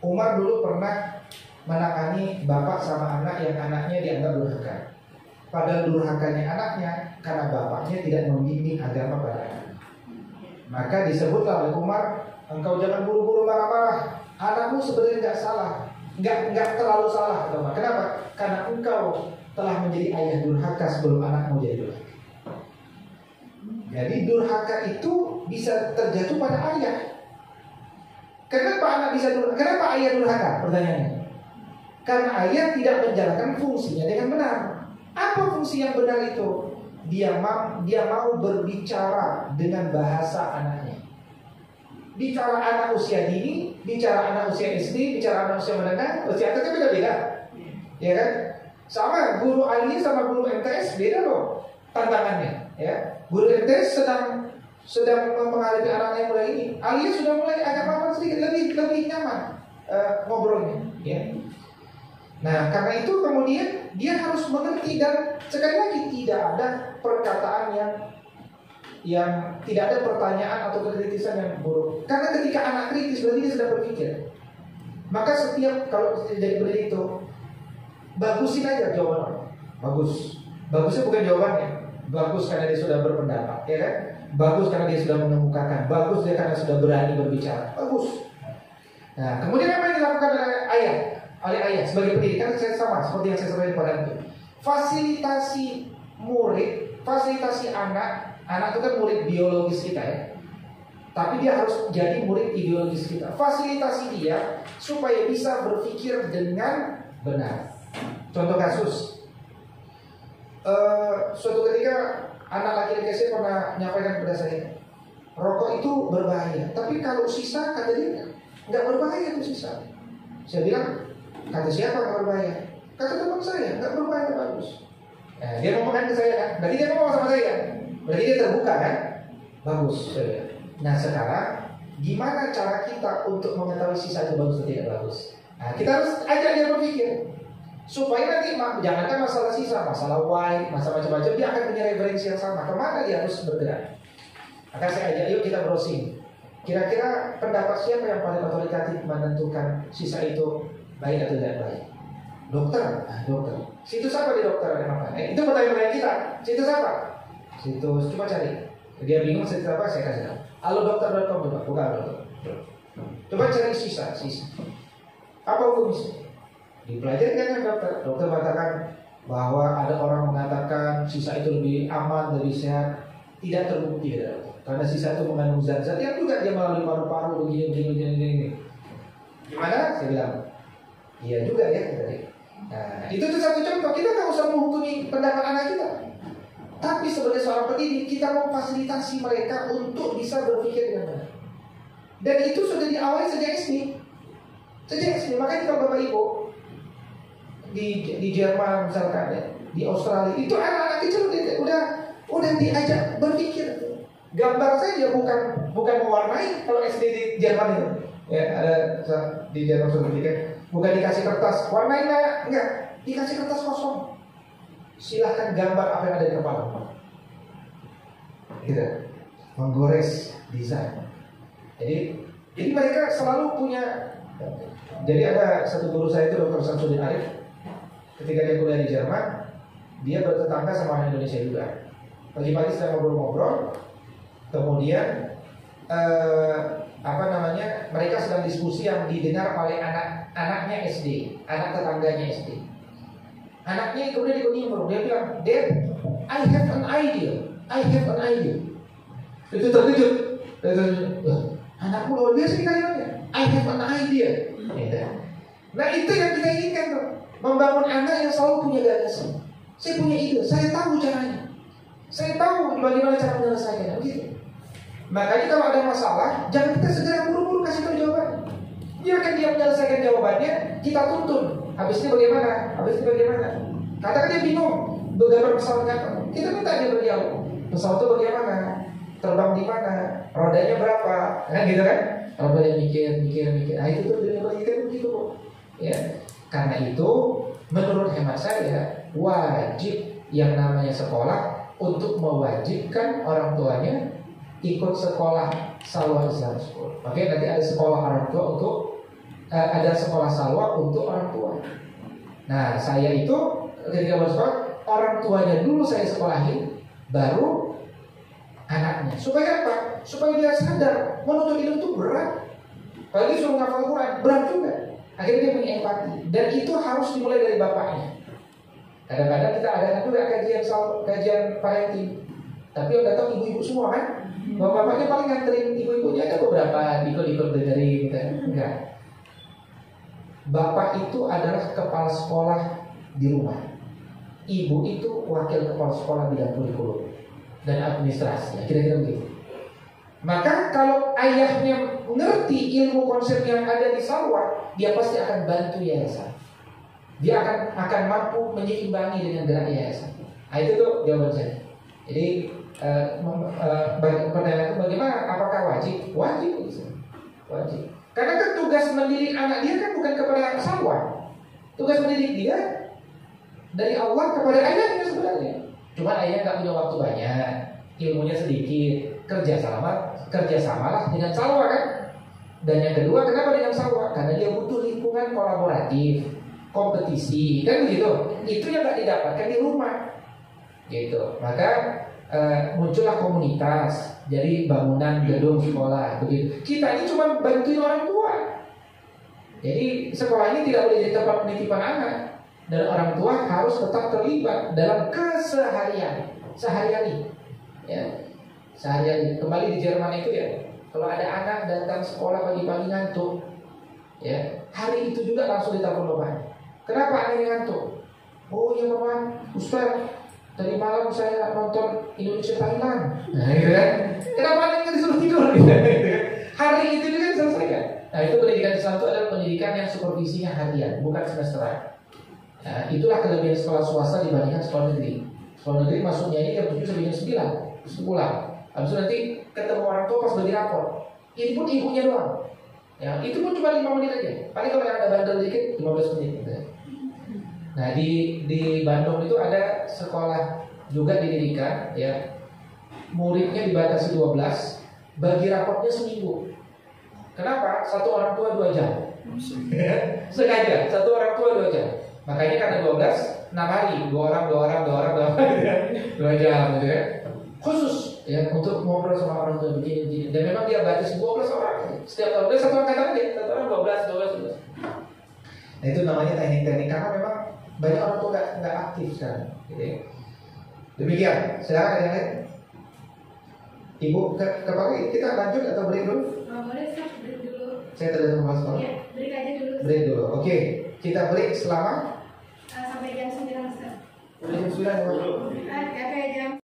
Umar dulu pernah menangani bapak sama anak yang anaknya dianggap durhaka. Padahal durhakanya anaknya karena bapaknya tidak membimbing agama pada anak. Maka disebutlah oleh Umar, engkau jangan buru-buru marah-marah. Anakmu sebenarnya nggak salah, nggak terlalu salah. Kenapa? Karena engkau telah menjadi ayah durhaka sebelum anakmu jadi durhaka. Jadi durhaka itu bisa terjatuh pada ayah. Kenapa anak bisa durhaka? Kenapa ayah durhaka? Pertanyaannya. Karena ayah tidak menjalankan fungsinya dengan benar. Apa fungsi yang benar itu? Dia mau berbicara dengan bahasa anaknya. Bicara anak usia dini, bicara anak usia SD, bicara anak usia menengah, usia atas kan beda-beda, ya kan? Sama guru Ali sama guru MTS beda loh tantangannya, ya. Guru MTS sedang menghadapi anaknya yang mulai ini, Ali sudah mulai agak mapan sedikit, lebih nyaman ngobrolnya, ya. Nah, karena itu kemudian dia harus mengerti, dan sekali lagi tidak ada perkataan yang tidak ada pertanyaan atau kekritisan yang buruk. Karena ketika anak kritis berarti dia sudah berpikir. Maka setiap kalau jadi pendidik itu bagusin aja jawaban orang. Bagus. Bagusnya bukan jawabannya. Bagus karena dia sudah berpendapat, ya kan? Bagus karena dia sudah mengemukakan. Bagus dia karena sudah berani berbicara. Bagus. Nah, kemudian apa yang dilakukan oleh ayah sebagai pendidik? Kan saya sama seperti yang saya sampaikan pada itu. Fasilitasi murid, fasilitasi anak itu kan murid biologis kita, ya. Tapi dia harus jadi murid ideologis kita. Fasilitasi dia supaya bisa berpikir dengan benar. Contoh kasus, suatu ketika anak laki-laki saya pernah menyampaikan kepada saya, rokok itu berbahaya. Tapi kalau sisa, kata dia, nggak berbahaya itu sisa. Saya bilang, kata siapa nggak berbahaya? Kata teman saya, nggak berbahaya, bagus. Nah, dia ngomong ke saya kan, berarti dia ngomong sama saya. Berarti dia terbuka kan? Bagus. Nah sekarang gimana cara kita untuk mengetahui sisa itu bagus atau tidak bagus? Nah, kita harus ajak dia berpikir supaya nanti jangankan masalah sisa, masalah why, masalah macam-macam, dia akan punya referensi yang sama. Kemana dia harus bergerak? Maka saya ajak, yuk kita browsing. Kira-kira pendapat siapa yang paling otoritatif menentukan sisa itu baik atau tidak baik? Dokter, dokter. Situs apa di dokter? Itu pertanyaan kita. Situs apa? Situs, coba cari. Dia bingung situs apa, saya kasih tahu. Alodokter.com coba, buka Alodokter. Coba cari sisa. Apa hukumnya? Dipelajari kan dokter. Dokter mengatakan bahwa ada orang mengatakan sisa itu lebih aman, lebih sehat. Tidak terbukti ya, karena sisa itu mengandung zat-zat yang juga dia melalui paru-paru begini. Gimana? Saya bilang, iya juga ya tadi. Nah, itu tuh satu contoh. Kita nggak usah menghukumi pendapat anak kita. Tapi sebagai seorang pendidik, kita memfasilitasi mereka untuk bisa berpikir dengan benar. Dan itu sudah diawali sejak SD. Makanya kalau Bapak Ibu di Jerman misalkan, ya, di Australia, itu anak-anak kecil udah diajak berpikir. Gambar saja bukan mewarnai. Kalau SD di Jerman itu, ya ada di Jerman sudah berpikir, bukan dikasih kertas warnai, enggak, dikasih kertas kosong. Silahkan gambar apa yang ada di kepala, gitu, menggores desain. Jadi mereka selalu punya. Jadi ada satu guru saya itu Dr. Samsudin Arif. Ketika dia kuliah di Jerman, dia bertetangga sama orang Indonesia juga. Pagi-pagi sedang ngobrol-ngobrol, kemudian mereka sedang diskusi yang didengar oleh anaknya SD, anak tetangganya SD. Anaknya kemudian ikut nimbrung, dia bilang, "Dad, I have an idea. Itu terkejut. Anakmu luar biasa nih kalimatnya. I have an idea. Nah itu yang kita inginkan tuh, membangun anak yang selalu punya gagasan. Saya punya ide, saya tahu caranya, saya tahu bagaimana cara menyelesaikannya, begitu. Makanya kalau ada masalah, jangan kita segera buru-buru kasih tahu jawabannya. Biarkan dia menyelesaikan jawabannya, kita tuntun. Habis ini bagaimana? Kadang dia bingung, bergambar pesawat apa? Kita minta dia berdialog. Pesawat itu bagaimana? Terbang di mana? Rodanya berapa? Kan gitu kan? Kalau dia mikir. Nah itu tuh dia berpikir begitu, ya. Karena itu, menurut hemat saya, wajib yang namanya sekolah untuk mewajibkan orang tuanya ikut sekolah Salwa Islam School. Makanya nanti ada sekolah orang tua ada sekolah Salwa untuk orang tua. Nah, saya itu ketika bersekolah, orang tuanya dulu saya sekolahin, baru anaknya. Supaya apa? supaya dia sadar menuntut ilmu itu berat. Apalagi suruh ngafal Quran, berat juga. Akhirnya dia punya empati. Dan itu harus dimulai dari bapaknya. Kadang-kadang kita adakan juga kajian parenting, tapi yang datang ibu-ibu semua kan. Bapak-bapaknya paling nganterin ibu-ibunya, ada beberapa ikut dengerin gitu. Enggak. Bapak itu adalah kepala sekolah di rumah. Ibu itu wakil kepala sekolah bidang kurikulum dan administrasi. Kira-kira begitu. Maka kalau ayahnya mengerti ilmu konsep yang ada di Salwa, dia pasti akan bantu yayasan. Dia akan mampu menyeimbangi dengan gerak yayasan. Nah, itu tuh jawaban saya. Jadi pertanyaan itu bagaimana? Apakah wajib? Wajib. Wajib. Karena kan tugas mendidik anak dia kan bukan kepada Salwa. Tugas mendidik dia dari Allah kepada ayahnya sebenarnya. Cuma ayah nggak punya waktu banyak, ilmunya sedikit, kerjasamalah dengan Salwa kan. Dan yang kedua, kenapa dengan Salwa? Karena dia butuh lingkungan kolaboratif, kompetisi, kan begitu. Itu yang nggak didapatkan di rumah, gitu. Maka muncullah komunitas, jadi bangunan gedung sekolah, begitu. Kita ini cuma bantuin orang tua. Jadi sekolah ini tidak boleh jadi tempat penitipan anak. Dan orang tua harus tetap terlibat dalam keseharian, sehari-hari, ya, sehari-hari. Kembali di Jerman itu ya, kalau ada anak datang sekolah pagi-pagi ngantuk, ya, hari itu juga langsung ditelepon bapaknya. Kenapa anaknya ngantuk? Oh iya mama, Ustaz, tadi malam saya nonton Indonesia Thailand. Nah, gitu kan? Kenapa anaknya disuruh tidur? Hari itu juga diselesaikan. Nah, itu pendidikan Islam itu adalah pendidikan yang supervisinya harian, bukan semesteran. Nah, itulah kelebihan sekolah swasta dibandingkan sekolah negeri. Sekolah negeri masuknya ini jam 7 sampai jam 9, terus pulang. Habis itu nanti ketemu orang tua pas bagi rapor. Ini pun ibunya doang. Ya, itu pun cuma 5 menit aja. Paling kalau yang ada bandel dikit 15 menit. Gitu. Nah, di Bandung itu ada sekolah juga dididikan, ya. Muridnya dibatasi 12, bagi raportnya seminggu. Kenapa? Satu orang tua 2 jam. Sengaja, satu orang tua 2 jam. Makanya karena 12, 6 hari, 2 orang, 2 jam gitu ya. Khusus ya untuk ngobrol sama orang tua begini. Dan memang dia batasi 12 orang. Setiap tahun dia satu angkatan aja, satu orang 12. Nah, itu namanya teknik-teknik karena memang banyak orang tua nggak aktif sekarang. Gitu ya. Demikian, silakan ada yang lain. Ibu, kita lanjut atau break dulu? Boleh, break dulu. Saya tidak mau masuk. Iya, break aja dulu. Break dulu. Oke, kita break selama sampai jam 9. jam 9. Sampai jam